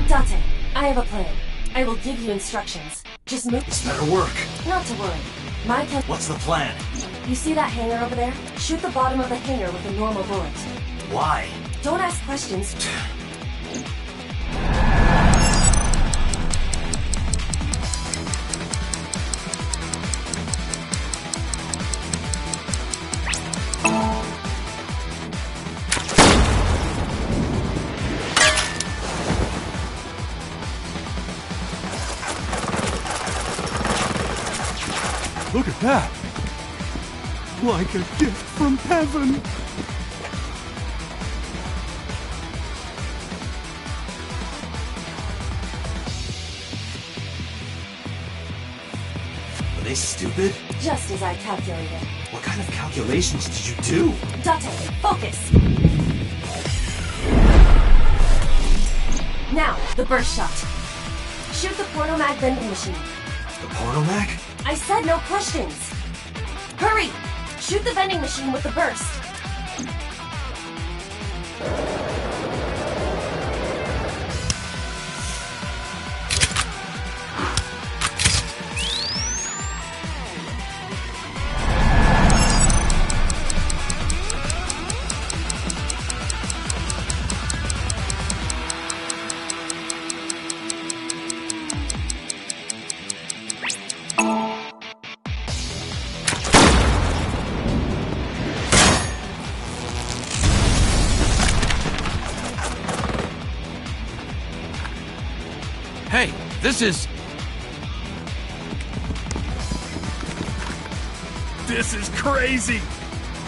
Dante, I have a plan. I will give you instructions. Just move. This better work. Not to worry. My plan. What's the plan? You see that hangar over there? Shoot the bottom of the hangar with a normal bullet. Why? Don't ask questions. Look at that! Like a gift from heaven! Are they stupid? Just as I calculated. What kind of calculations did you do? Dante, focus! Now, the burst shot. Shoot the portomag vending machine. The portomag? I said no questions. Hurry! Shoot the vending machine with the burst. This is crazy!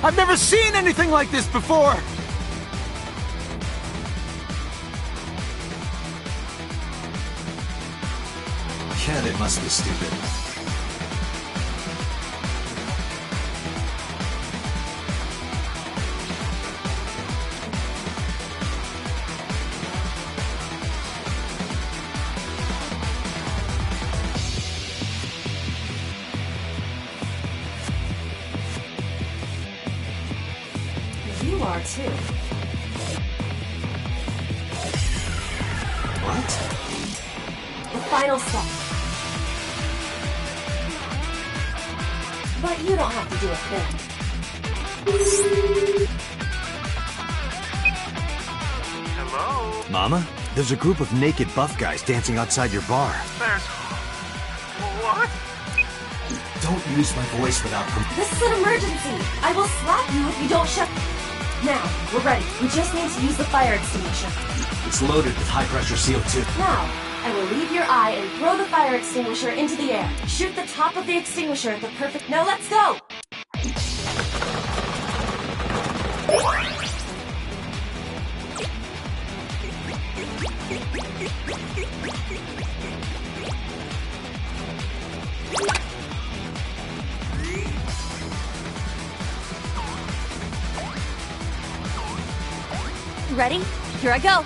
I've never seen anything like this before! Yeah, they must be stupid. You are too. What? The final step. But you don't have to do a thing. Hello? Mama? There's a group of naked buff guys dancing outside your bar. There's... what? Don't use my voice without permission. This is an emergency! I will slap you if you don't shut... Now, we're ready. We just need to use the fire extinguisher. It's loaded with high-pressure CO2. Now, I will leave your eye and throw the fire extinguisher into the air. Shoot the top of the extinguisher at the perfect... Now let's go! Ready? Here I go.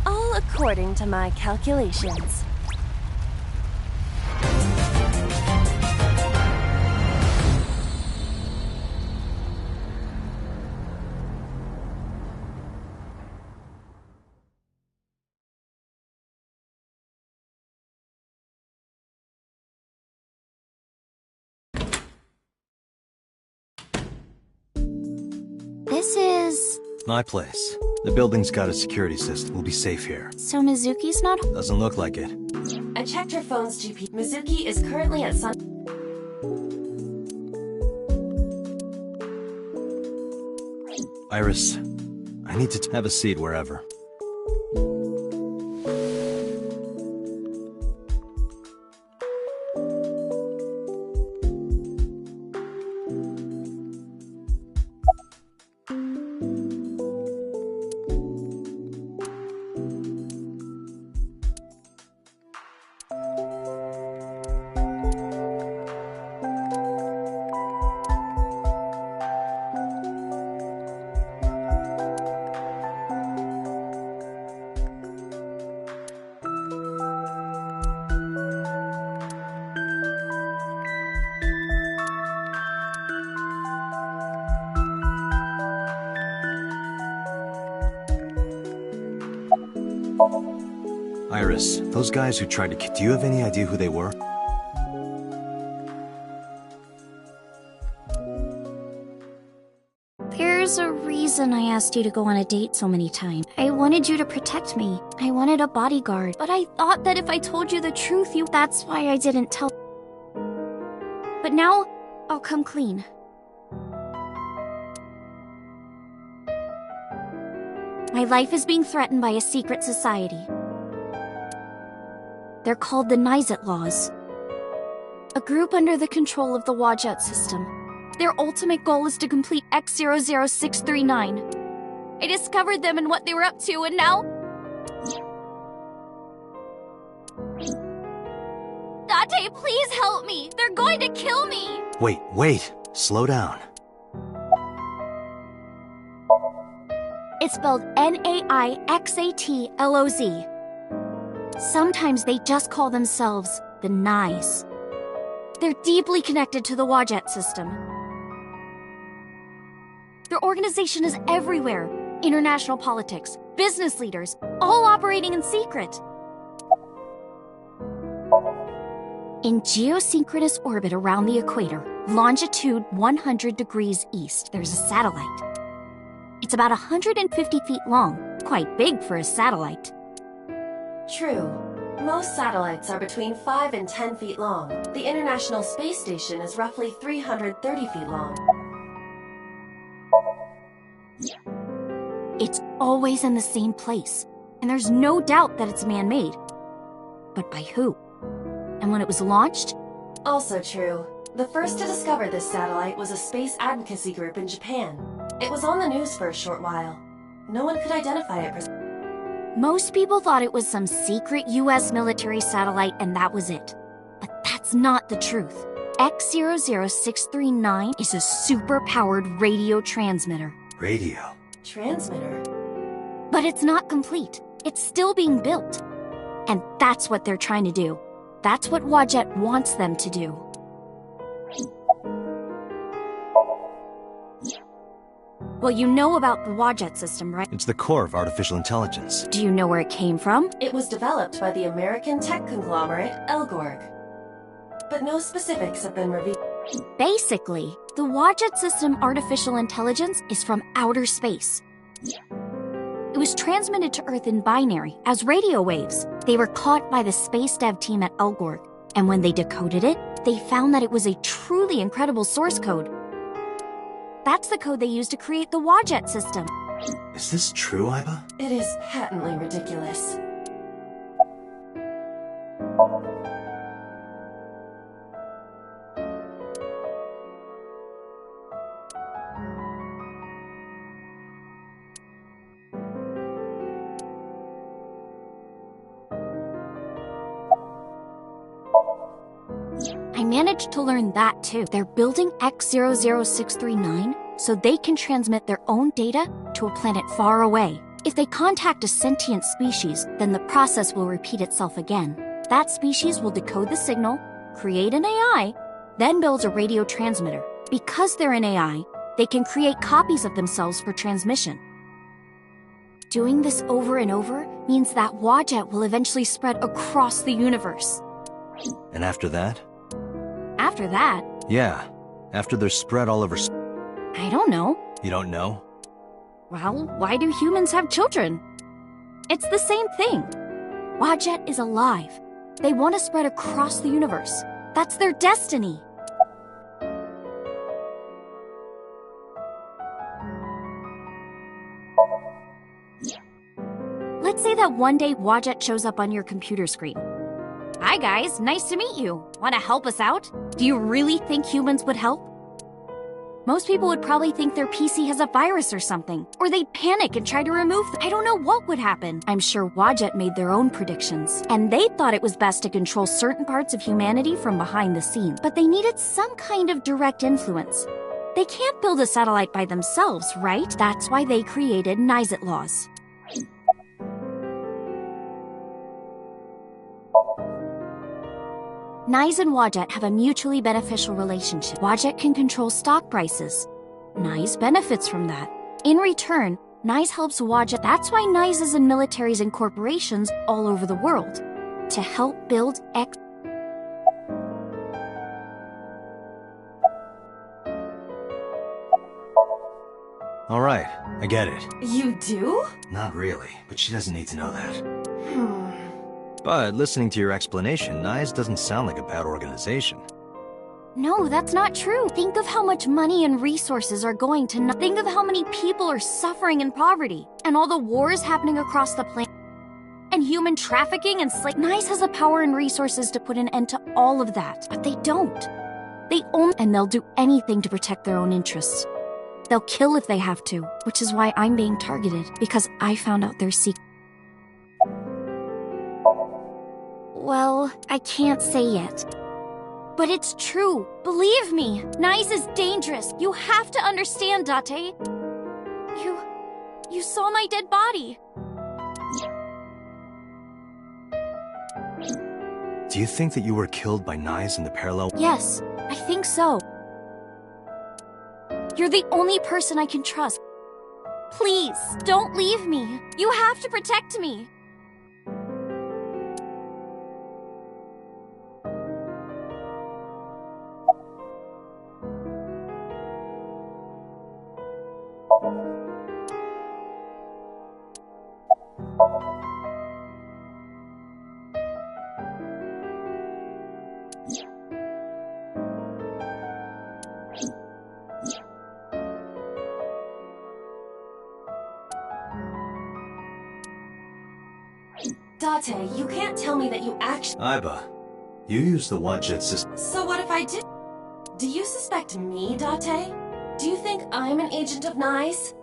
All according to my calculations. This is... My place. The building's got a security system. We'll be safe here. So Mizuki's not... Doesn't look like it. I checked her phone's GP. Mizuki is currently at Sun... Iris, I need to have a seat wherever. Iris, those guys who tried to do you have any idea who they were? There's a reason I asked you to go on a date so many times. I wanted you to protect me. I wanted a bodyguard. But I thought that if I told you the truth, That's why I didn't tell... But now, I'll come clean. My life is being threatened by a secret society. They're called the Nizet Laws. A group under the control of the Watchout system. Their ultimate goal is to complete X00639. I discovered them and what they were up to, and now... Date, please help me! They're going to kill me! Wait. Slow down. It's spelled Naixatloz. Sometimes they just call themselves the Nais. They're deeply connected to the Wadjet system. Their organization is everywhere. International politics, business leaders, all operating in secret. In geosynchronous orbit around the equator, longitude 100 degrees east, there's a satellite. It's about 150 feet long, quite big for a satellite. True. Most satellites are between 5 and 10 feet long. The International Space Station is roughly 330 feet long. It's always in the same place, and there's no doubt that it's man-made. But by who? And when it was launched? Also true. The first to discover this satellite was a space advocacy group in Japan. It was on the news for a short while. No one could identify it. Most people thought it was some secret US military satellite and that was it. But that's not the truth. X00639 is a super-powered radio transmitter. Radio? Transmitter? But it's not complete. It's still being built. And that's what they're trying to do. That's what Wadjet wants them to do. Well, you know about the Wadjet system, right? It's the core of artificial intelligence. Do you know where it came from? It was developed by the American tech conglomerate Elgorg. But no specifics have been revealed. Basically, the Wadjet system artificial intelligence is from outer space. It was transmitted to Earth in binary, as radio waves. They were caught by the space dev team at Elgorg, and when they decoded it, they found that it was a truly incredible source code. That's the code they used to create the Wadjet system. Is this true, Iba? It is patently ridiculous. I managed to learn that too. They're building X00639 so they can transmit their own data to a planet far away. If they contact a sentient species, then the process will repeat itself again. That species will decode the signal, create an AI, then builds a radio transmitter. Because they're an AI, they can create copies of themselves for transmission. Doing this over and over means that Wadjet will eventually spread across the universe. And after that? After that? Yeah, after they're spread all over... I don't know. You don't know? Well, why do humans have children? It's the same thing. Wadjet is alive. They want to spread across the universe. That's their destiny. Let's say that one day Wadjet shows up on your computer screen. Hi guys, nice to meet you. Want to help us out? Do you really think humans would help? Most people would probably think their PC has a virus or something, or they'd panic and try to remove them. I don't know what would happen. I'm sure Wadjet made their own predictions, and they thought it was best to control certain parts of humanity from behind the scenes, but they needed some kind of direct influence. They can't build a satellite by themselves, right? That's why they created Naixatloz. Nais and Wadjet have a mutually beneficial relationship. Wadjet can control stock prices. Nais benefits from that. In return, Nais helps Wadjet. That's why Nais is in militaries and corporations all over the world. To help build X. All right, I get it. You do? Not really, but she doesn't need to know that. But listening to your explanation, Nais doesn't sound like a bad organization. No, that's not true. Think of how much money and resources are going to... Think of how many people are suffering in poverty, and all the wars happening across the planet, and human trafficking and Nais has the power and resources to put an end to all of that, but they don't. They only... And they'll do anything to protect their own interests. They'll kill if they have to, which is why I'm being targeted, because I found out their secret. Well, I can't say yet. But it's true. Believe me, Nais is dangerous. You have to understand, Date. You saw my dead body. Do you think that you were killed by knives in the parallel? Yes, I think so. You're the only person I can trust. Please, don't leave me. You have to protect me. Date, you can't tell me that you actually— Aiba, you use the Wadjet system. So what if I did? Do you suspect me, Date? Do you think I'm an agent of Nye's?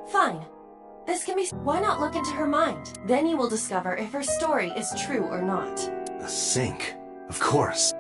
Fine. This can be— Why not look into her mind? Then you will discover if her story is true or not. A sink? Of course.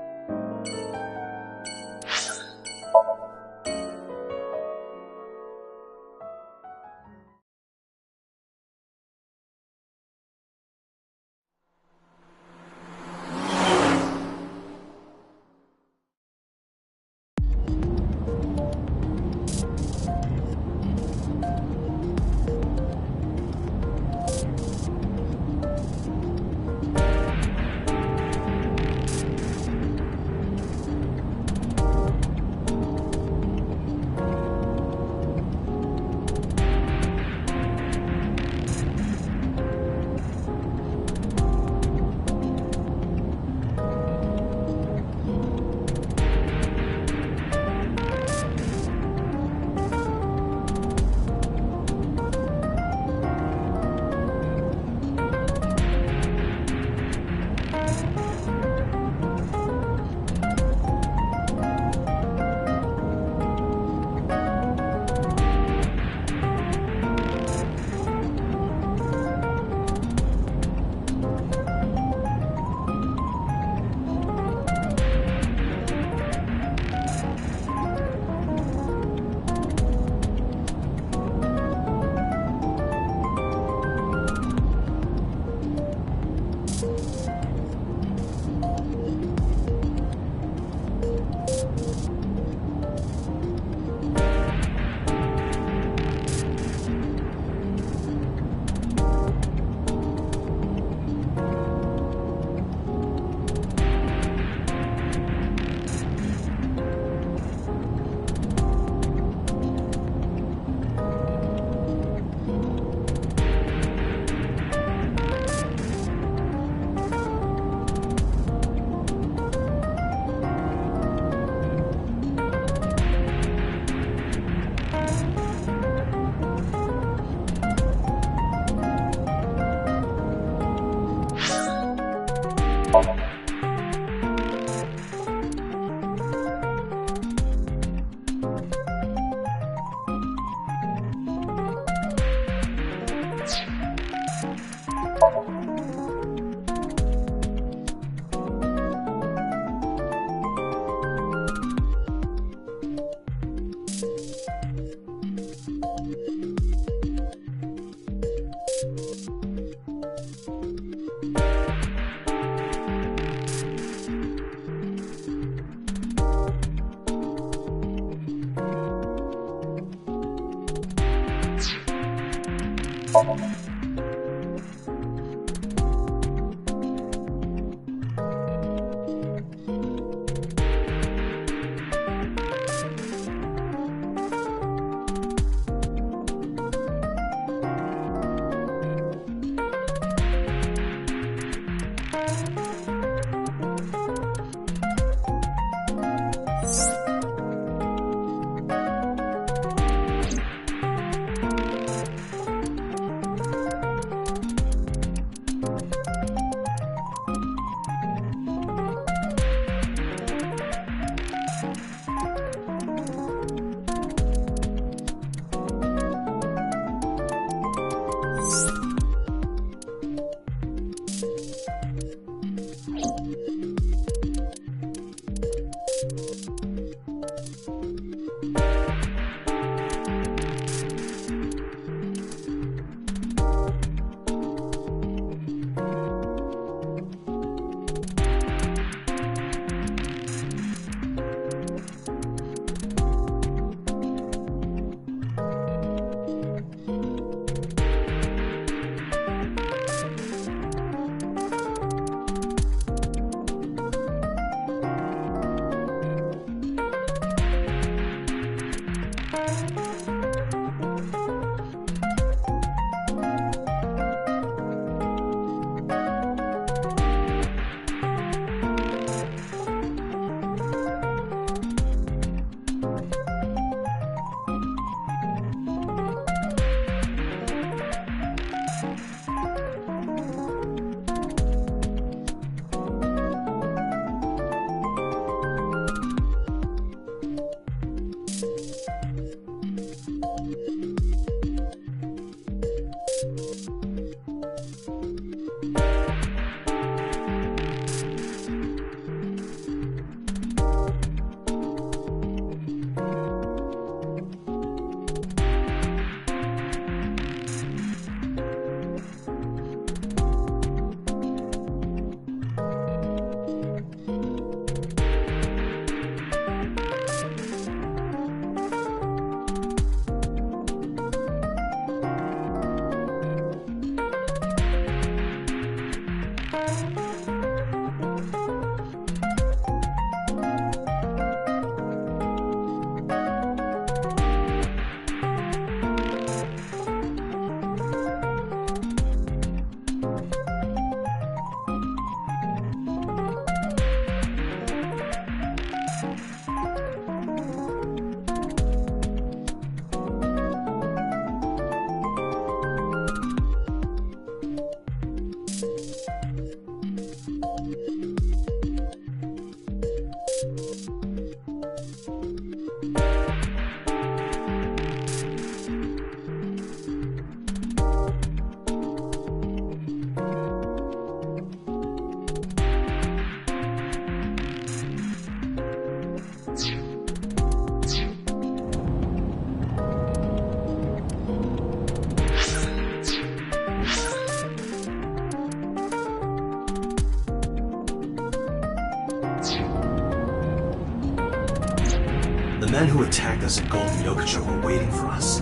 The men who attacked us at Golden Yokocho were waiting for us.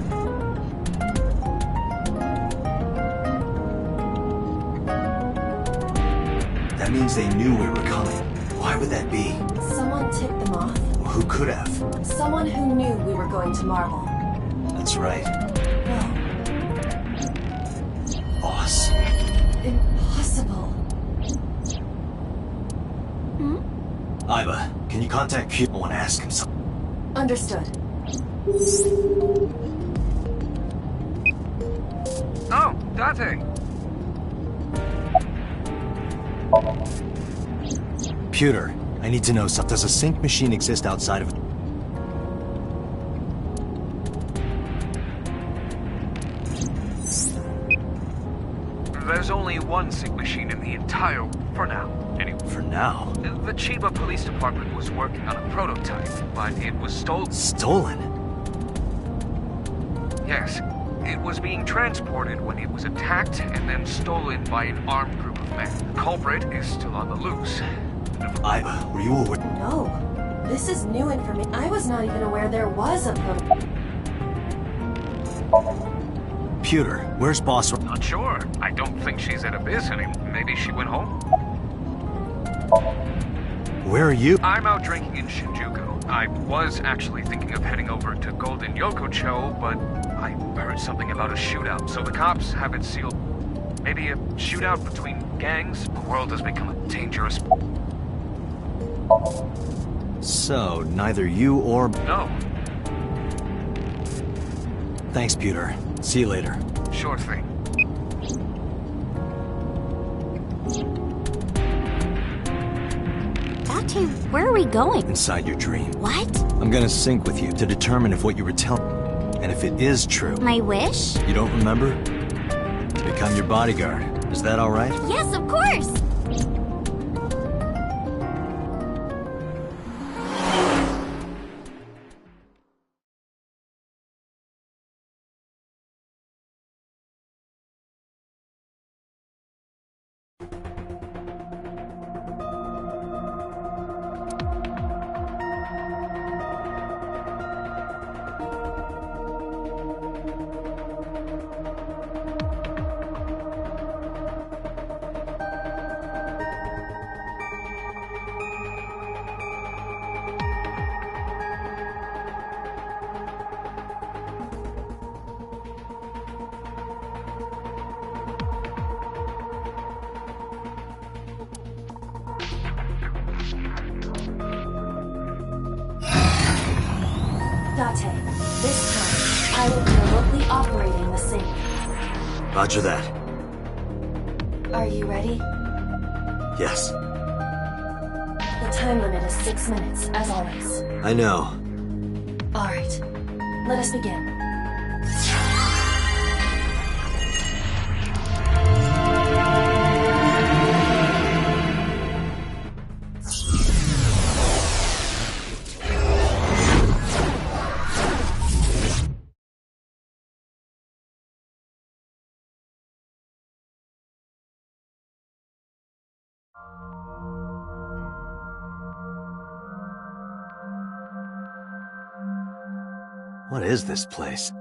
That means they knew we were coming. Why would that be? Someone tipped them off. Who could have? Someone who knew we were going to Marble. That's right. No. Boss. Impossible. Iva, can you contact Q? I want to ask him something. Understood. Oh, Date! Pewter, I need to know something. Does a sync machine exist outside of... There's only one sync machine in the entire... for now, anyway. For now? The Chiba Police Department was working on a prototype, but it was stolen. Stolen? Yes. It was being transported when it was attacked and then stolen by an armed group of men. The culprit is still on the loose. Iva, were you aware? No. This is new information. I was not even aware there was a prototype. Pewter, where's Boss? Not sure. I don't think she's at Abyss anymore. Maybe she went home? Where are you? I'm out drinking in Shinjuku. I was actually thinking of heading over to Golden Yokocho, but I heard something about a shootout, so the cops have it sealed. Maybe a shootout between gangs? The world has become a dangerous... So, neither you or... No. Thanks, Pewter. See you later. Sure thing. Date, where are we going? Inside your dream. What? I'm gonna sync with you to determine if what you were telling... And if it is true... My wish? You don't remember? To become your bodyguard. Is that alright? Yes, of course! Date, this time, I will be remotely operating the sync. Roger that. Are you ready? Yes. The time limit is 6 minutes, as always. I know. Alright, let us begin. What is this place?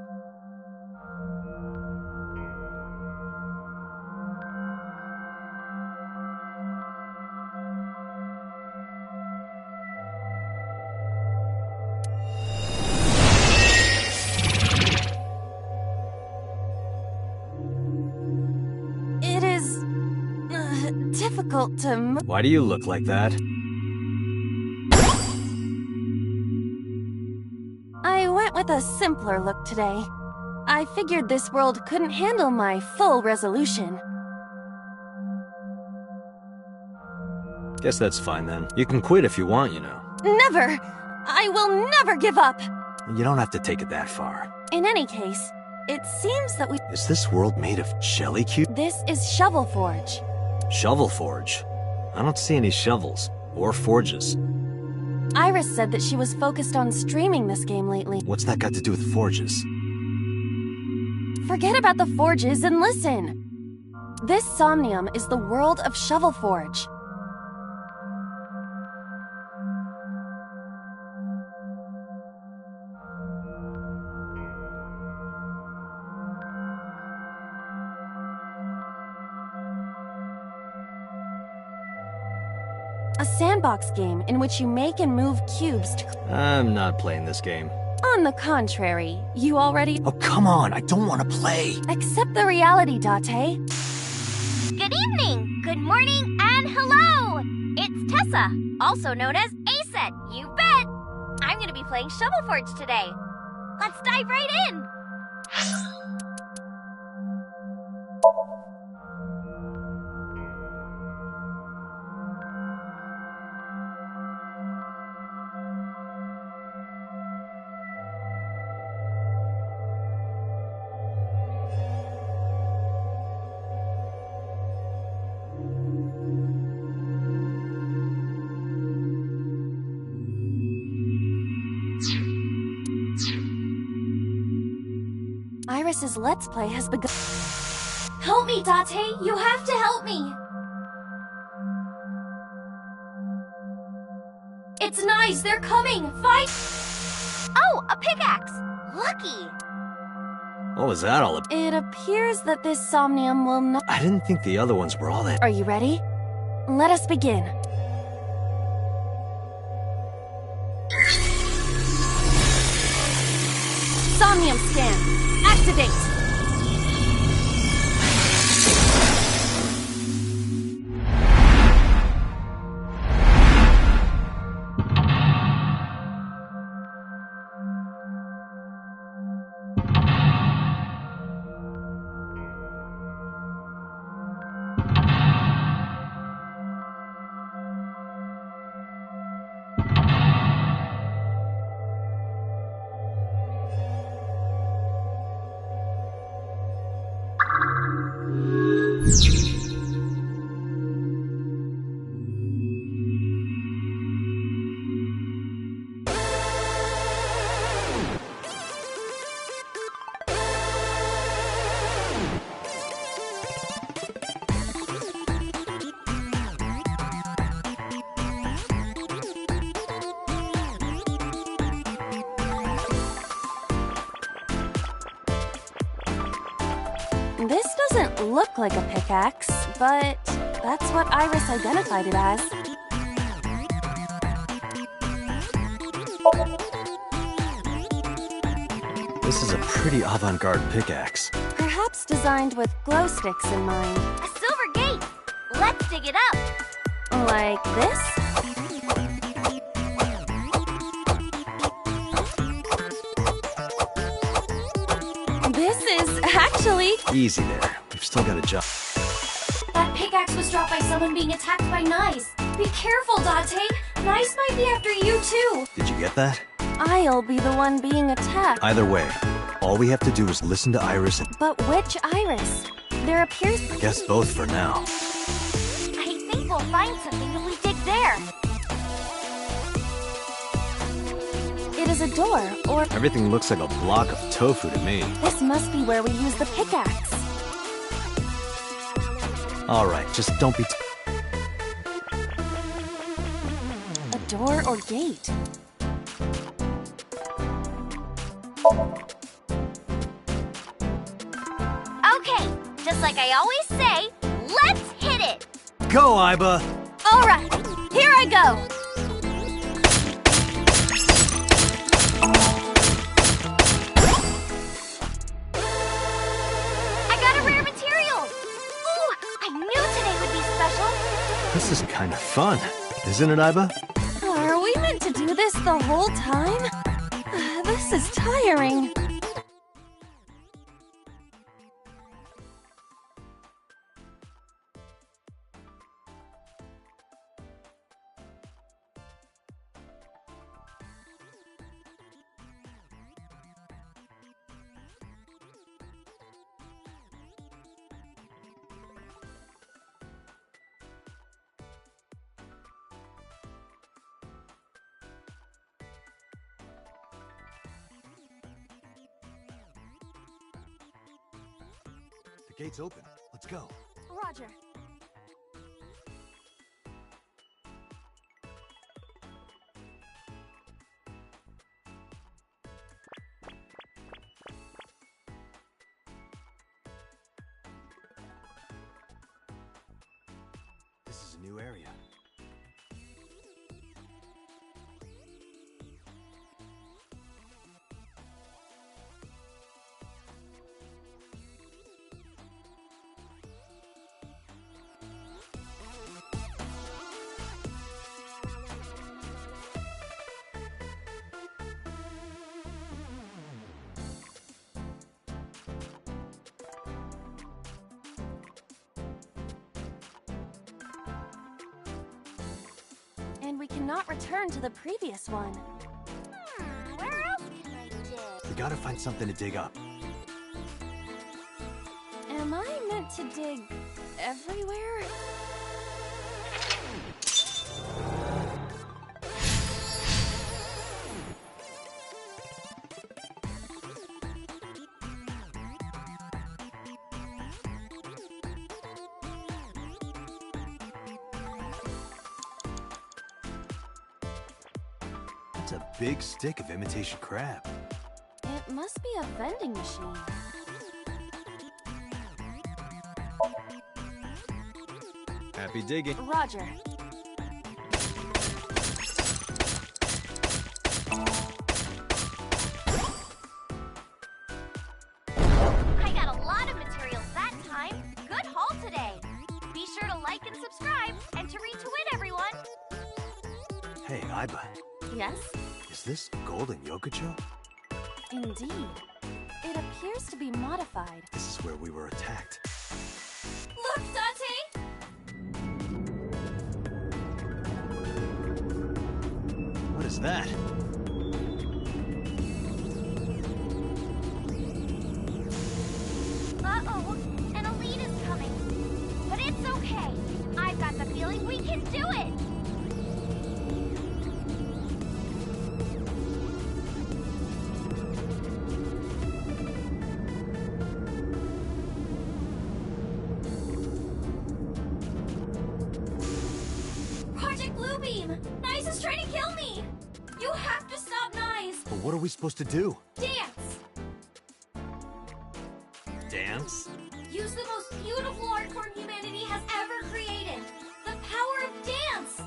difficult to Why do you look like that? I went with a simpler look today. I figured this world couldn't handle my full resolution. Guess that's fine then. You can quit if you want, you know. Never! I will never give up! You don't have to take it that far. In any case, it seems that we— Is this world made of jelly cube? This is Shovel Forge. Shovel Forge? I don't see any shovels. Or forges. Iris said that she was focused on streaming this game lately. What's that got to do with forges? Forget about the forges and listen! This Somnium is the world of Shovel Forge. A sandbox game in which you make and move cubes to— I'm not playing this game. On the contrary, you already— Oh, come on! I don't want to play! Accept the reality, Date. Good evening, good morning, and hello! It's Tessa, also known as Aset, you bet! I'm gonna be playing Shovel Forge today. Let's dive right in! Iris's Let's Play has begun. Help me, Date! You have to help me! It's nice, they're coming! Fight! Oh, a pickaxe! Lucky! What was that all about? It appears that this Somnium will not— I didn't think the other ones were all that— Are you ready? Let us begin. Somnium scan. Activate! This doesn't look like a pickaxe, but that's what Iris identified it as. This is a pretty avant-garde pickaxe. Perhaps designed with glow sticks in mind. A silver gate! Let's dig it up! Like this? This is actually— Easy there. We've still got a job. That pickaxe was dropped by someone being attacked by knives. Be careful, Date! Knives might be after you, too! Did you get that? I'll be the one being attacked. Either way, all we have to do is listen to Iris and— But which Iris? There appears— I guess both for now. I think we'll find something if we dig there. It is a door, or— Everything looks like a block of tofu to me. This must be where we use the pickaxe. Alright, just don't be— A door or gate? Okay, just like I always say, let's hit it! Go, Iba! Alright, here I go! I got a rare material! Ooh, I knew today would be special! This is kind of fun, isn't it, Iba? Are we meant to do this the whole time? This is tiring. The gate's open. Let's go. Roger. This is a new area. And we cannot return to the previous one. Where else can I dig? We gotta find something to dig up. Am I meant to dig everywhere? That's a big stick of imitation crab. It must be a vending machine. Happy digging. Roger. I got a lot of materials that time. Good haul today. Be sure to like and subscribe, and to retweet everyone. Hey, Iba. Yes? Is this golden Yokocho? Indeed. It appears to be modified. This is where we were attacked. Look, Dante! What is that? Uh-oh, an elite is coming. But it's okay. I've got the feeling we can do it. Project Bluebeam! Nice is trying to kill me! You have to stop Nice! But what are we supposed to do? Dance! Dance? Use the most beautiful art form humanity has ever created! The power of dance!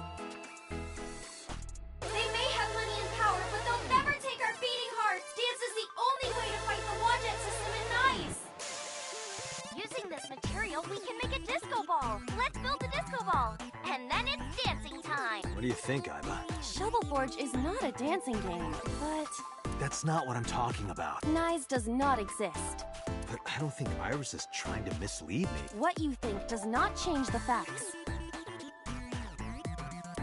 They may have money and power, but they'll never take our beating hearts! Dance is the only way to fight the Wadjet system in Nice! Using this material, we can make a disco ball. Let's build a disco ball. And then it's dancing time. What do you think, Iba? Shovel Forge is not a dancing game, but That's not what I'm talking about. Nice does not exist. But I don't think Iris is trying to mislead me. What you think does not change the facts.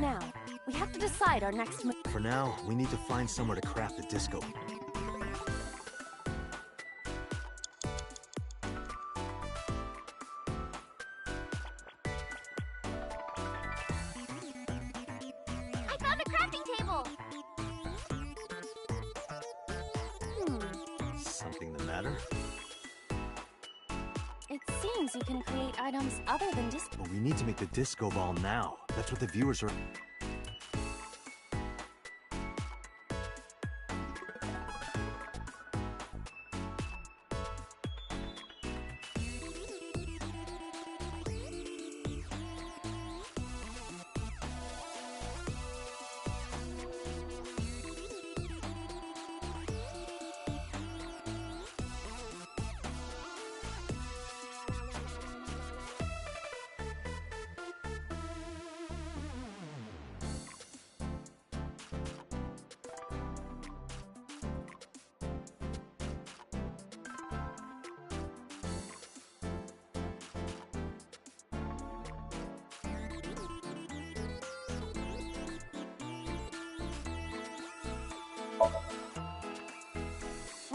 Now, we have to decide our next move. For now, we need to find somewhere to craft the disco. I found a crafting table. Something the matter? It seems you can create items other than disc. But we need to make the disco ball now. That's what the viewers are...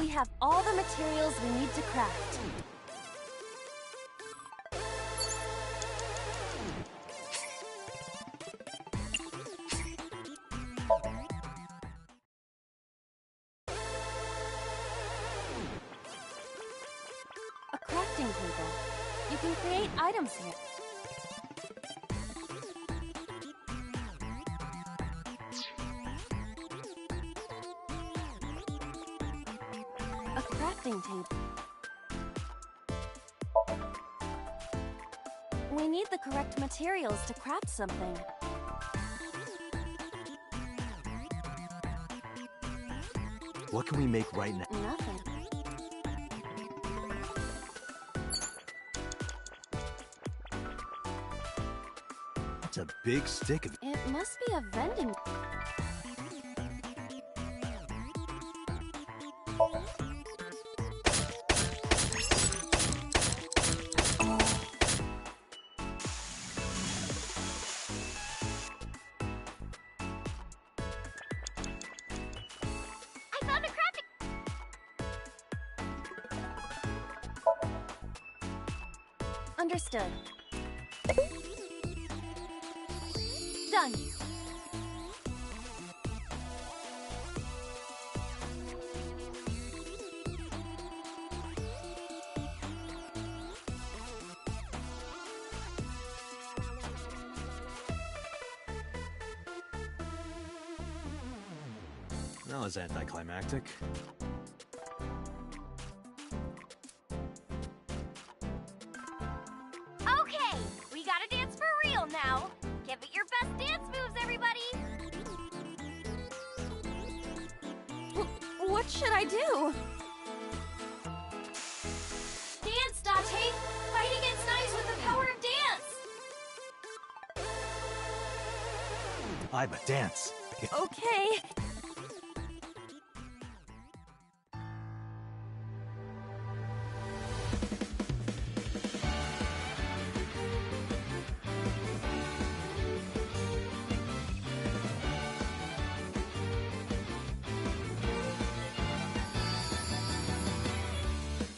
We have all the materials we need to craft. A crafting table. You can create items here. A crafting table. We need the correct materials to craft something. What can we make right now? Nothing. It's a big stick of... It must be a vending... I found a crafting... Understood. Done. That was anticlimactic. Okay, we gotta dance for real now. Give it your best dance moves, everybody. What should I do? Dance, Date! Fight against knives with the power of dance! I but dance. Okay.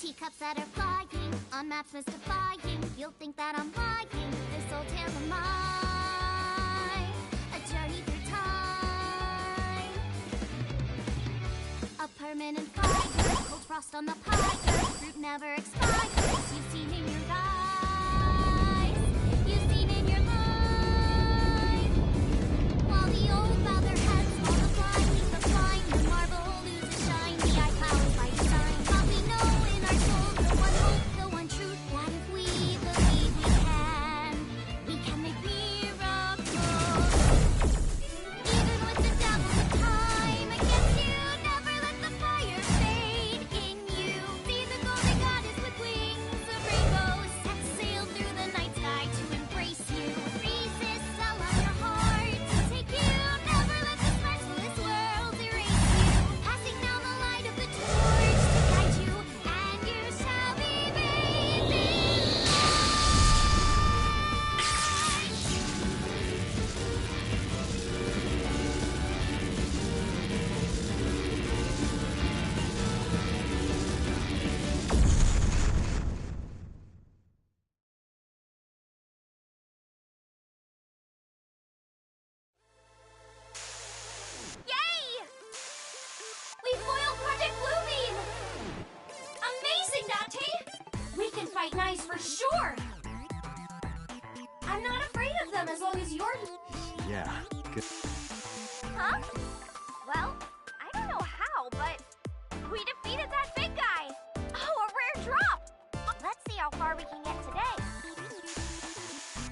Teacups that are flying, on maps mystifying. You'll think that I'm lying. This old tale of mine, a journey through time. A permanent fire, cold frost on the pie. Fruit never expires. You've seen in your eyes. You've seen in your life. While the old father heads multiply, leave the flying, the marble loses shine. The eye clouds by design. But we know in our souls the one hope, the one truth, that if we believe we can make miracles. Even with the devil of time against you, never let the fire fade in you. See the golden goddess with wings of rainbows, set sail through the night sky to embrace you. Resist, allow your heart to take you. Never let this merciless world erase you. Passing down the light of the torch to guide you, and you shall be bathed in Yay! We foiled Project Bluebeam! Amazing, Date! We can fight knives for sure! I'm not afraid of them as long as you're... Yeah, good. Huh? Well, I don't know how, but we defeated that big guy! Oh, a rare drop! Let's see how far we can get today.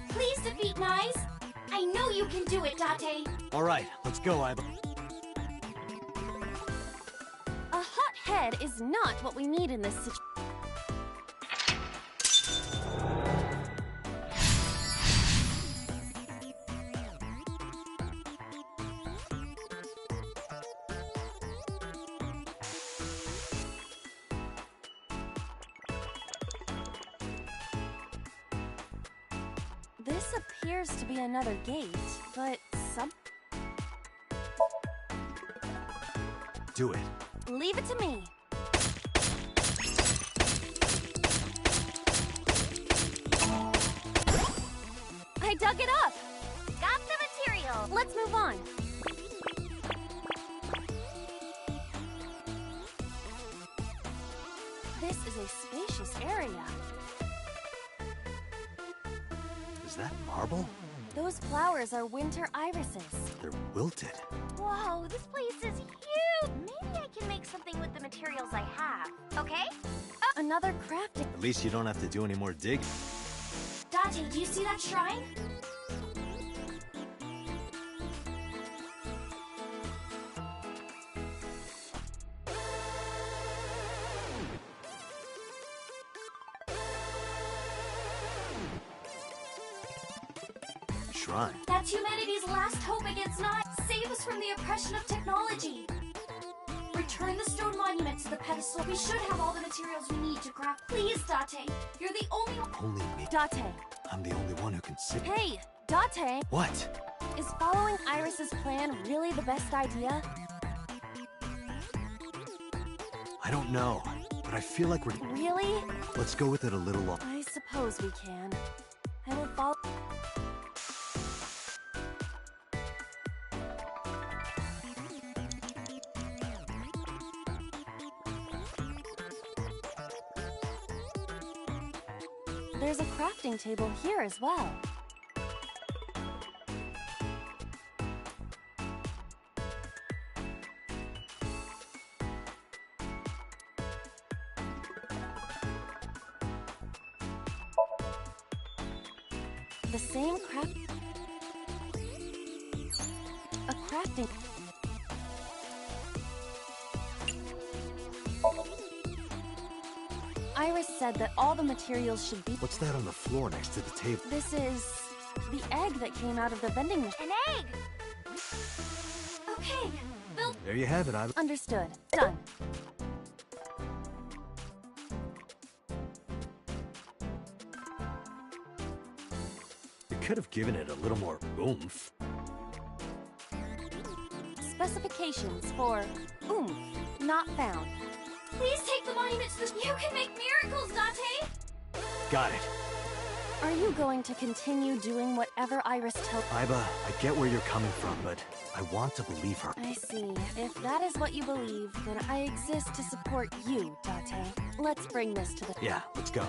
Please defeat knives! I know you can do it, Date! All right, let's go, Iba. A hot head is not what we need in this situation. This appears to be another gate, but some... Do it. Leave it to me. dug it up! Got the material! Let's move on. This is a spacious area. Is that marble? Those flowers are winter irises. They're wilted. Whoa, this place is huge! Maybe I can make something with the materials I have, okay? Another crafting. At least you don't have to do any more dig. Date, do you see that shrine? Shrine. That's humanity's last hope against Save us from the oppression of technology. Return the stone monument to the pedestal. We should have all the materials we need to craft. Please, Date. You're the only one. Only me. Date. I'm the only one who can see. Hey, Date. What? Is following Iris's plan really the best idea? I don't know, but I feel like we're... Really? Let's go with it a little longer. I suppose we can. I will follow... There's a crafting table here as well. The same craft... A crafting... Iris said that all the materials should be... What's that on the floor next to the table? This is... the egg that came out of the vending machine. An egg! Okay, Bill... There you have it, Ivan. Understood. Done. You could have given it a little more oomph. Specifications for oomph not found. Please take the monument to the... You can make miracles, Date! Got it. Are you going to continue doing whatever Iris tells... Iba, I get where you're coming from, but I want to believe her. I see. If that is what you believe, then I exist to support you, Date. Let's bring this to the... Yeah, let's go.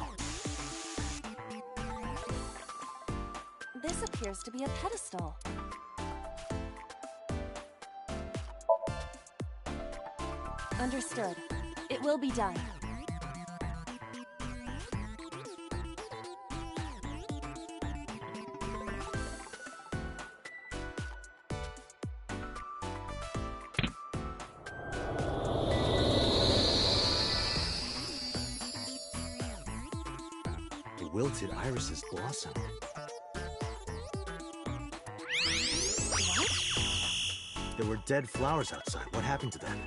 This appears to be a pedestal. Understood. It will be done. The wilted irises blossom. What? There were dead flowers outside. What happened to them?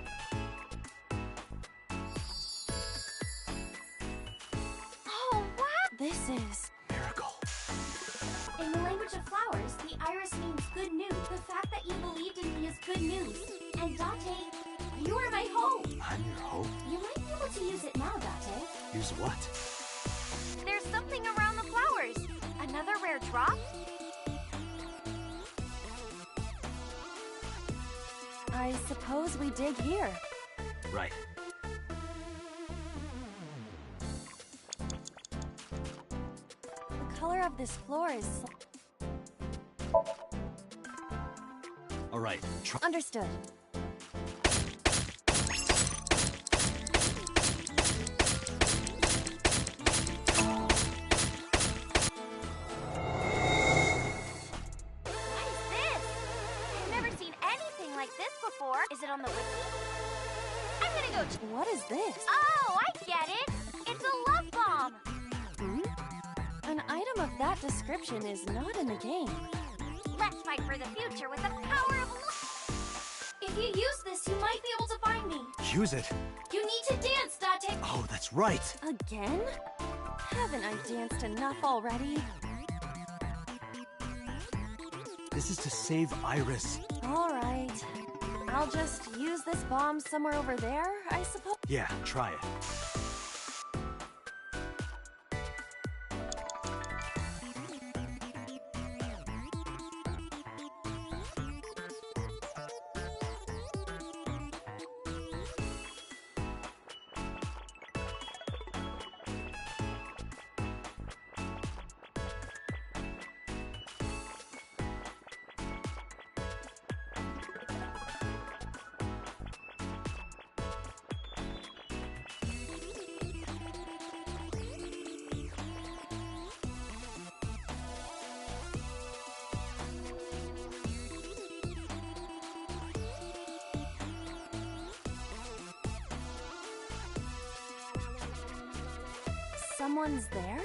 This is... Miracle. In the language of flowers, the iris means good news. The fact that you believed in me is good news. And Date, you are my hope. I'm your hope? You might be able to use it now, Date. Use what? There's something around the flowers. Another rare drop? I suppose we dig here. Right. The color of this floor is... All right. Understood. Before. Is it on the wiki? I'm gonna go. What is this? Oh, I get it. It's a love bomb. Hmm? An item of that description is not in the game. Let's fight for the future with the power of love. If you use this, you might be able to find me. Use it. You need to dance, Date. Oh, that's right. Again? Haven't I danced enough already? This is to save Iris. All right. I'll just use this bomb somewhere over there, I suppose? Yeah, try it. Someone's there?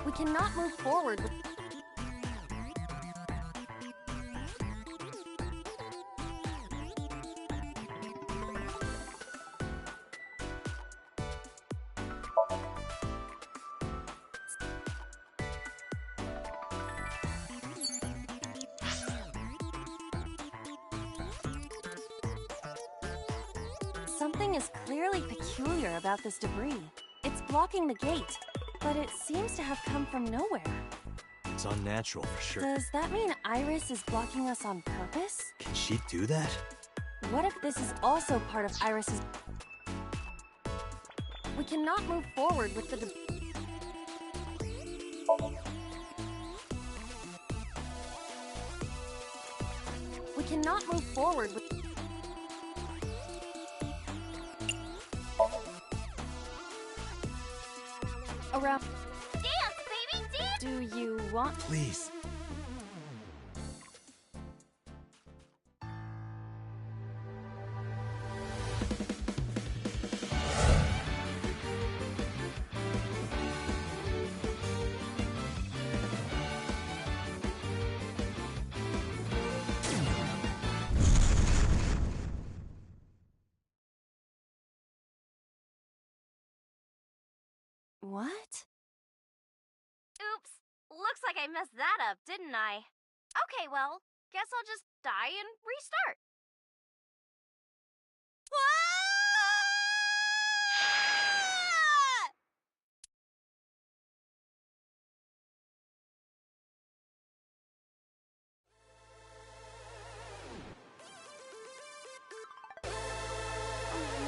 We cannot move forward with... Something is clearly peculiar about this debris. It's blocking the gate, but it seems to have come from nowhere. It's unnatural for sure. Does that mean Iris is blocking us on purpose? Can she do that? What if this is also part of Iris's... We cannot move forward with the We cannot move forward with... Around... Dance, baby, dance! Do you want... Please. What? Oops. Looks like I messed that up, didn't I? Okay, well, guess I'll just die and restart.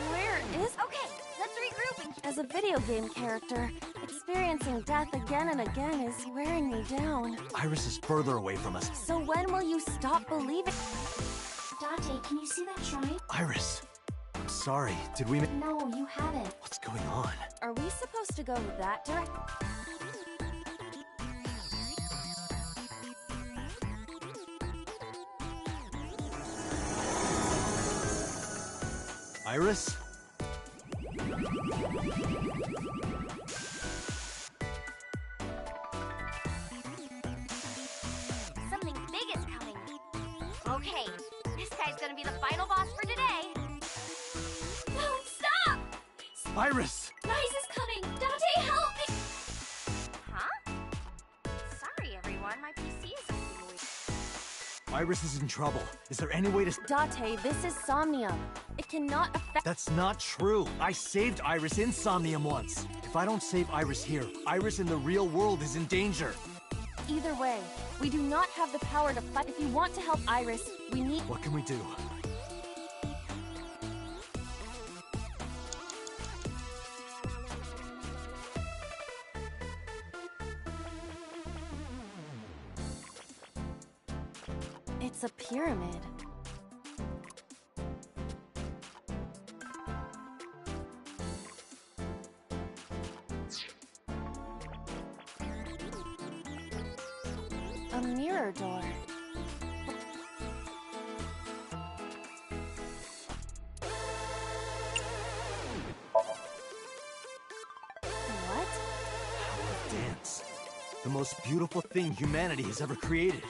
Where is... Okay, let's regroup and... As a video game character, experiencing death again and again is wearing me down. Iris is further away from us. So when will you stop believing? Dante, can you see that shrine? Iris, I'm sorry. Did we... No, you haven't. What's going on? Are we supposed to go that direction? Iris? Something big is coming. Okay, this guy's gonna be the final boss for today. No, stop! Iris! Nice is coming! Dante, help me! Huh? Sorry, everyone. My PC is acting weird. Iris is in trouble. Is there any way to... Date, this is Somnium. It cannot affect... That's not true. I saved Iris in Somnium once. If I don't save Iris here, Iris in the real world is in danger. Either way, we do not have the power to fight. If you want to help Iris, we need... What can we do? It's a pyramid. A mirror door. What? Power of dance. The most beautiful thing humanity has ever created.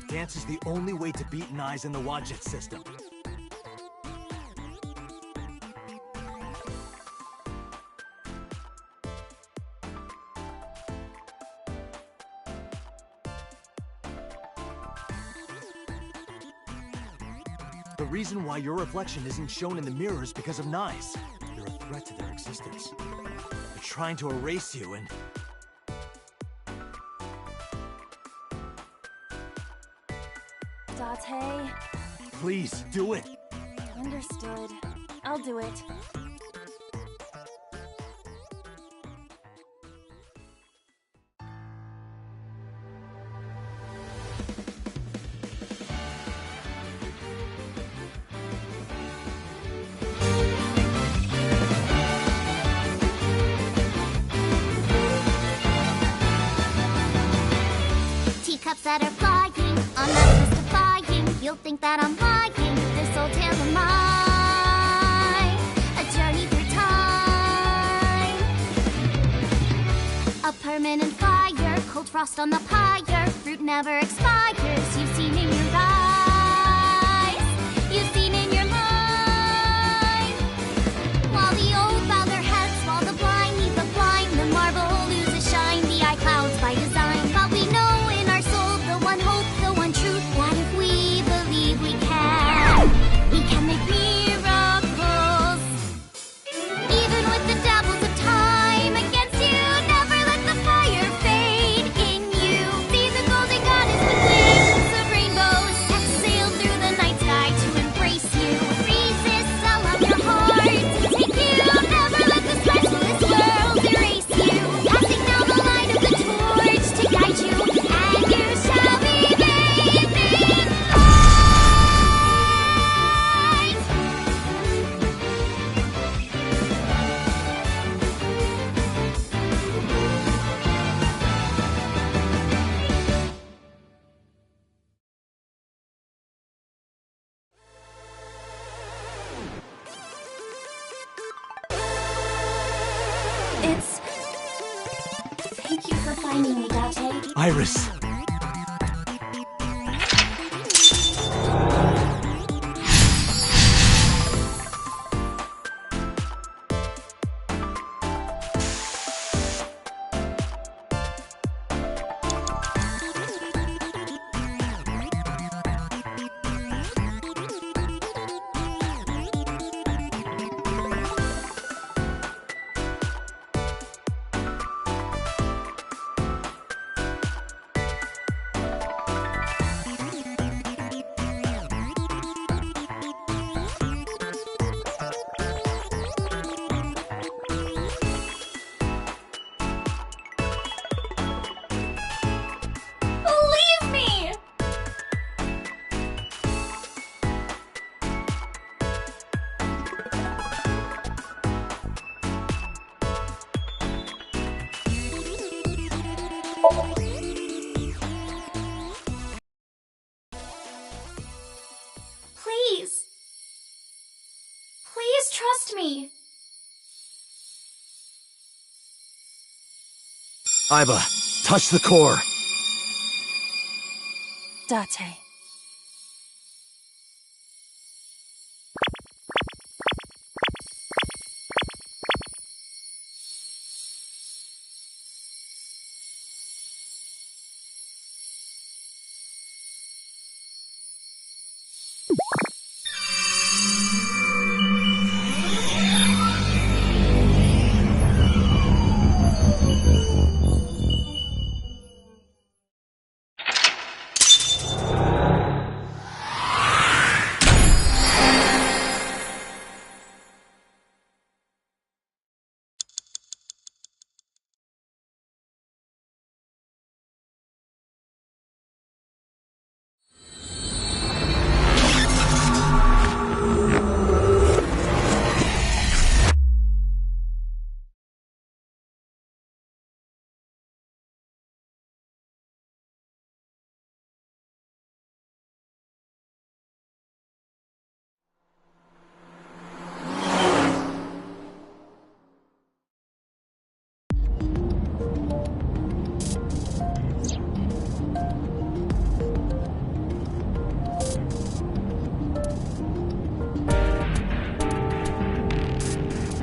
Dance is the only way to beat Nyes in the Wadjet system. The reason why your reflection isn't shown in the mirror is because of Nyes. You're a threat to their existence. They're trying to erase you and... Date. Please, do it! Understood. I'll do it. Teacups that are flying on that list of flying. You'll think that I'm lying. This old tale of mine, a journey through time. A permanent fire, cold frost on the pyre. Fruit never expires. You've seen in your eyes. You've seen in your mind. While the old bow their heads, while the blind lead the blind, the marble loses shine. The eye clouds by design. But we know in our soul the one hope, the one truth, that if we believe we can make miracles. Even with the devils of time against you, never let the fire fade in you. See the golden goddess with wings of rainbows that sail through the night sky to embrace you. Resist, allow your heart to take you. Never let the specialist world erase you. Passing down the light of the torch to guide you, and you shall be bathed in light. It's... Thank you for finding me, Date. Iris! Believe me! Please. Please trust me. Iba, touch the core! Date.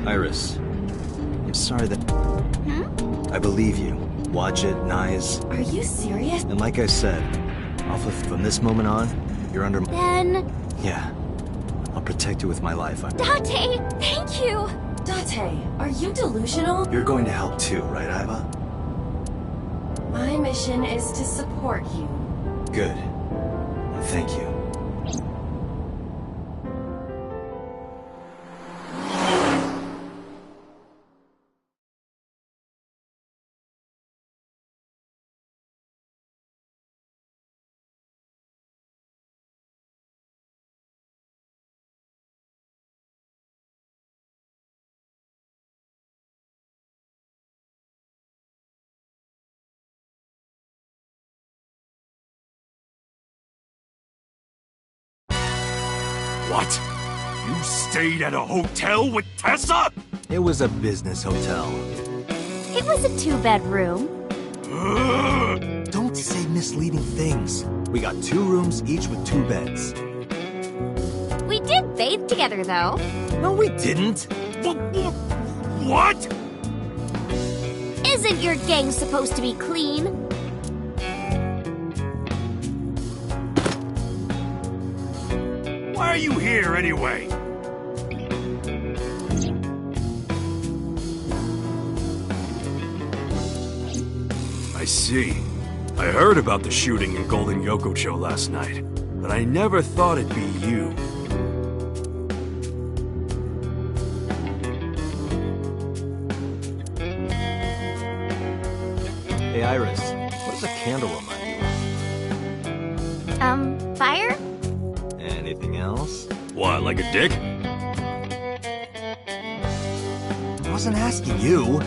Iris, I'm sorry that... I believe you. Watch it, Nyes. Are you serious? And like I said, from this moment on, you're under... Then... Yeah. I'll protect you with my life. Date, thank you! Date, are you delusional? You're going to help too, right, Iva? My mission is to support you. Good. Thank you. What? You stayed at a hotel with Tessa? It was a business hotel. It was a 2-bedroom. Don't say misleading things. We got 2 rooms, each with 2 beds. We did bathe together, though. No, we didn't. What? Isn't your gang supposed to be clean? Why are you here anyway? I see. I heard about the shooting in Golden Yokocho last night, but I never thought it'd be you. Hey, Iris, what does a candle remind you of? Fire? Anything else? What, like a dick? I wasn't asking you.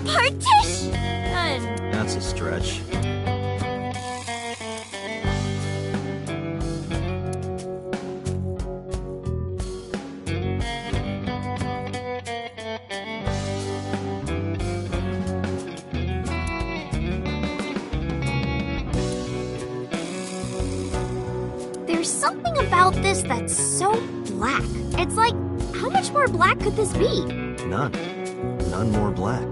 Partition! That's a stretch. There's something about this that's so black. It's like, how much more black could this be? None. None more black.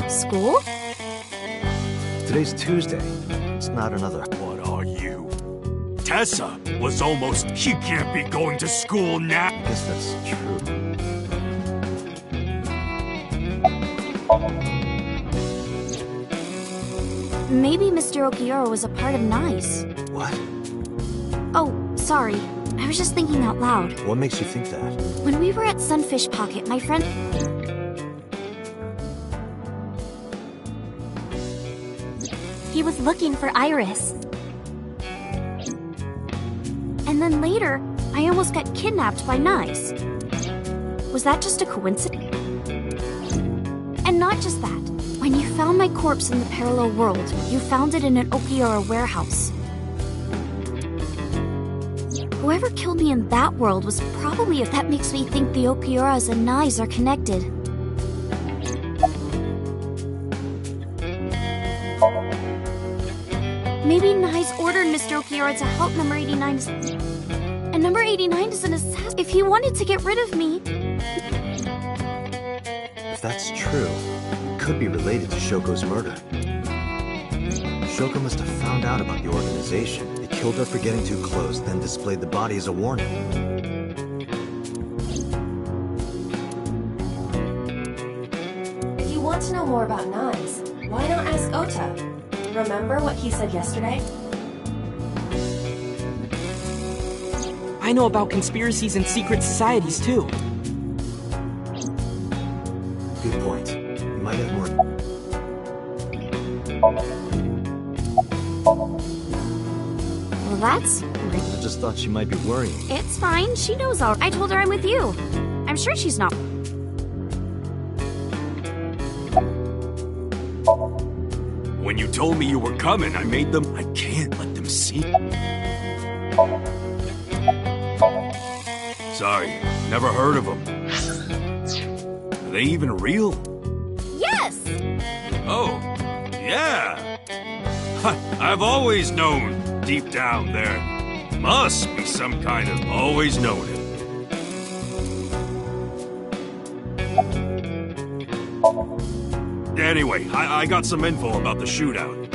School? Today's Tuesday. It's not another. What are you? Tessa was almost... She can't be going to school now. I guess that's true. Maybe Mr. Okiura was a part of NICE. What? Oh, sorry. I was just thinking out loud. What makes you think that? When we were at Sunfish Pocket, my friend... He was looking for Iris. And then later, I almost got kidnapped by NICE. Was that just a coincidence? And not just that. When you found my corpse in the parallel world, you found it in an Okiura warehouse. Whoever killed me in that world was probably... If that makes me think the Okiuras and NICE are connected. Maybe NICE ordered Mr. Okiura to help Number 89 and Number 89 is an assassin. If he wanted to get rid of me... If that's true, it could be related to Shoko's murder. Shoko must have found out about the organization. They killed her for getting too close, then displayed the body as a warning. If you want to know more about knives, why not ask Ota? Remember what he said yesterday? I know about conspiracies and secret societies, too. Good point. You might have more... Well, that's weird. I just thought she might be worrying. It's fine. She knows all. I told her I'm with you. I'm sure she's not. When you told me you were coming, I made them... I can't let them see... Sorry, never heard of them. Are they even real? Yes! Oh, yeah! I've always known, deep down there. Must be some kind of... Always known it. Anyway, I got some info about the shootout.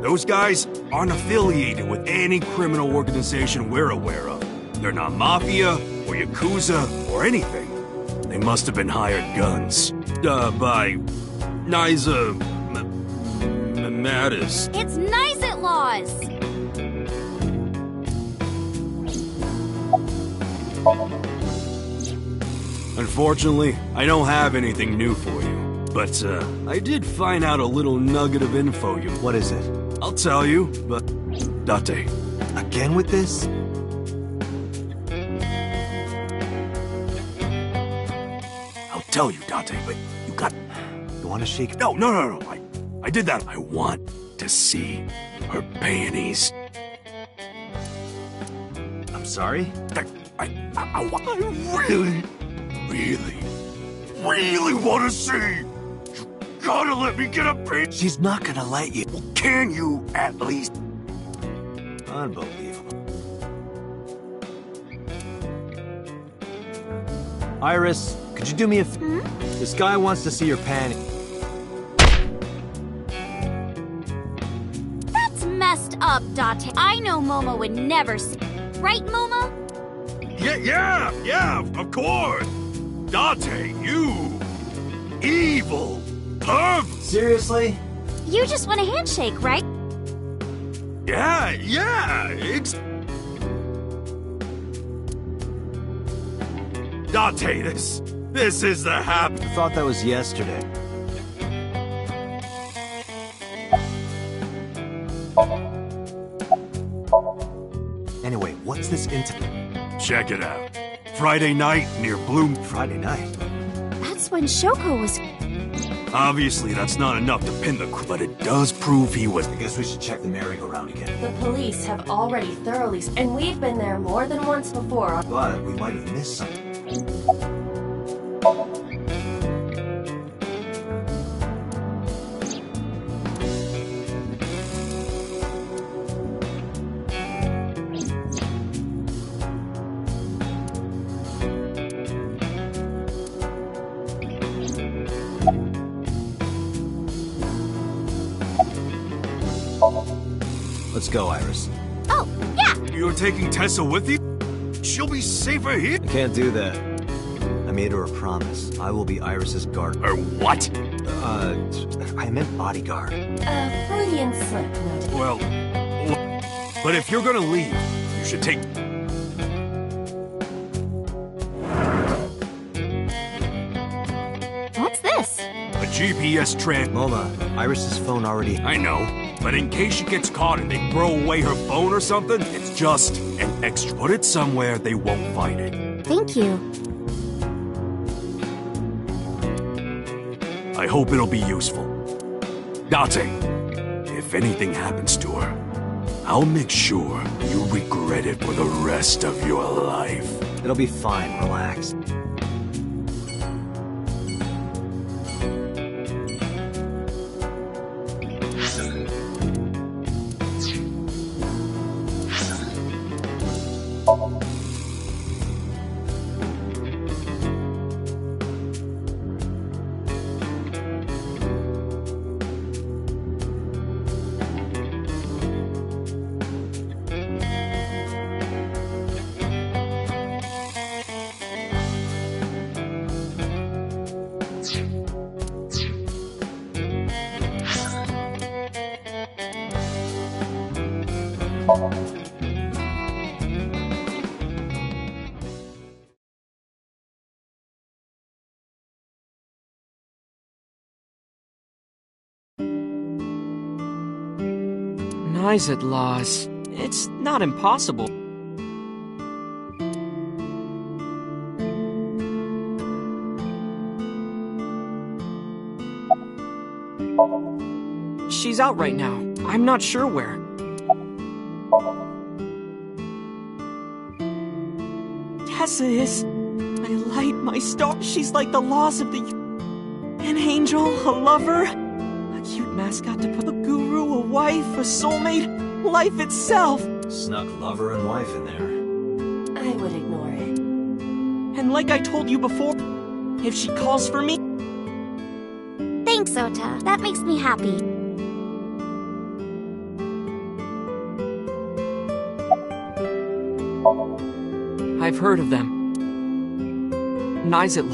Those guys aren't affiliated with any criminal organization we're aware of. They're not Mafia, or Yakuza, or anything. They must have been hired guns. By... Niza... Mattis. It's Nizit laws! Unfortunately, I don't have anything new for you. But, I did find out a little nugget of info you... What is it? I'll tell you, but... Date. Again with this? I'll tell you, Date, but you got... You want to shake... No. I did that. I want to see her panties. I'm sorry? I really want to see. You gotta let me get a piece. She's not gonna let you. Well, can you at least? Unbelievable. Iris, could you do me a This guy wants to see your panty. That's messed up, Date. I know Momo would never see... Right, Momo? Yeah, of course. Date, you... evil perv. Seriously? You just want a handshake, right? Yeah, Date, this is the hap... I thought that was yesterday. Anyway, what's this Check it out. Friday night near Bloom... Friday night? That's when Shoko was... Obviously, that's not enough to pin the... But it does prove he was... I guess we should check the merry-go-round again. The police have already thoroughly... And we've been there more than once before. But we might have missed something. Let's go, Iris. Oh, yeah! You're taking Tessa with you? She'll be safer here? I can't do that. I made her a promise. I will be Iris's guard. Or what? I meant bodyguard. Freudian slip, no doubt. Well, but if you're gonna leave, you should take... What's this? A GPS Moma, Iris's phone already... I know, but in case she gets caught and they throw away her phone or something, it's just an extra. Put it somewhere they won't find it. Thank you. I hope it'll be useful. Date, if anything happens to her, I'll make sure you regret it for the rest of your life. It'll be fine, relax. Nyzet laws. It's not impossible. She's out right now. I'm not sure where. Tessa is my light, my star. She's like the laws of the... An angel, a lover, a cute mascot to put a guru, a wife, a soulmate, life itself. Snuck lover and wife in there. I would ignore it. And like I told you before, if she calls for me... Thanks, Ota. That makes me happy. I've heard of them. Nyzet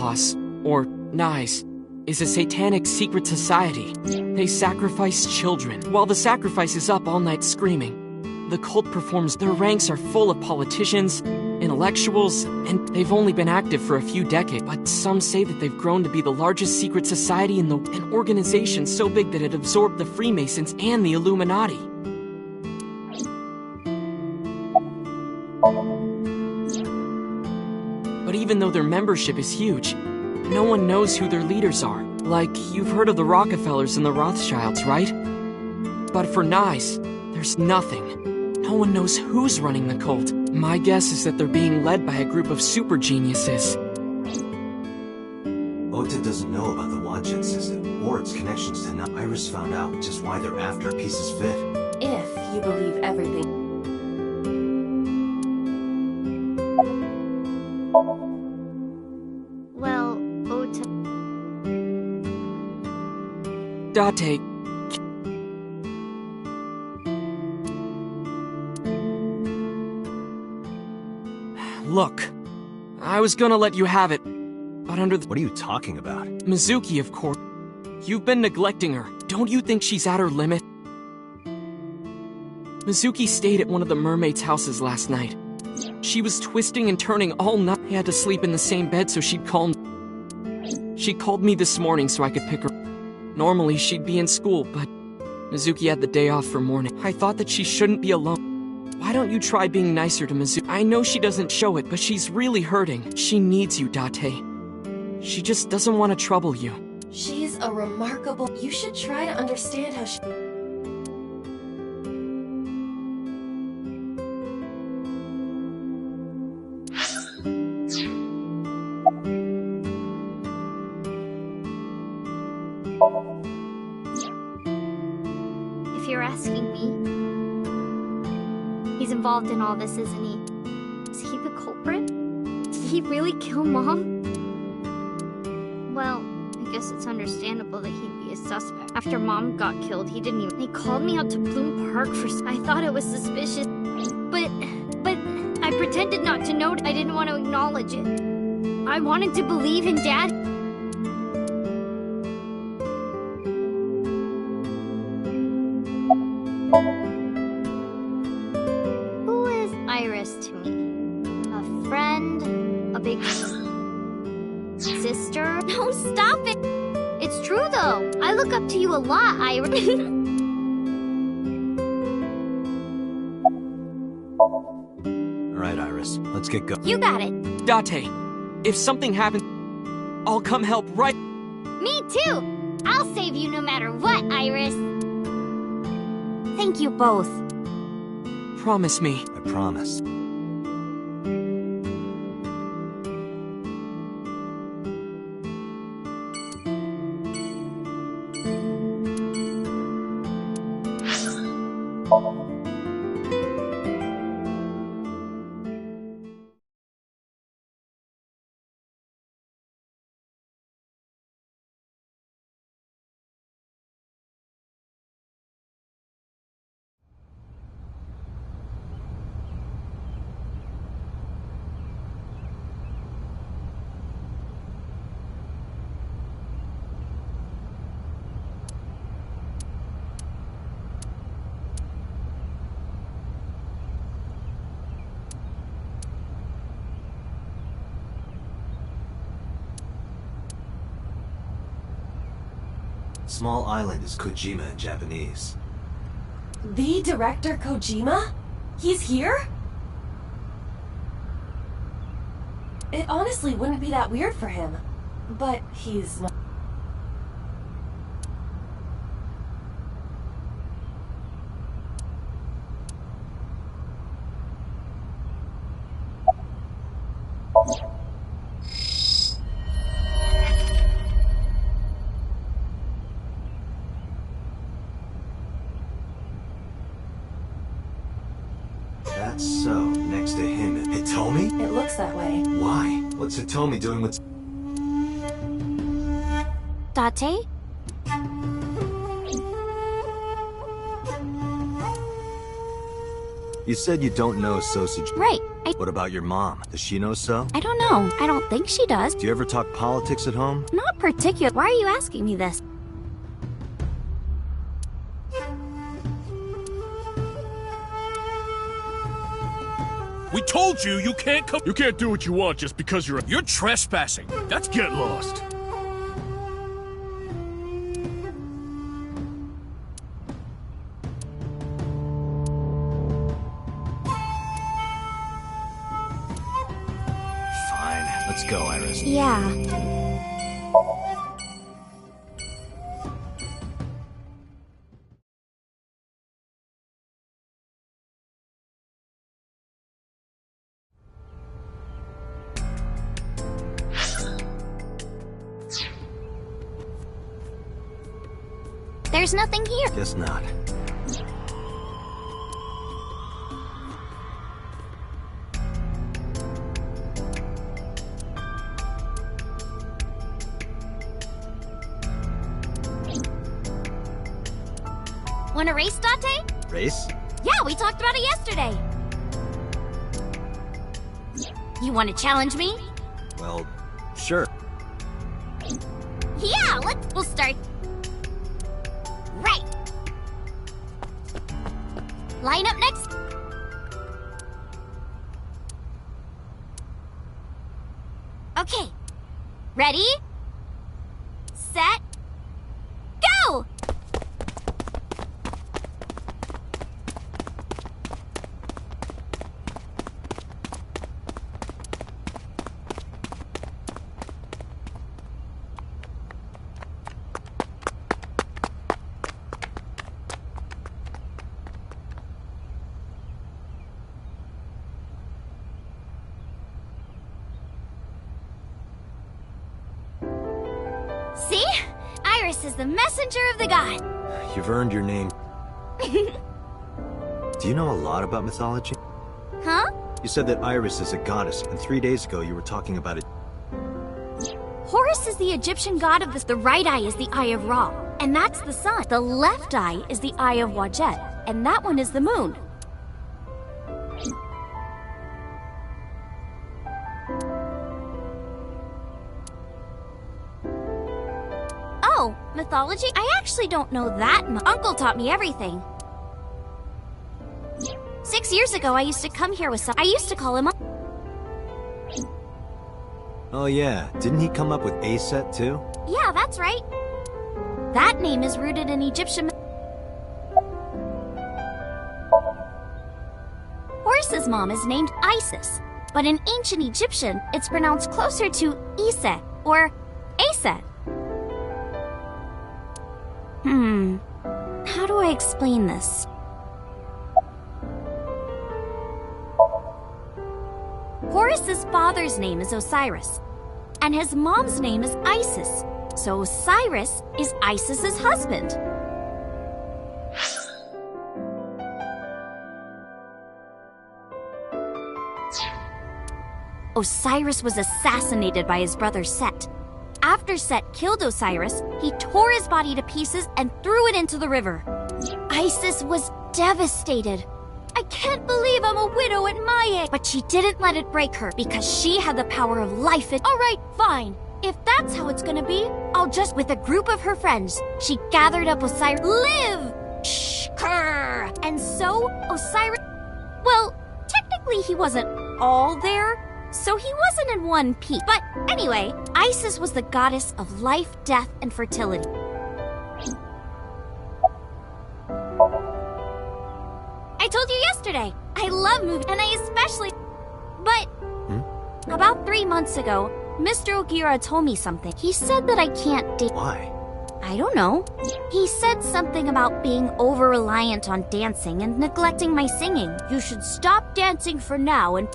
or Nyz, is a satanic secret society. They sacrifice children. While the sacrifice is up all night screaming, the cult performs. Their ranks are full of politicians, intellectuals, and they've only been active for a few decades. But some say that they've grown to be the largest secret society in an organization so big that it absorbed the Freemasons and the Illuminati. But even though their membership is huge, no one knows who their leaders are. Like, you've heard of the Rockefellers and the Rothschilds, right? But for Nyz, there's nothing. No one knows who's running the cult. My guess is that they're being led by a group of super geniuses. Ota doesn't know about the Wadjet system, or its connections to Nyz. Iris found out, which is why they're after pieces fit. If you believe everything. Well, Ota... Date. Look, I was gonna let you have it, but under the... What are you talking about? Mizuki, of course. You've been neglecting her. Don't you think she's at her limit? Mizuki stayed at one of the mermaids' houses last night. She was twisting and turning all night. I had to sleep in the same bed so she'd call me. She called me this morning so I could pick her. Normally she'd be in school, but Mizuki had the day off for morning. I thought that she shouldn't be alone. Why don't you try being nicer to Mizuki? I know she doesn't show it, but she's really hurting. She needs you, Date. She just doesn't want to trouble you. She's a remarkable... You should try to understand how she... If you're asking me, he's involved in all this, isn't he? Is he the culprit? Did he really kill Mom? Well, I guess it's understandable that he'd be a suspect. After Mom got killed, he didn't even... They called me out to Bloom Park for... I thought it was suspicious. But I pretended not to know. I didn't want to acknowledge it. I wanted to believe in Dad. Who is Iris to me? A friend? A big sister? No, stop it! It's true though. I look up to you a lot, Iris. Alright, Iris, let's get going. You got it. Date, if something happens, I'll come help right... Me too! I'll save you no matter what, Iris. Thank you both. Promise me. I promise. Small island is Kojima in Japanese. The director Kojima? He's here? It honestly wouldn't be that weird for him. But he's not. That's so. Next to him is Hitomi? It looks that way. Why? What's Hitomi doing with... Date? You said you don't know Sosuji. Right. What about your mom? Does she know So? I don't know. I don't think she does. Do you ever talk politics at home? Not particular. Why are you asking me this? We told you you can't come. You can't do what you want just because you're trespassing. That's get lost. Fine. Let's go, Iris. Yeah. There's nothing here. Guess not. Wanna race, Date? Race? Yeah, we talked about it yesterday. You wanna challenge me? Well, sure. Yeah, we'll start. Right. Line up next. Okay. Ready? Set. Go! See? Iris is the messenger of the god. You've earned your name. Do you know a lot about mythology? Huh? You said that Iris is a goddess, and 3 days ago you were talking about it. Horus is the Egyptian god of this. The right eye is the eye of Ra, and that's the sun. The left eye is the eye of Wajet, and that one is the moon. Oh, mythology? I actually don't know that much. Uncle taught me everything. 6 years ago, I used to come here with some. I used to call him up. Oh yeah, didn't he come up with Aset too? Yeah, that's right. That name is rooted in Egyptian. Horus's mom is named Isis, but in ancient Egyptian, it's pronounced closer to Iset or Aset. How do I explain this? Horus's father's name is Osiris, and his mom's name is Isis, so Osiris is Isis's husband. Osiris was assassinated by his brother Set. After Set killed Osiris, he tore his body to pieces and threw it into the river. Isis was devastated. I can't believe I'm a widow at my age. But she didn't let it break her because she had the power of life. All right, fine. If that's how it's gonna be, I'll just... With a group of her friends, she gathered up Osiris. Live! Shh, grr. And so, Osiris... Well, technically he wasn't all there, so he wasn't in one piece. But anyway, Isis was the goddess of life, death, and fertility. love movies, and I especially... But... About 3 months ago, Mr. Ogira told me something. He said that I can't date... Why? I don't know. He said something about being over-reliant on dancing and neglecting my singing. You should stop dancing for now and...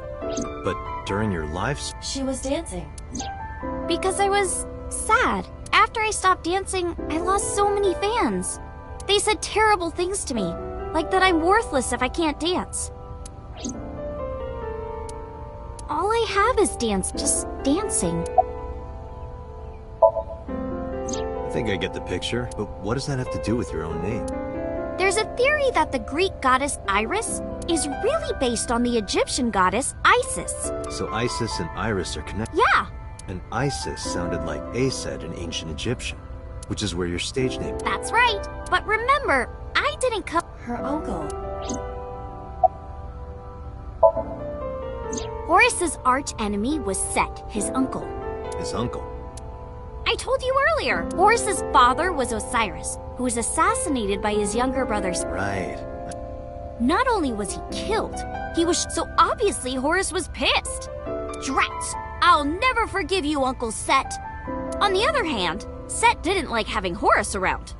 But during your lives... She was dancing. Because I was sad. After I stopped dancing, I lost so many fans. They said terrible things to me, like that I'm worthless if I can't dance. All I have is dance, just dancing. I think I get the picture, but what does that have to do with your own name? There's a theory that the Greek goddess Iris is really based on the Egyptian goddess Isis. So Isis and Iris are connected? Yeah! And Isis sounded like Aset in ancient Egyptian, which is where your stage name... That's right. But remember, I didn't come... Her uncle. Horus's arch enemy was Set, his uncle. His uncle? I told you earlier, Horus's father was Osiris, who was assassinated by his younger brothers. Right. Not only was he killed, he was... So obviously Horus was pissed. Drats! I'll never forgive you, Uncle Set. On the other hand, Set didn't like having Horus around.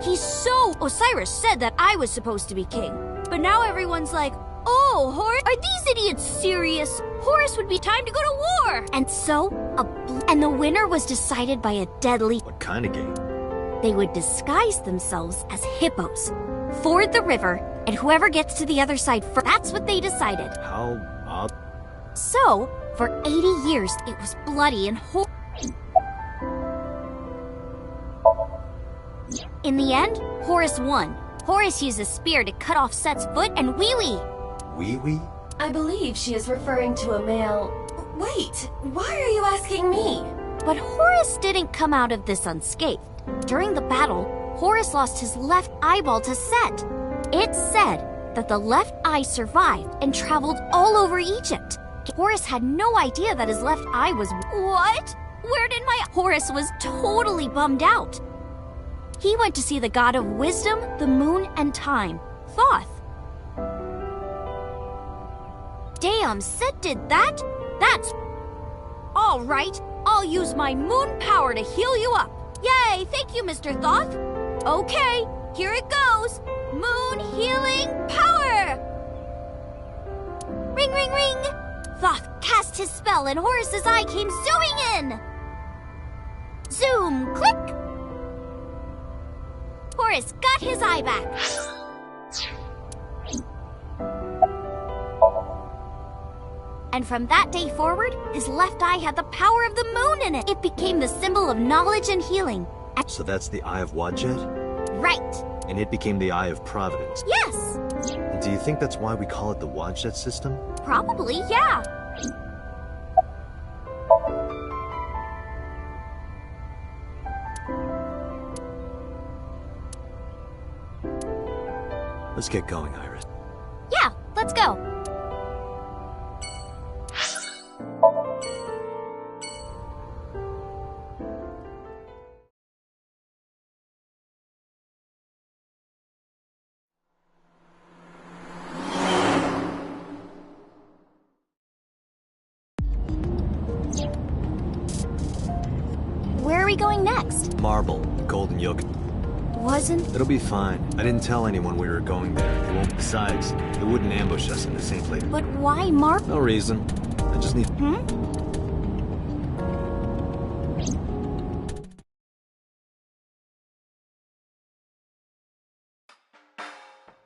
He's so... Osiris said that I was supposed to be king. But now everyone's like, oh, Horus, are these idiots serious? Horus would be time to go to war! And so, and the winner was decided by a deadly... What kind of game? They would disguise themselves as hippos, ford the river, and whoever gets to the other side first, that's what they decided. How odd. So, for 80 years, it was bloody and horrible. In the end, Horus won. Horus used a spear to cut off Set's foot and wee-wee. Wee-wee? I believe she is referring to a male... Wait, why are you asking me? But Horus didn't come out of this unscathed. During the battle, Horus lost his left eyeball to Set. It's said that the left eye survived and traveled all over Egypt. Horus had no idea that his left eye was... What? Where did my... Horus was totally bummed out. He went to see the god of wisdom, the moon, and time, Thoth. Damn, Set did that? That's... All right, I'll use my moon power to heal you up. Yay, thank you, Mr. Thoth. Okay, here it goes. Moon healing power! Ring, ring, ring! Thoth cast his spell and Horus's eye came zooming in! Zoom, click! Horus got his eye back. And from that day forward, his left eye had the power of the moon in it. It became the symbol of knowledge and healing. So that's the Eye of Wadjet? Right. And it became the Eye of Providence? Yes! And do you think that's why we call it the Wadjet system? Probably, yeah. Let's get going, Iris. Yeah, let's go. Where are we going next? Marble, golden yolk. Wasn't... It'll be fine. I didn't tell anyone we were going there. They won't. Besides, they wouldn't ambush us in the same place. But why Marble? No reason. I just need...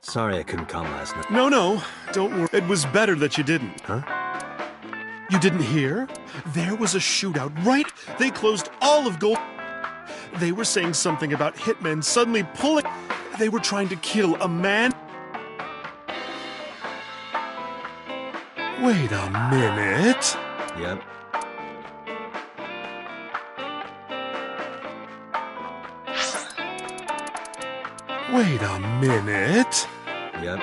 Sorry I couldn't come last night. No, don't worry. It was better that you didn't. Huh? You didn't hear? There was a shootout, right? They closed all of Gold... They were saying something about hitmen suddenly pulling... They were trying to kill a man... Wait a minute. Yep. Wait a minute. Yep.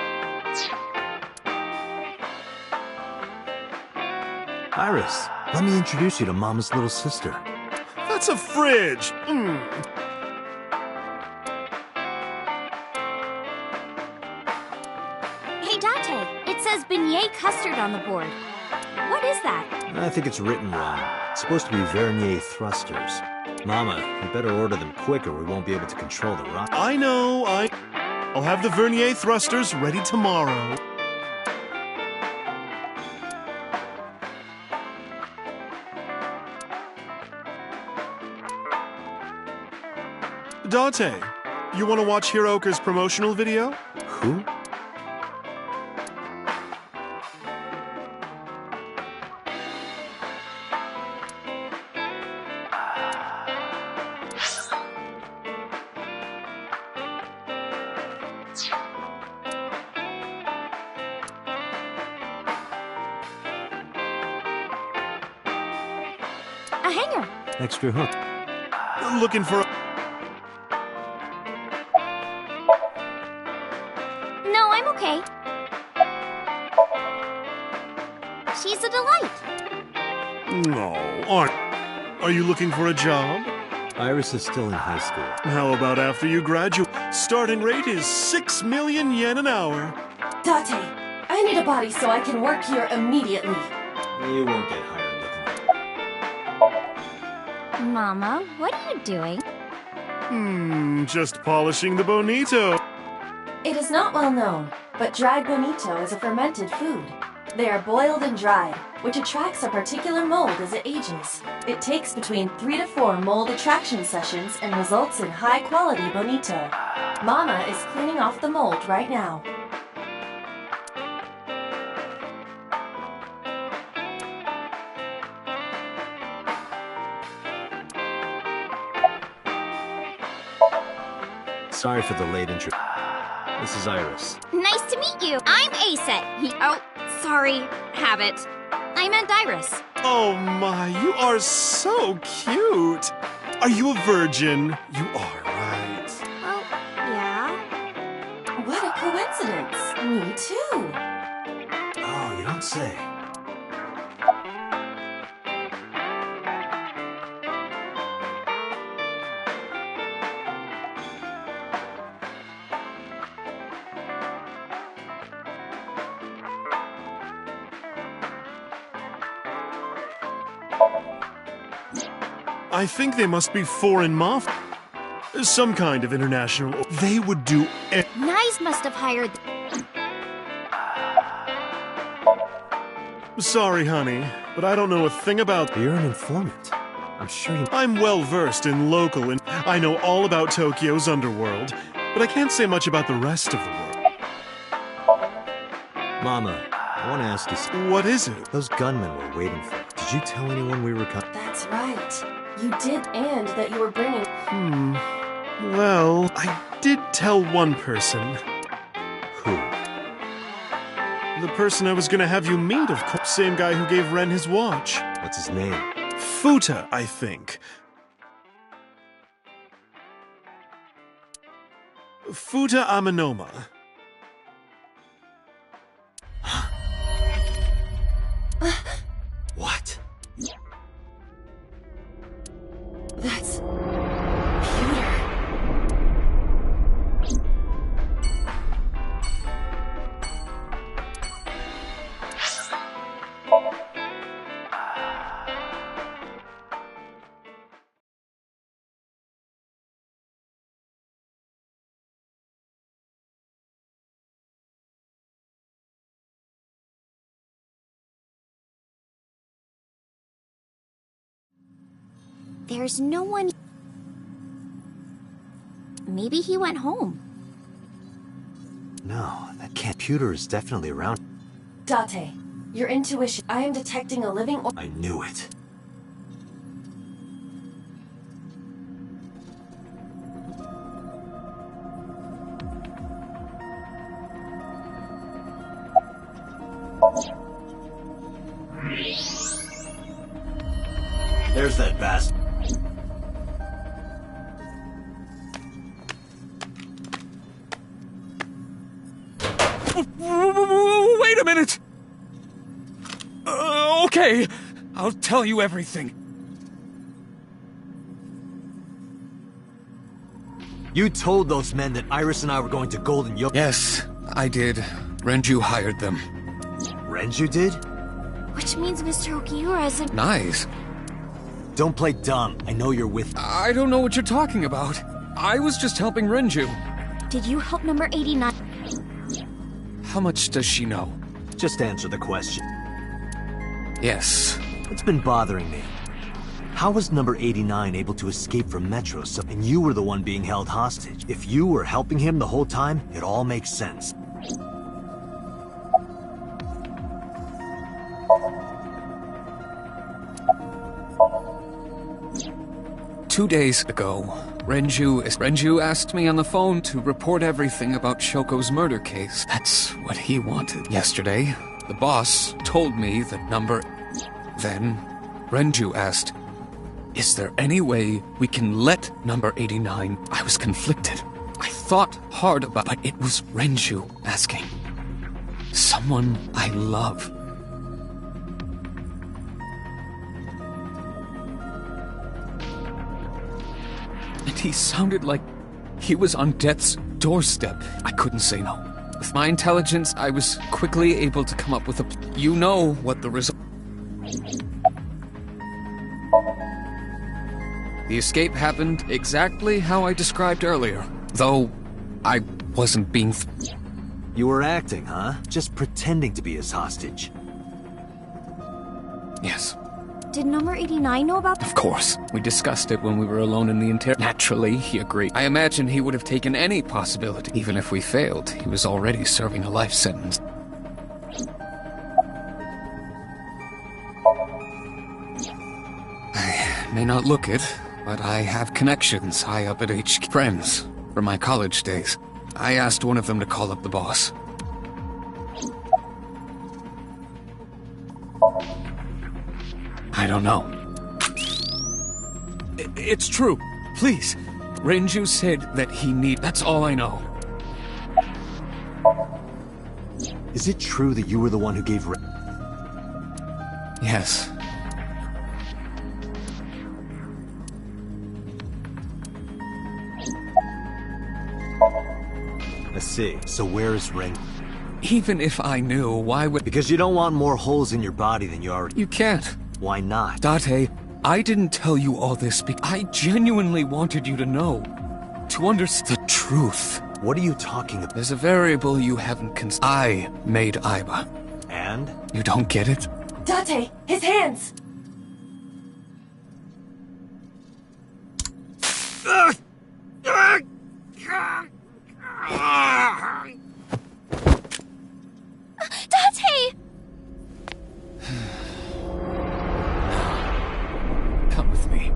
Iris, let me introduce you to Mama's little sister. That's a fridge. Hey, Dante, it says beignet Bernier custard on the board. What is that? I think it's written wrong. It's supposed to be Vernier thrusters. Mama, you better order them quick or we won't be able to control the rock. I know, I'll have the Vernier thrusters ready tomorrow. Date, you want to watch Hiroka's promotional video? Who? A hanger. Extra hook. Looking for a... No, I'm okay. She's a delight. No, aren't... Are you looking for a job? Iris is still in high school. How about after you graduate? Starting rate is 6 million yen an hour. Date, I need a body so I can work here immediately. You won't get hired. Mama, what are you doing? Just polishing the bonito. It is not well known, but dried bonito is a fermented food. They are boiled and dried, which attracts a particular mold as it ages. It takes between 3 to 4 mold attraction sessions and results in high-quality bonito. Mama is cleaning off the mold right now. Sorry for the late intro. This is Iris. Nice to meet you. I'm Aset. Oh, sorry. Habit. I meant Iris. Oh my, you are so cute. Are you a virgin? You are, right? Well, yeah. What a coincidence. Me too. Oh, you don't say. I think they must be foreign mafia. Some kind of international. They would do Nyes must have hired... Sorry, honey, but I don't know a thing about... You're an informant. I'm sure you... I'm well-versed in local and I know all about Tokyo's underworld, but I can't say much about the rest of the world. Mama, I want to ask you something. What is it? Those gunmen were waiting for you. Did you tell anyone we were coming? That's right. You did, and that you were bringing... Well, I did tell one person. Who? The person I was gonna have you meet, of course. Same guy who gave Ren his watch. What's his name? Futa, I think. Futa Aminoma. What? That's... There's no one... Maybe he went home. No, that computer is definitely around. Date, your intuition. I am detecting a living... I knew it. There's that bastard. Wait a minute! Okay, I'll tell you everything. You told those men that Iris and I were going to Golden Yo... Yes, I did. Renju hired them. Renju did? Which means Mr. Okiura isn't— Nice. Don't play dumb. I know you're with— I don't know what you're talking about. I was just helping Renju. Did you help number 89? How much does she know? Just answer the question. Yes. It's been bothering me. How was number 89 able to escape from Metro and you were the one being held hostage? If you were helping him the whole time, it all makes sense. Two days ago, Renju asked me on the phone to report everything about Shoko's murder case. That's what he wanted. Yesterday, the boss told me that Then, Renju asked, "Is there any way we can let number 89?" I was conflicted. I thought hard about it, but it was Renju asking. Someone I love. And he sounded like he was on death's doorstep. I couldn't say no. With my intelligence, I was quickly able to come up with You know what the result... The escape happened exactly how I described earlier, though I wasn't being... You were acting, huh? Just pretending to be his hostage. Yes. Did number 89 know about— Of course. We discussed it when we were alone in the Naturally, he agreed. I imagine he would have taken any possibility. Even if we failed, he was already serving a life sentence. I may not look it, but I have connections high up at HQ. Friends from my college days. I asked one of them to call up the boss. I don't know. It's true. Please. Renju said that he need... That's all I know. Is it true that you were the one who gave... Yes. I see. So where is Ren? Even if I knew, why would... Because you don't want more holes in your body than you already... You can't. Why not? Date, I didn't tell you all this because I genuinely wanted you to know. To understand the truth. What are you talking about? There's a variable you haven't considered. I made Aiba. And? You don't get it? Date, his hands! Date! Come with me.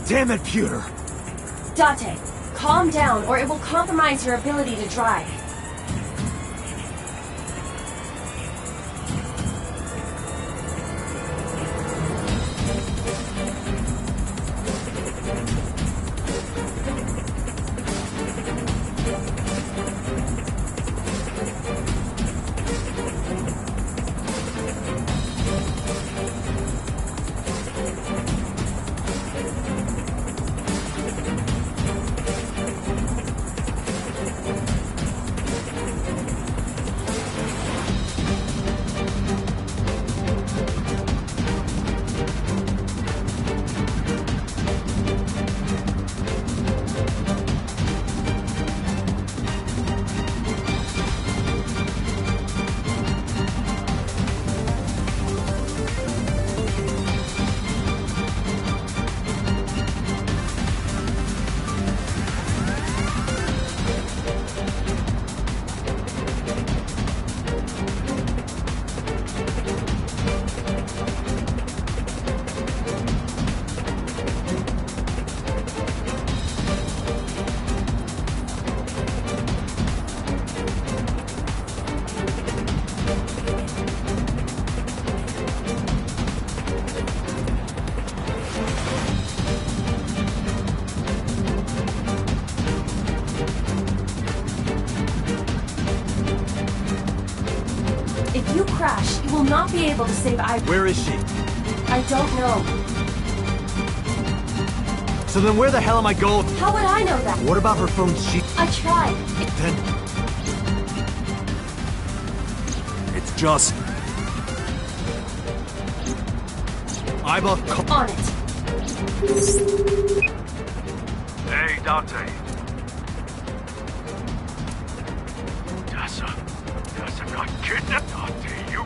Damn it, Pewter! Date, calm down or it will compromise your ability to drive. If you crash, you will not be able to save Aiba. Where is she? I don't know. So then where the hell am I going? How would I know that? What about her phone? I tried. Then... It's just... I'm on it. Hey, Dante. Tessa got kidnapped. Dante, you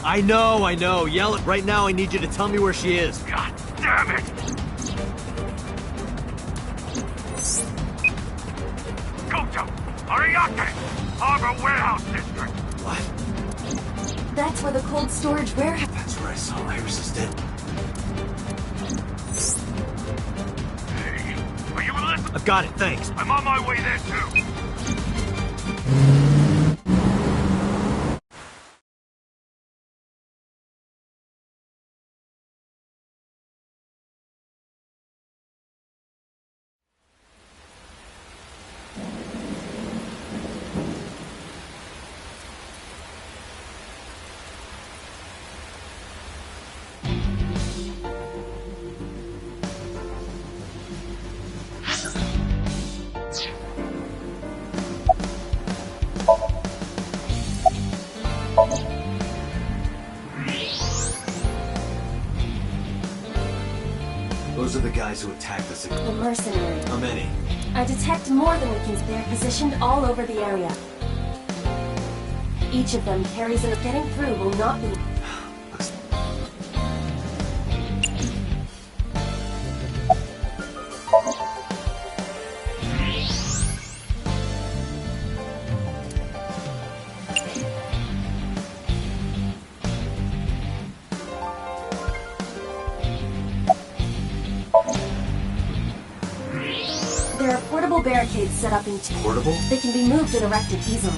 I know. Yell it. Right now, I need you to tell me where she is. God damn it! Goto! Ariake! Harbor Warehouse District! What? That's where the cold storage warehouse... That's where I saw Iris' dead. Hey, are you listening? I've got it, thanks. I'm on my way there, too. Those are the guys who attacked us again. The mercenary. How many? I detect more than we can. They're positioned all over the area. Each of them carries an... Getting through will not be... There are portable barricades set up in... Portable? They can be moved and erected easily.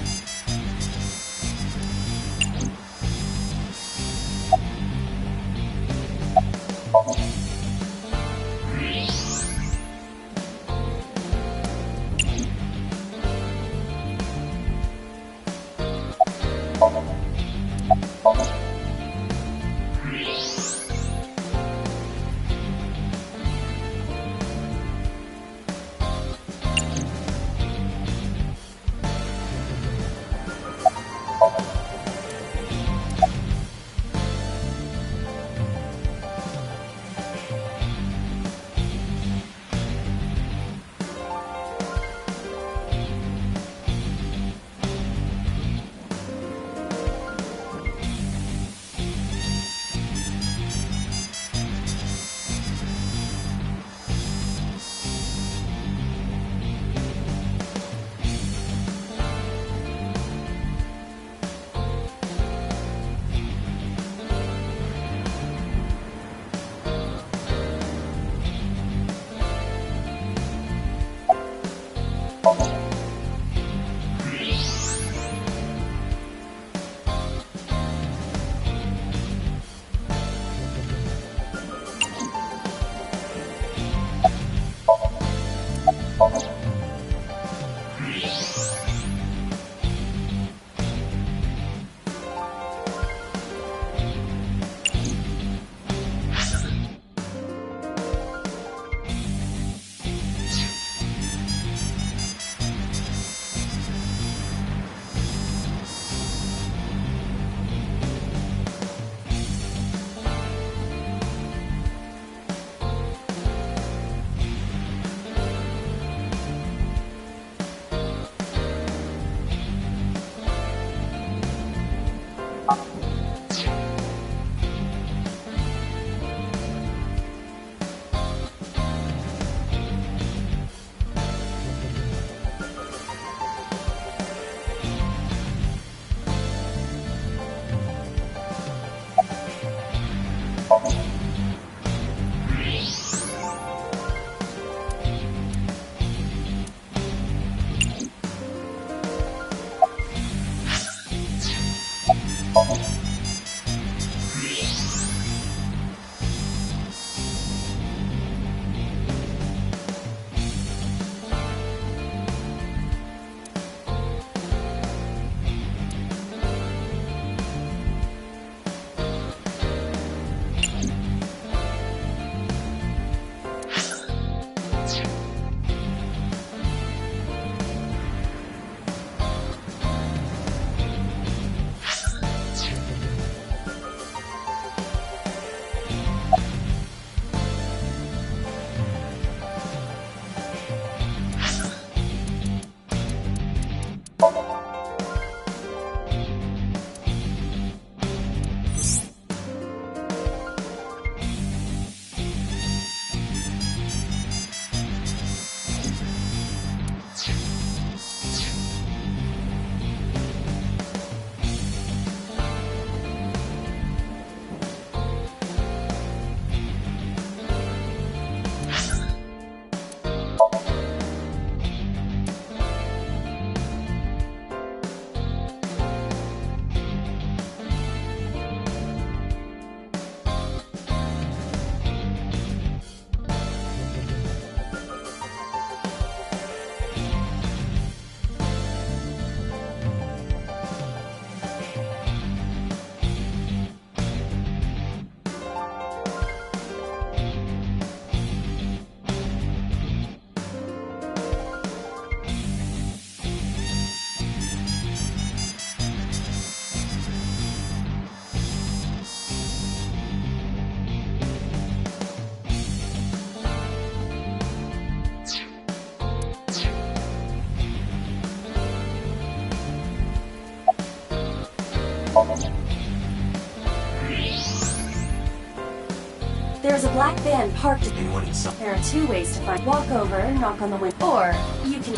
There's a black van parked. Anyone inside? There are two ways to find. Walk over, knock on the window, or you can.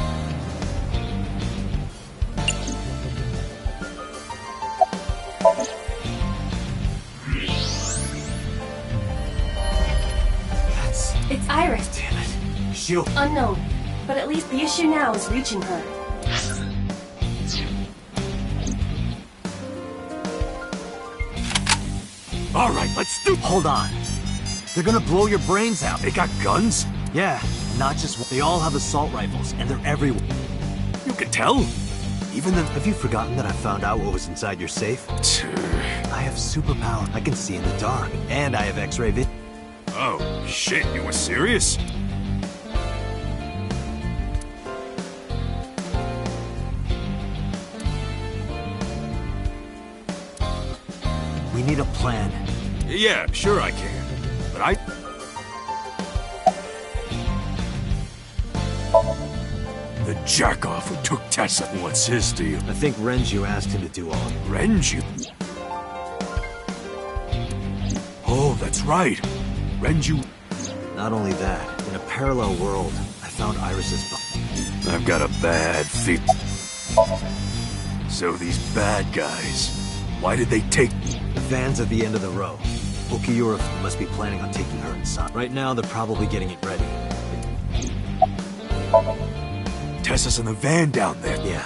It's Iris. Damn it. Shield. Unknown. But at least the issue now is reaching her. Alright, let's do. Hold on. They're gonna blow your brains out. They got guns? Yeah, not just one. They all have assault rifles, and they're everywhere. You can tell. Even the. Have you forgotten that I found out what was inside your safe? I have superpower. I can see in the dark. And I have X-ray vision. Oh, shit, you were serious? We need a plan. Yeah, sure I can. But I... The jackoff who took Tessa. What's his deal? I think Renju asked him to do all. Renju? Oh, that's right. Renju... Not only that, in a parallel world, I found Iris's body. I've got a bad feeling. So these bad guys, why did they take... The van's at the end of the row. Okiura must be planning on taking her inside. Right now, they're probably getting it ready. Tessa's in the van down there. Yeah.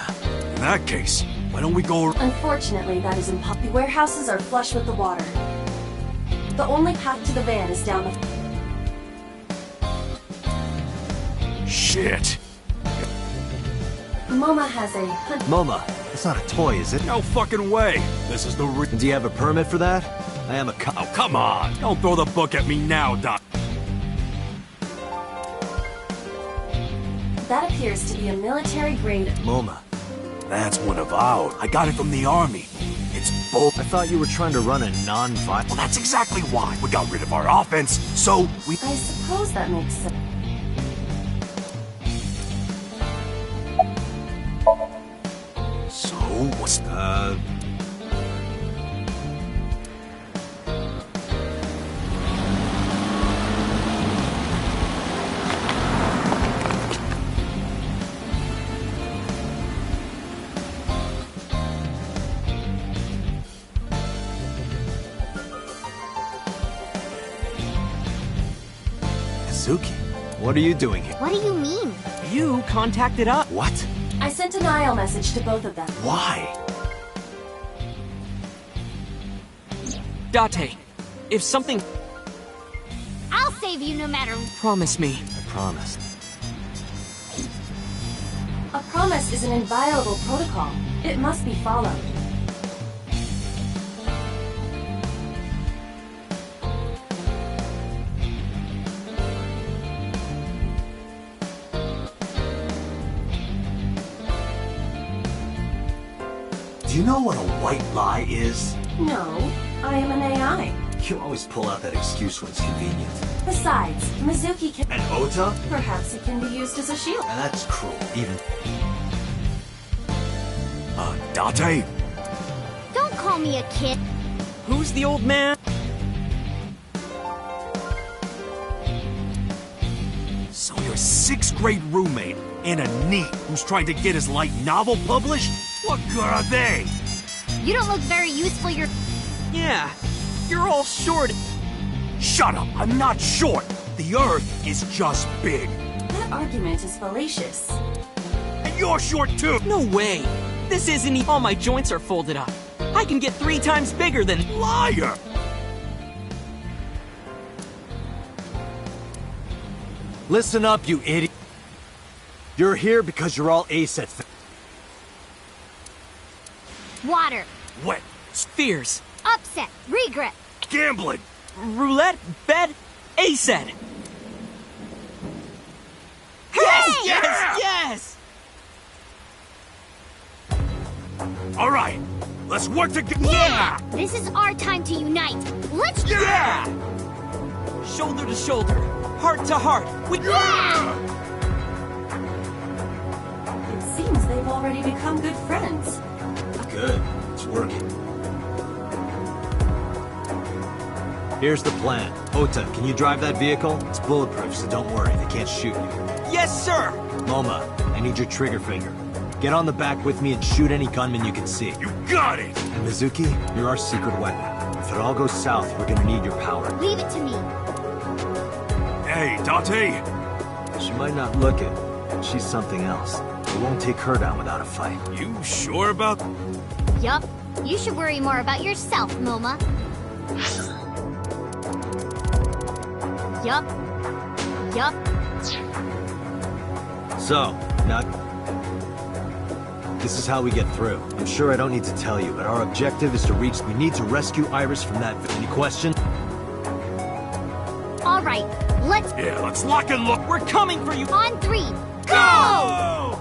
In that case, why don't we go... Unfortunately, that is impossible. The warehouses are flush with the water. The only path to the van is down the... Shit. Moma has a hunt... Moma, it's not a toy, is it? No fucking way. This is the Do you have a permit for that? I am a cop. Oh, come on. Don't throw the book at me now, Doc. That appears to be a military-grade... Moma. That's one of ours. I got it from the army. It's both. I thought you were trying to run a non-violent... Well, that's exactly why. We got rid of our offense, so we... I suppose that makes sense. So, what's... Suki, what are you doing here? What do you mean? You contacted us. What? I sent an IL message to both of them. Why? Date, if something... I'll save you no matter... Promise me. I promise. A promise is an inviolable protocol. It must be followed. Do you know what a white lie is? No, I am an AI. You always pull out that excuse when it's convenient. Besides, Mizuki can... And Ota? Perhaps it can be used as a shield. And that's cruel, even... Date? Don't call me a kid. Who's the old man? So your 6th grade roommate and a NEET who's trying to get his light novel published? What good are they? You don't look very useful. Yeah, you're all short. Shut up, I'm not short. The Earth is just big. That argument is fallacious. And you're short too. No way. This isn't all my joints are folded up. I can get 3 times bigger than... Liar! Listen up, you idiot. You're here because you're all ace at... Water. Wet. Spheres. Upset. Regret. Gambling. Roulette. Bed. ACED. Yes! Yes! Yes! All right, let's work together. Yeah! This is our time to unite. Let's... Yeah! Shoulder to shoulder. Heart to heart. Yeah! It seems they've already become good friends. Good. It's working. Here's the plan. Ota, can you drive that vehicle? It's bulletproof, so don't worry, they can't shoot you. Yes, sir! Moma, I need your trigger finger. Get on the back with me and shoot any gunman you can see. You got it! And Mizuki, you're our secret weapon. If it all goes south, we're gonna need your power. Leave it to me. Hey, Date! She might not look it, but she's something else. We won't take her down without a fight. You sure about... Yup. You should worry more about yourself, Moma. Yup. Yup. So, now... This is how we get through. I'm sure I don't need to tell you, but our objective is to reach... We need to rescue Iris from that... Any questions? All right, let's... Yeah, let's lock and look. We're coming for you! On 3, go! Go!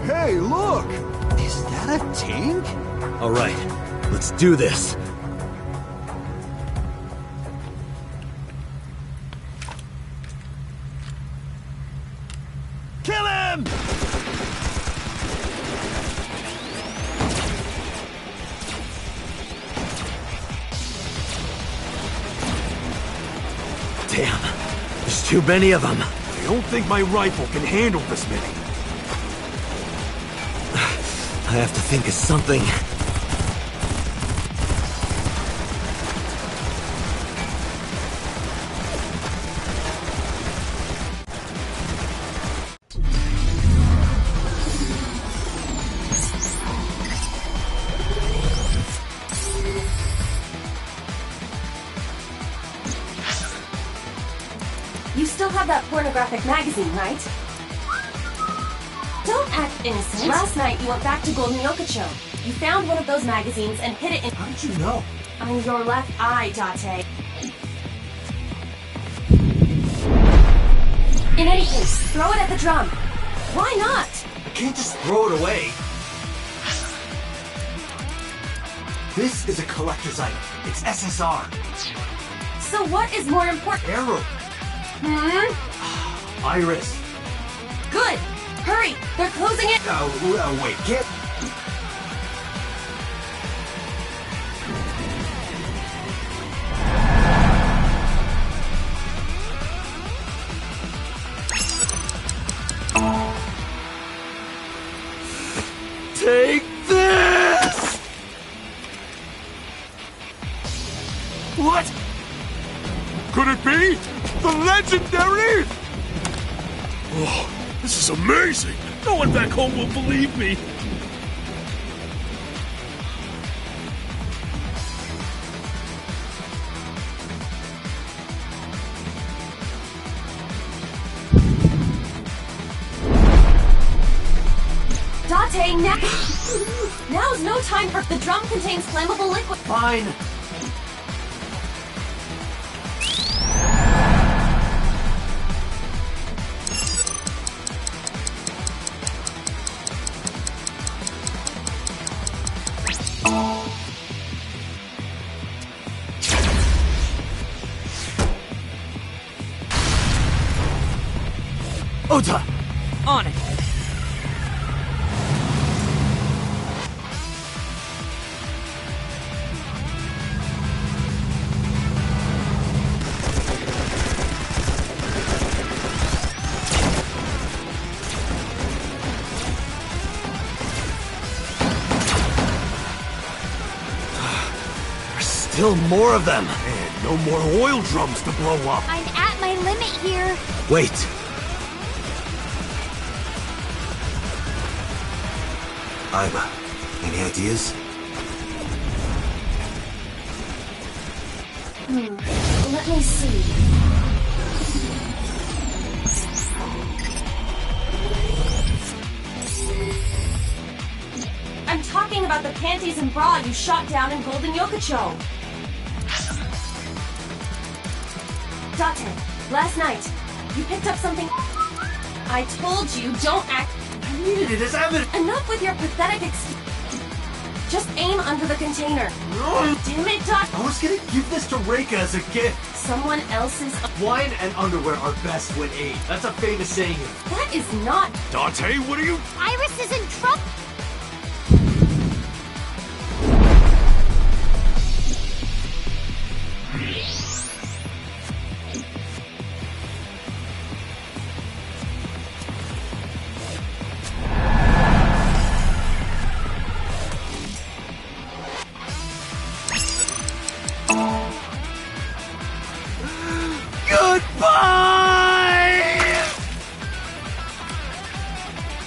Hey, look! Is that a tank? All right, let's do this. Kill him! Damn, there's too many of them. I don't think my rifle can handle this many. I have to think of something. You still have that pornographic magazine, right? Don't act innocent. Last night, you went back to Golden Yokocho. You found one of those magazines and hid it in... How did you know? On your left eye, Date. In any case, throw it at the drum. Why not? I can't just throw it away. This is a collector's item. It's SSR. So what is more important? Arrow. Iris. Good. Hurry! They're closing it! Wait, get... Take this! What? Could it be? The legendary? Oh, this is amazing! No one back home will believe me! Date, now's no time for... The drum contains flammable liquid. Fine. Ota! On it! Still more of them! And no more oil drums to blow up! I'm at my limit here. Wait! Iba, any ideas? Let me see. I'm talking about the panties and bra you shot down in Golden Yokocho. Date, last night, you picked up something... I told you, don't act... I needed it as evidence! Enough with your pathetic Just aim under the container. Damn it, Dot. I was gonna give this to Reika as a gift. Someone else's... Wine and underwear are best when aged. That's a famous saying. That is not... Dante, what are you... Iris is in trouble.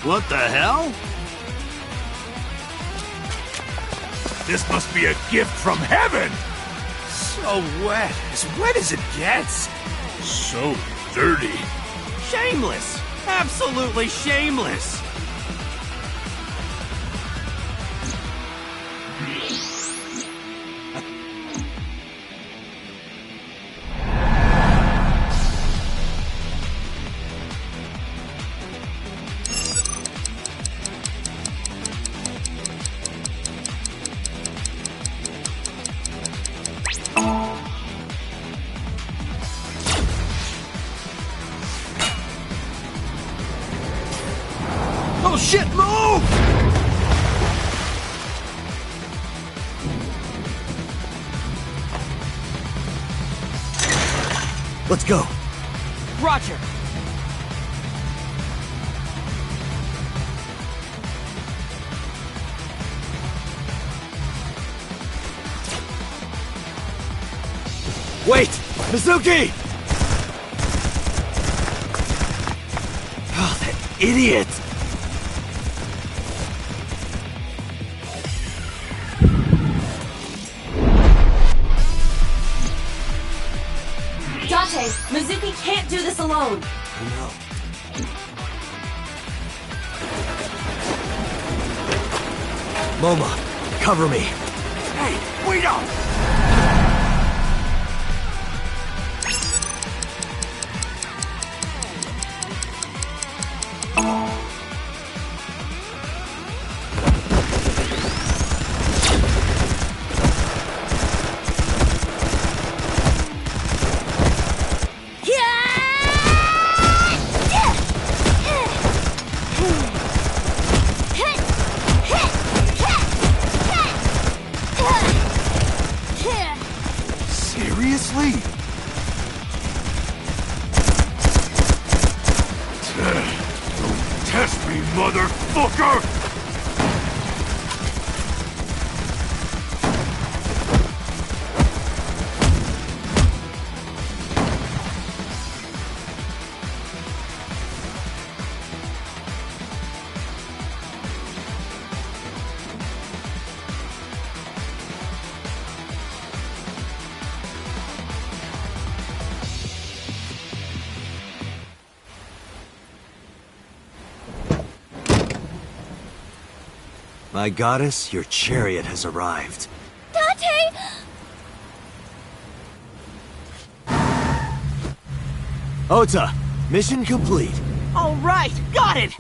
What the hell? This must be a gift from heaven! So wet as it gets. So dirty. Shameless! Absolutely shameless! Oh shit, move! Let's go. Roger. Wait! Mizuki! Oh, that idiot! Dante, Mizuki can't do this alone. I know. Moma, cover me. Hey, wait up! Seriously? Don't test me, motherfucker! My goddess, your chariot has arrived. Dante! Ota, mission complete. All right, got it!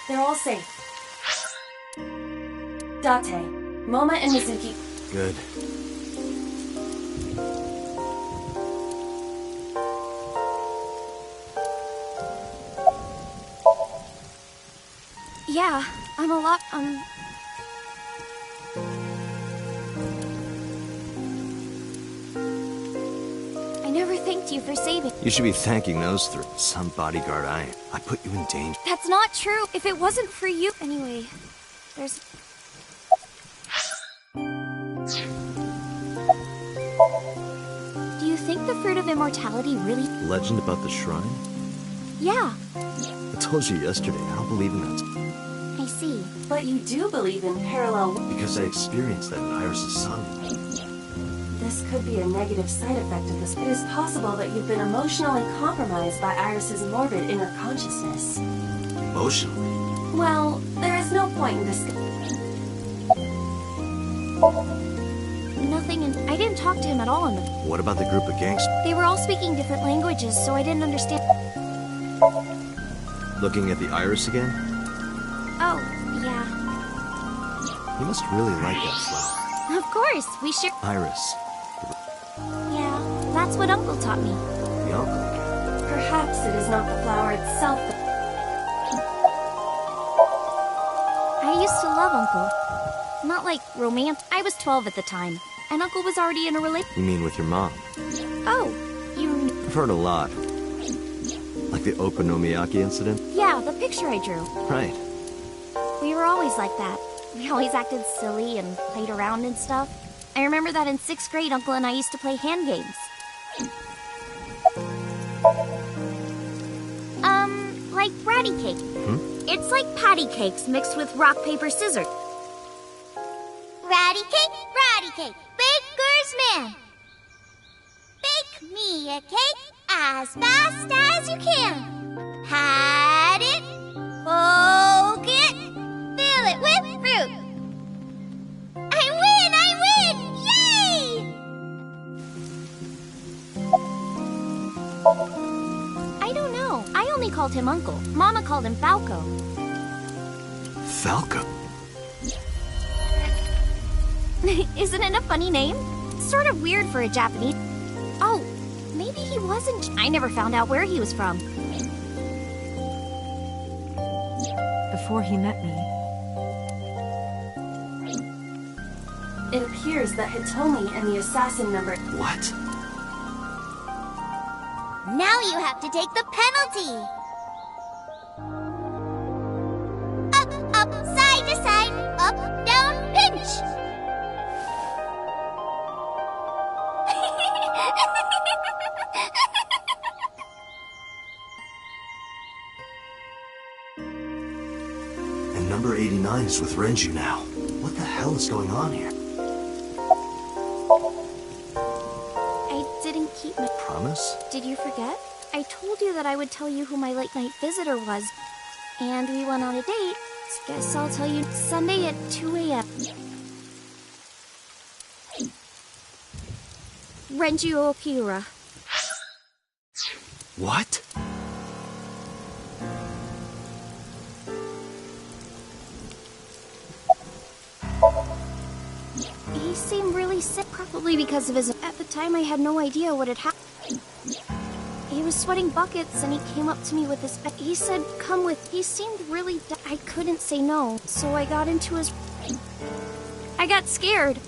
They're all safe. Date, Moma and Mizuki. Good. Yeah, I'm a lot, I never thanked you for saving. You should be thanking those three. Some bodyguard I put you in danger. That's not true. If it wasn't for you... Anyway, there's... Do you think the fruit of immortality really... Legend about the shrine? Yeah, I told you yesterday, I don't believe in that. I see. But you do believe in parallel... Because I experienced that in Iris' son. This could be a negative side effect of this. It is possible that you've been emotionally compromised by Iris's morbid inner consciousness. Emotionally? Well, there is no point in discussing... Nothing, and I didn't talk to him at all in the... What about the group of gangsters? They were all speaking different languages, so I didn't understand... Looking at the Iris again? Oh, yeah. You must really like that flower. Of course, we share... Iris. Yeah, that's what Uncle taught me. The uncle? Perhaps it is not the flower itself that... I used to love Uncle. Not like romantic. I was 12 at the time, and Uncle was already in a relationship. You mean with your mom? Oh, you... I've heard a lot. Like the Okonomiyaki incident? Yeah, the picture I drew. Right. We were always like that. We always acted silly and played around and stuff. I remember that in 6th grade, Uncle and I used to play hand games. Like ratty cake. It's like patty cakes mixed with rock, paper, scissors. Ratty cake, baker's man. Bake me a cake as fast as you can. Pat it, poke it, fill it with fruit. I win! Yay! I don't know. I only called him Uncle. Mama called him Falco. Falco? Isn't it a funny name? Sort of weird for a Japanese... Oh, maybe he wasn't... I never found out where he was from. Before he met me, It appears that Hitomi and the assassin number... What? Now you have to take the penalty. Up, side to side, up, down, pinch. And number 89 is with Renju now. What the hell is going on here? I didn't keep my... Promise? Did you forget? I told you that I would tell you who my late-night visitor was. And we went on a date. Guess I'll tell you Sunday at 2 a.m. Renju Okiura. What? He seemed really sick, probably because of his... At the time, I had no idea what had happened. He was sweating buckets, and he came up to me with his... He said, come with... He seemed really... I couldn't say no, so I got into his... I got scared.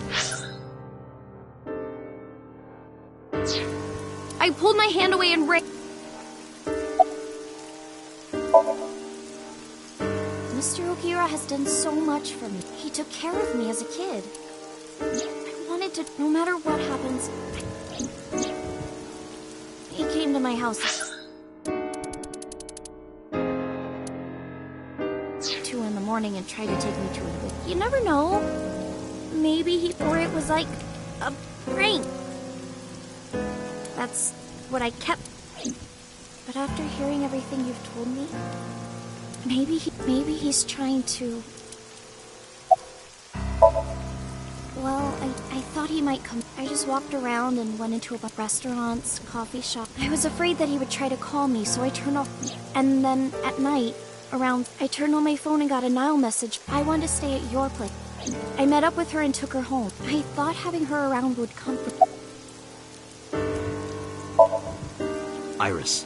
I pulled my hand away and ran... Mr. Okiura has done so much for me. He took care of me as a kid. I wanted to, no matter what happens... He came to my house. 2 in the morning and tried to take me to a... You never know. Maybe he... Or it was like a prank. That's what I kept... But after hearing everything you've told me... Maybe he's trying to... Well, I thought he might come. I just walked around and went into a restaurants, coffee shop. I was afraid that he would try to call me, so I turned off. And then at night, I turned on my phone and got a Nile message. I wanted to stay at your place. I met up with her and took her home. I thought having her around would comfort... Iris.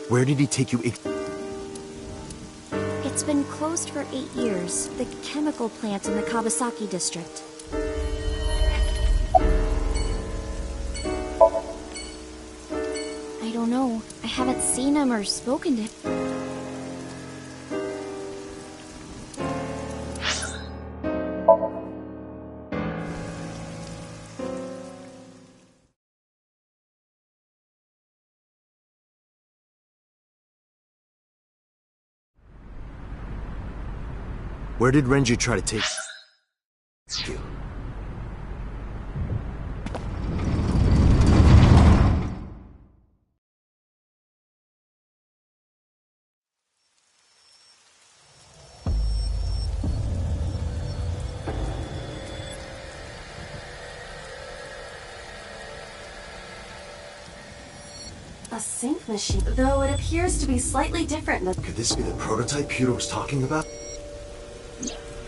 Where did he take you? It's been closed for 8 years. The chemical plant in the Kawasaki district. I don't know. I haven't seen him or spoken to him. Where did Renji try to take you? A sync machine, though it appears to be slightly different than... Could this be the prototype Peter was talking about?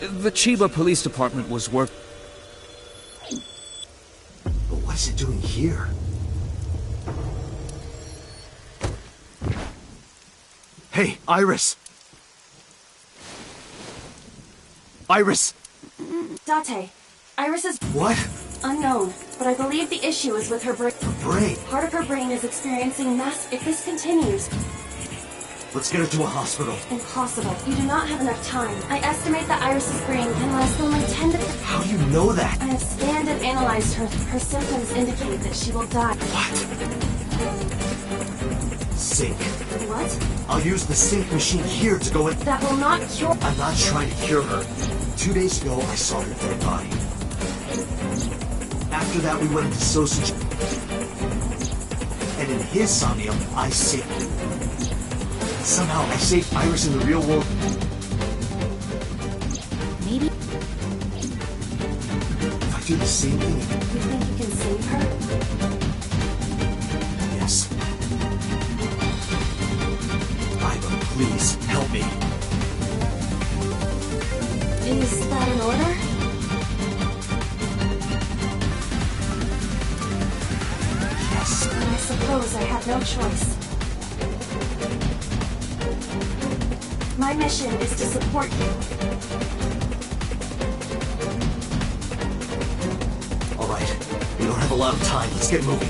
The Chiba Police Department was working. But what is it doing here? Hey, Iris! Iris! Date, Iris's... What? Unknown, but I believe the issue is with her brain. Her brain? Part of her brain is experiencing mass... If this continues... Let's get her to a hospital. Impossible. You do not have enough time. I estimate that Iris's brain can last only 10 to... How do you know that? I have scanned and analyzed her. Her symptoms indicate that she will die. What? Sync. What? I'll use the sync machine here to go in... That will not cure... I'm not trying to cure her. 2 days ago, I saw her dead body. After that, we went into Sausage. And in his Somnium, I saved him. Somehow, I saved Iris in the real world. Maybe. If I do the same thing... You think you can save her? Yes. Iva, please, help me. Is that an order? Yes. Then I suppose I have no choice. My mission is to support you. All right. We don't have a lot of time. Let's get moving.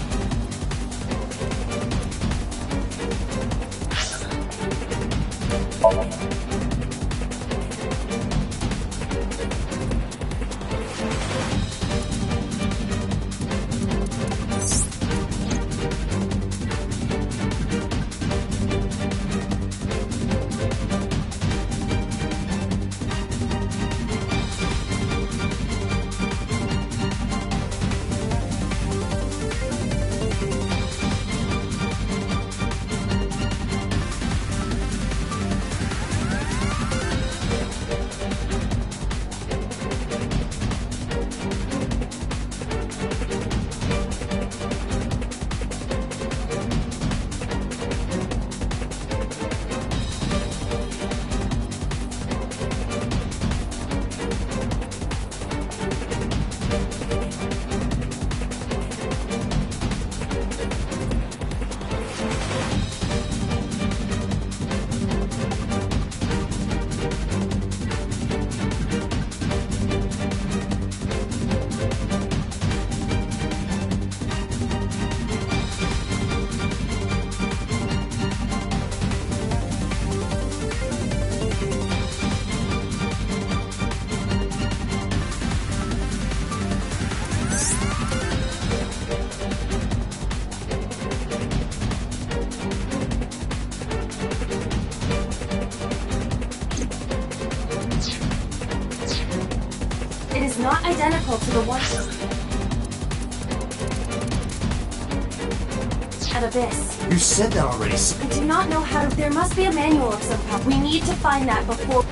It is not identical to the one at Abyss. You said that already. I do not know how to... There must be a manual of some kind. We need to find that before...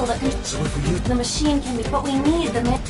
people that can... So if we use... The machine can be... But we need the man...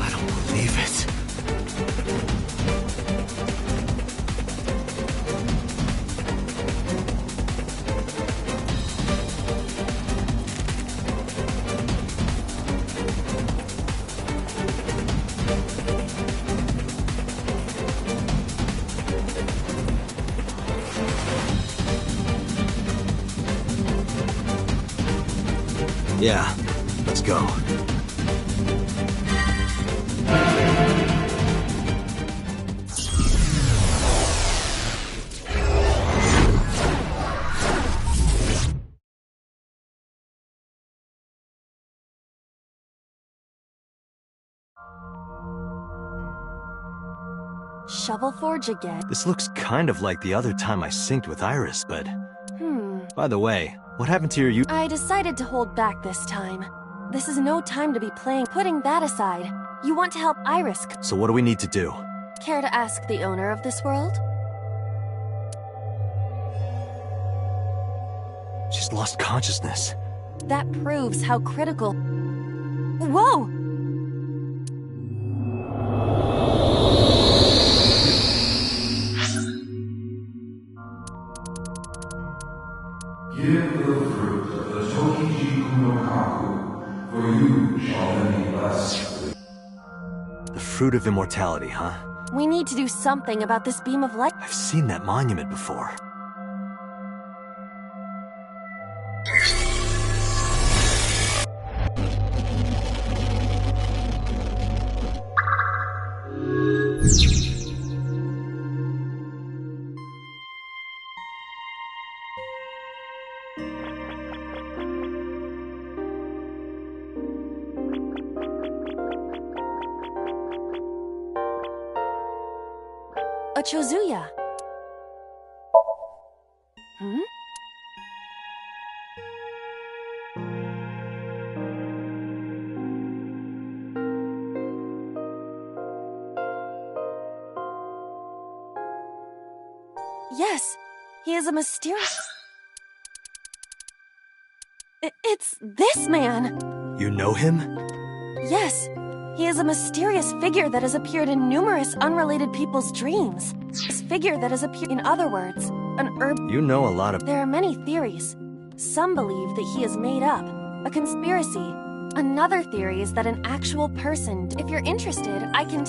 I don't believe it. Yeah, let's go. Shovel Forge again. This looks kind of like the other time I synced with Iris, but... By the way, what happened to your I decided to hold back this time. This is no time to be playing. Putting that aside, you want to help Iris. So what do we need to do? Care to ask the owner of this world? She's lost consciousness. That proves how critical... Whoa! Give the fruit of the Tokijiku no Kaku, for you shall then be blessed. The fruit of immortality, huh? We need to do something about this beam of light. I've seen that monument before. A Chozuya. Hmm? Yes, he is a mysterious... It's this man! You know him? Yes, he is a mysterious figure that has appeared in numerous unrelated people's dreams. This figure that has appeared, in other words, an herb... You know a lot of... There are many theories. Some believe that he is made up, a conspiracy. Another theory is that an actual person... If you're interested, I can...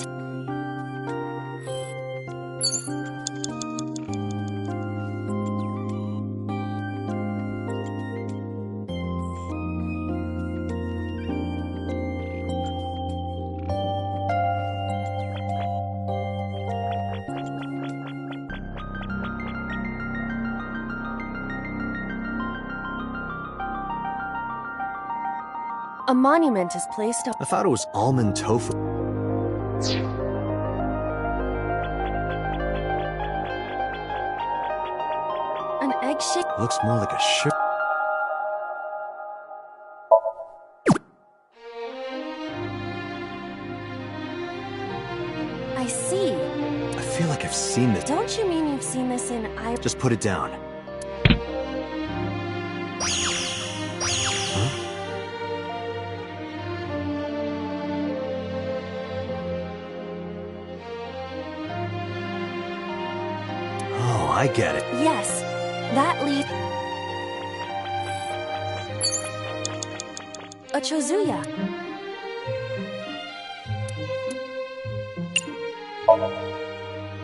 A monument is placed on... I thought it was almond tofu. An egg shape... Looks more like a sugar. I see. I feel like I've seen this. Don't you mean you've seen this in Just put it down. Oh, I get it. Yes, that leads... A Chozuya.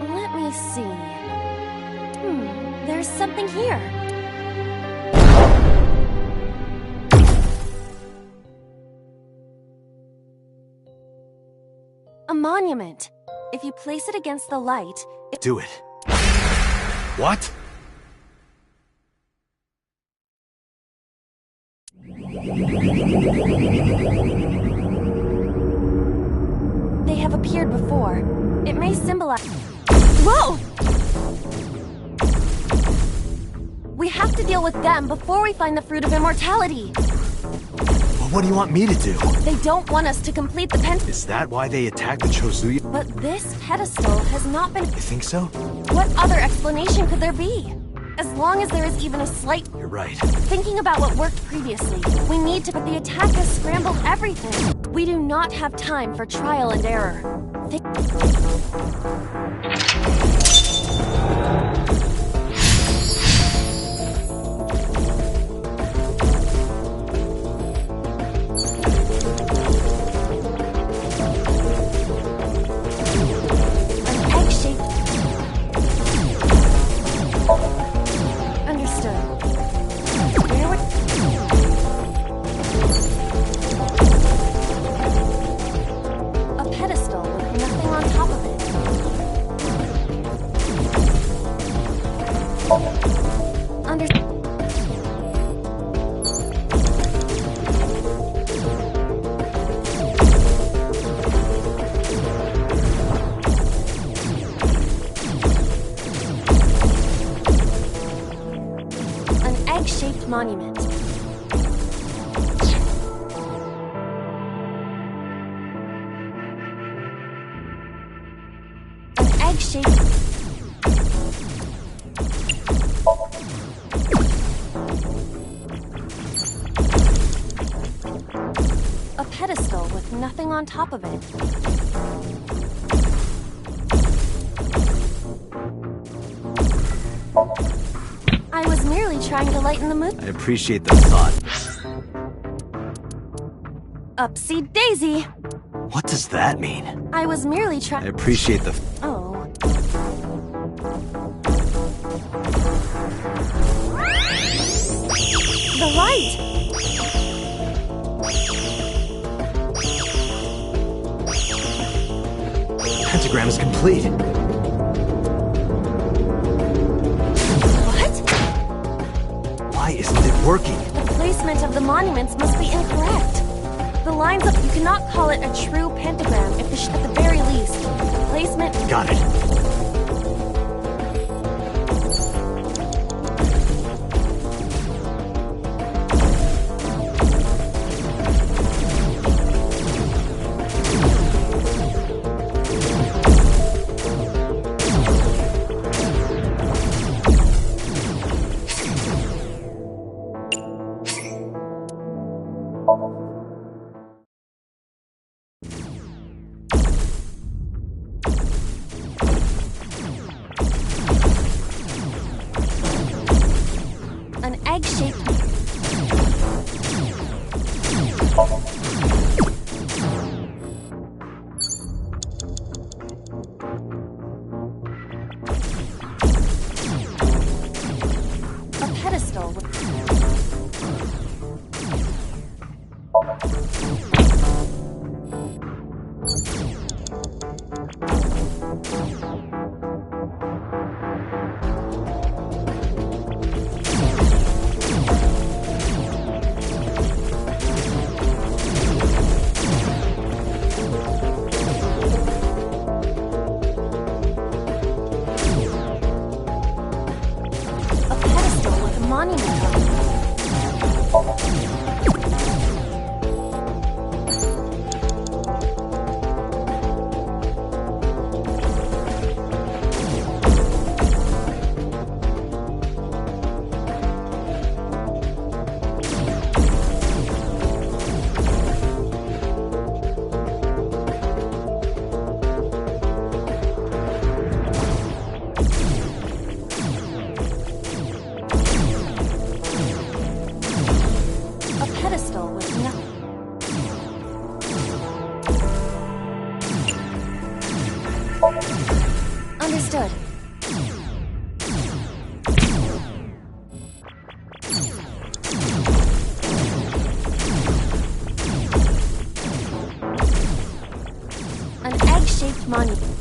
Let me see. There's something here. A monument. If you place it against the light... Do it. What? They have appeared before. It may symbolize... Whoa! We have to deal with them before we find the Fruit of Immortality. Well, what do you want me to do? They don't want us to complete the pen... Is that why they attacked the Chozuya? But this pedestal has not been... You think so? What other explanation could there be? As long as there is even a slight... You're right. Thinking about what worked previously, we need to... But the attack has scrambled everything. We do not have time for trial and error. Egg-shaped monument. An egg-shaped... A pedestal with nothing on top of it. I was merely trying to lighten the mood. I appreciate the thought. Upsy daisy. What does that mean? I was merely trying... I appreciate the... Oh. The light! Pentagram is complete. Why isn't it working? The placement of the monuments must be incorrect. The lines up... You cannot call it a true pentagram if at the very least, the placement... Got it. An egg-shaped... A pedestal with... monument. Understood. An egg-shaped monument.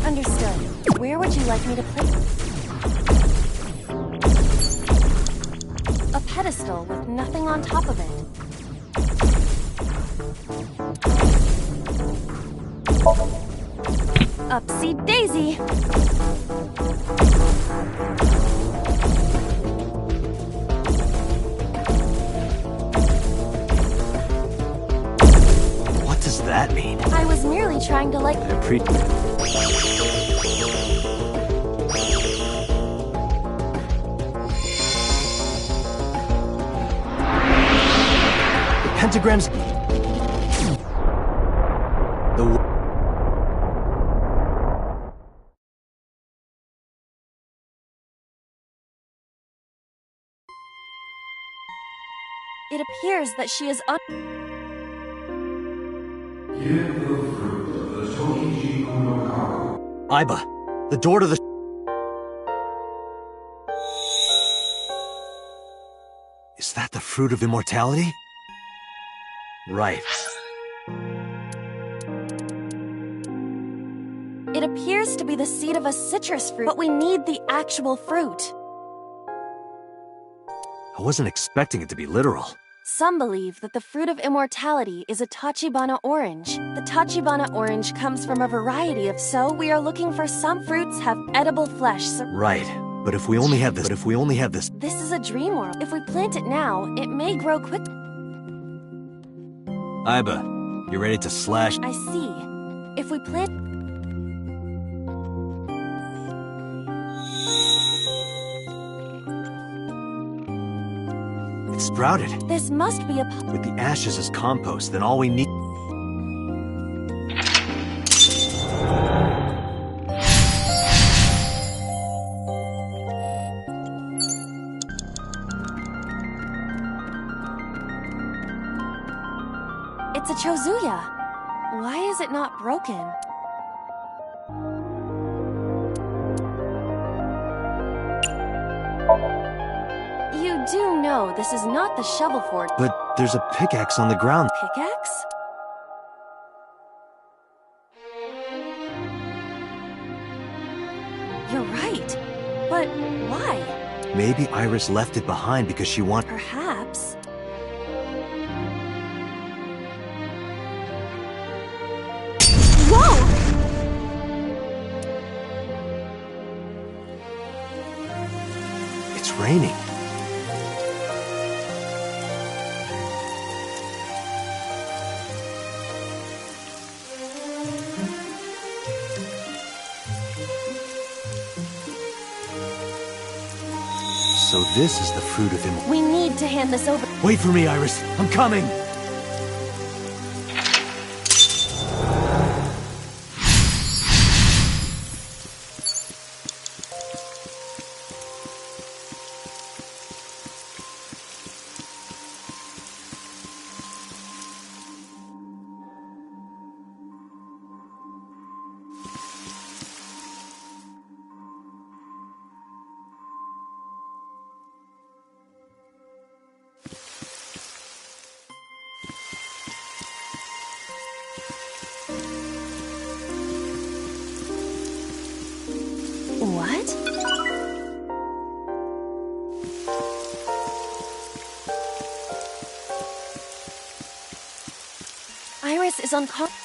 Understood. Where would you like me to place? A pedestal with nothing on top of it. Upsy daisy! What does that mean? I was merely trying to like... Pentagrams... It appears that she is Give the fruit of the Tokiji Kuno Kaku. Aiba, the door to the... Is that the fruit of immortality? Right. It appears to be the seed of a citrus fruit, but we need the actual fruit. I wasn't expecting it to be literal. Some believe that the fruit of immortality is a Tachibana orange. The Tachibana orange comes from a variety of, so we are looking for some fruits have edible flesh. So right, but if we only have this, this is a dream world. If we plant it now, it may grow quick. Aiba, you ready to slash? I see. If we plant... It's sprouted. This must be a... With the ashes as compost, then all we need... It's a Chozuya. Why is it not broken? You do know this is not the shovel fort. But there's a pickaxe on the ground. Pickaxe? You're right. But why? Maybe Iris left it behind because she wanted... Perhaps. Whoa! It's raining. So this is the fruit of him. We need to hand this over. Wait for me, Iris. I'm coming. What? Iris is unconscious.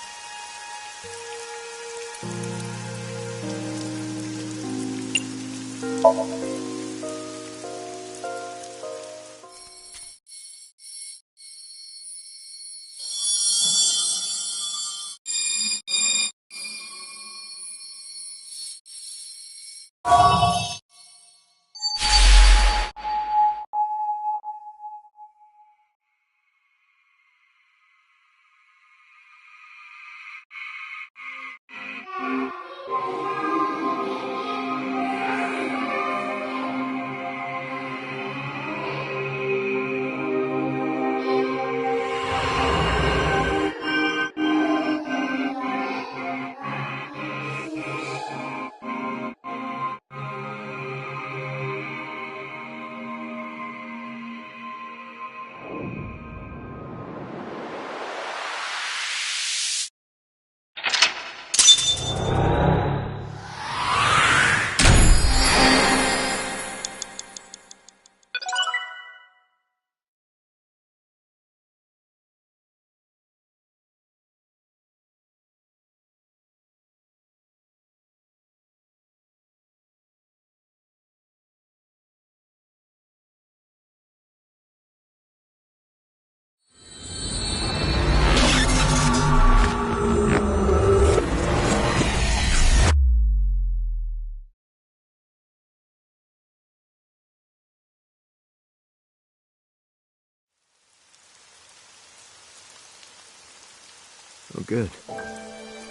Oh, good.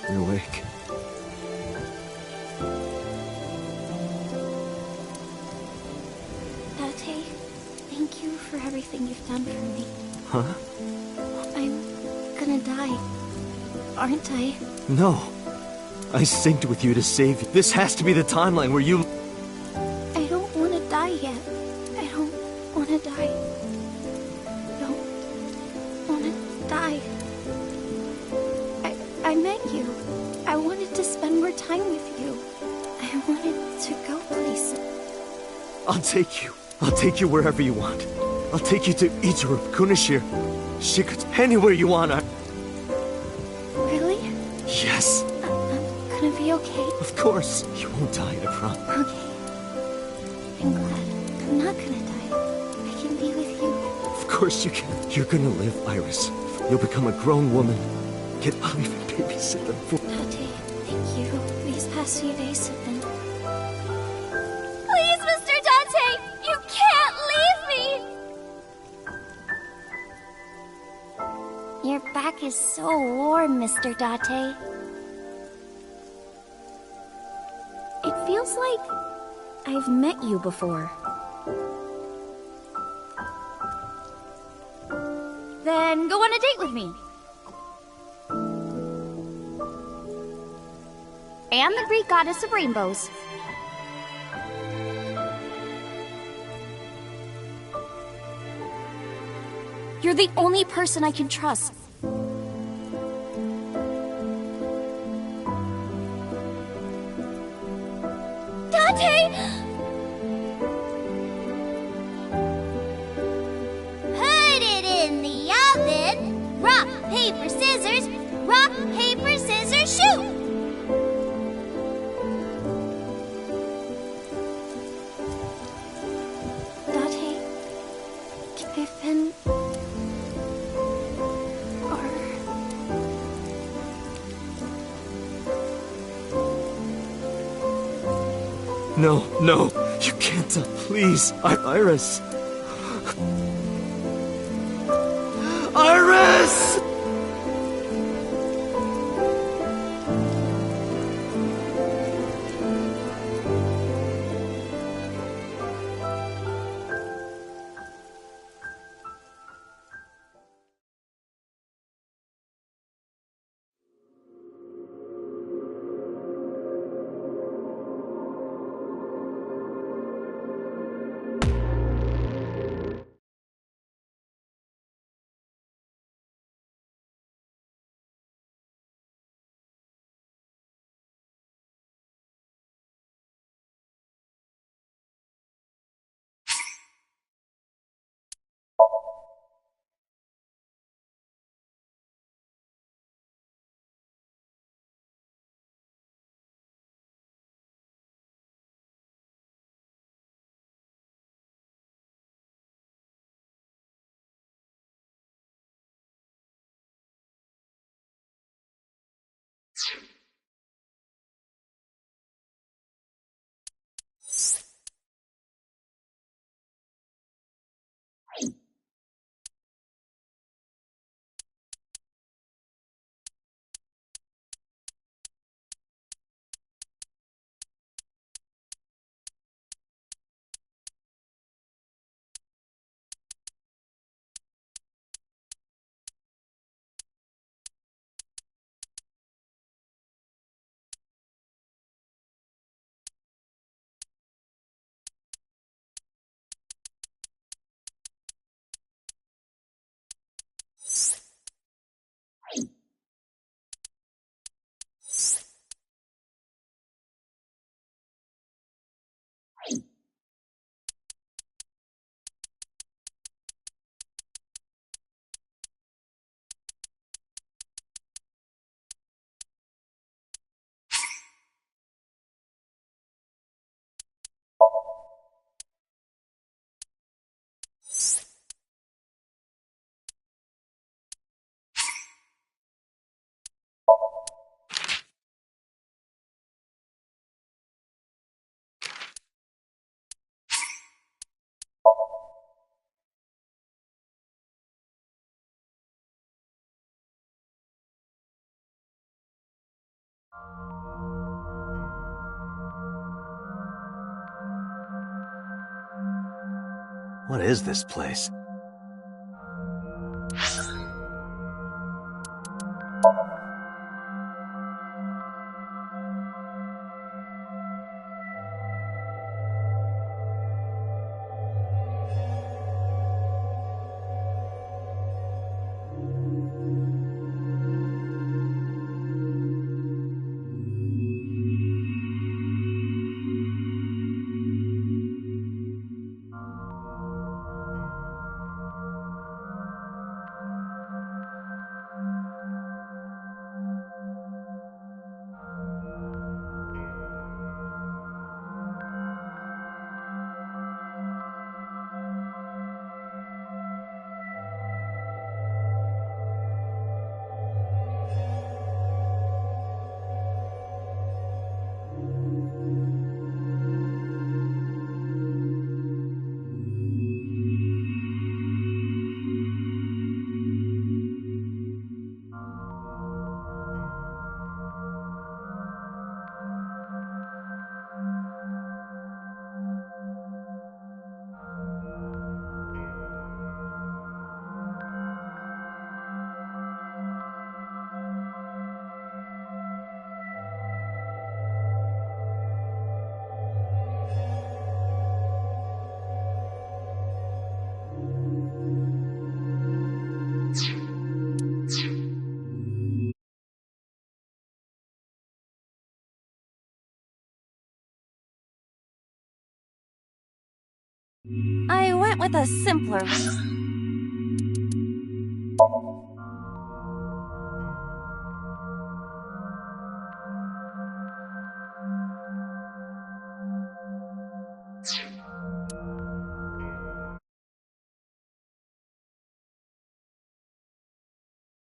You're awake. Date, thank you for everything you've done for me. Huh? I'm gonna die, aren't I? No. I synced with you to save you. This has to be the timeline where you... I don't want to die yet. I don't want to die. I don't want to die. I met you. I wanted to spend more time with you. I wanted to go places. I'll take you. I'll take you wherever you want. I'll take you to Ichiru, Kunashir, Shikutsu, anywhere you want. Really? Yes. I'm gonna be okay. Of course. You won't die, I promise. Okay. I'm glad. I'm not gonna die. I can be with you. Of course you can. You're gonna live, Iris. You'll become a grown woman. I'll even babysit them for... Tate, thank you. These past few days have been... Please, Mr. Dante! You can't leave me! Your back is so warm, Mr. Date. It feels like I've met you before. Then go on a date with me. And the Greek goddess of rainbows. You're the only person I can trust. Dante! Put it in the oven. Rock, paper, scissors. Rock, paper, scissors, shoot! I've been... No, you can't tell. Please, Iris. Iris! What is this place? I went with a simpler...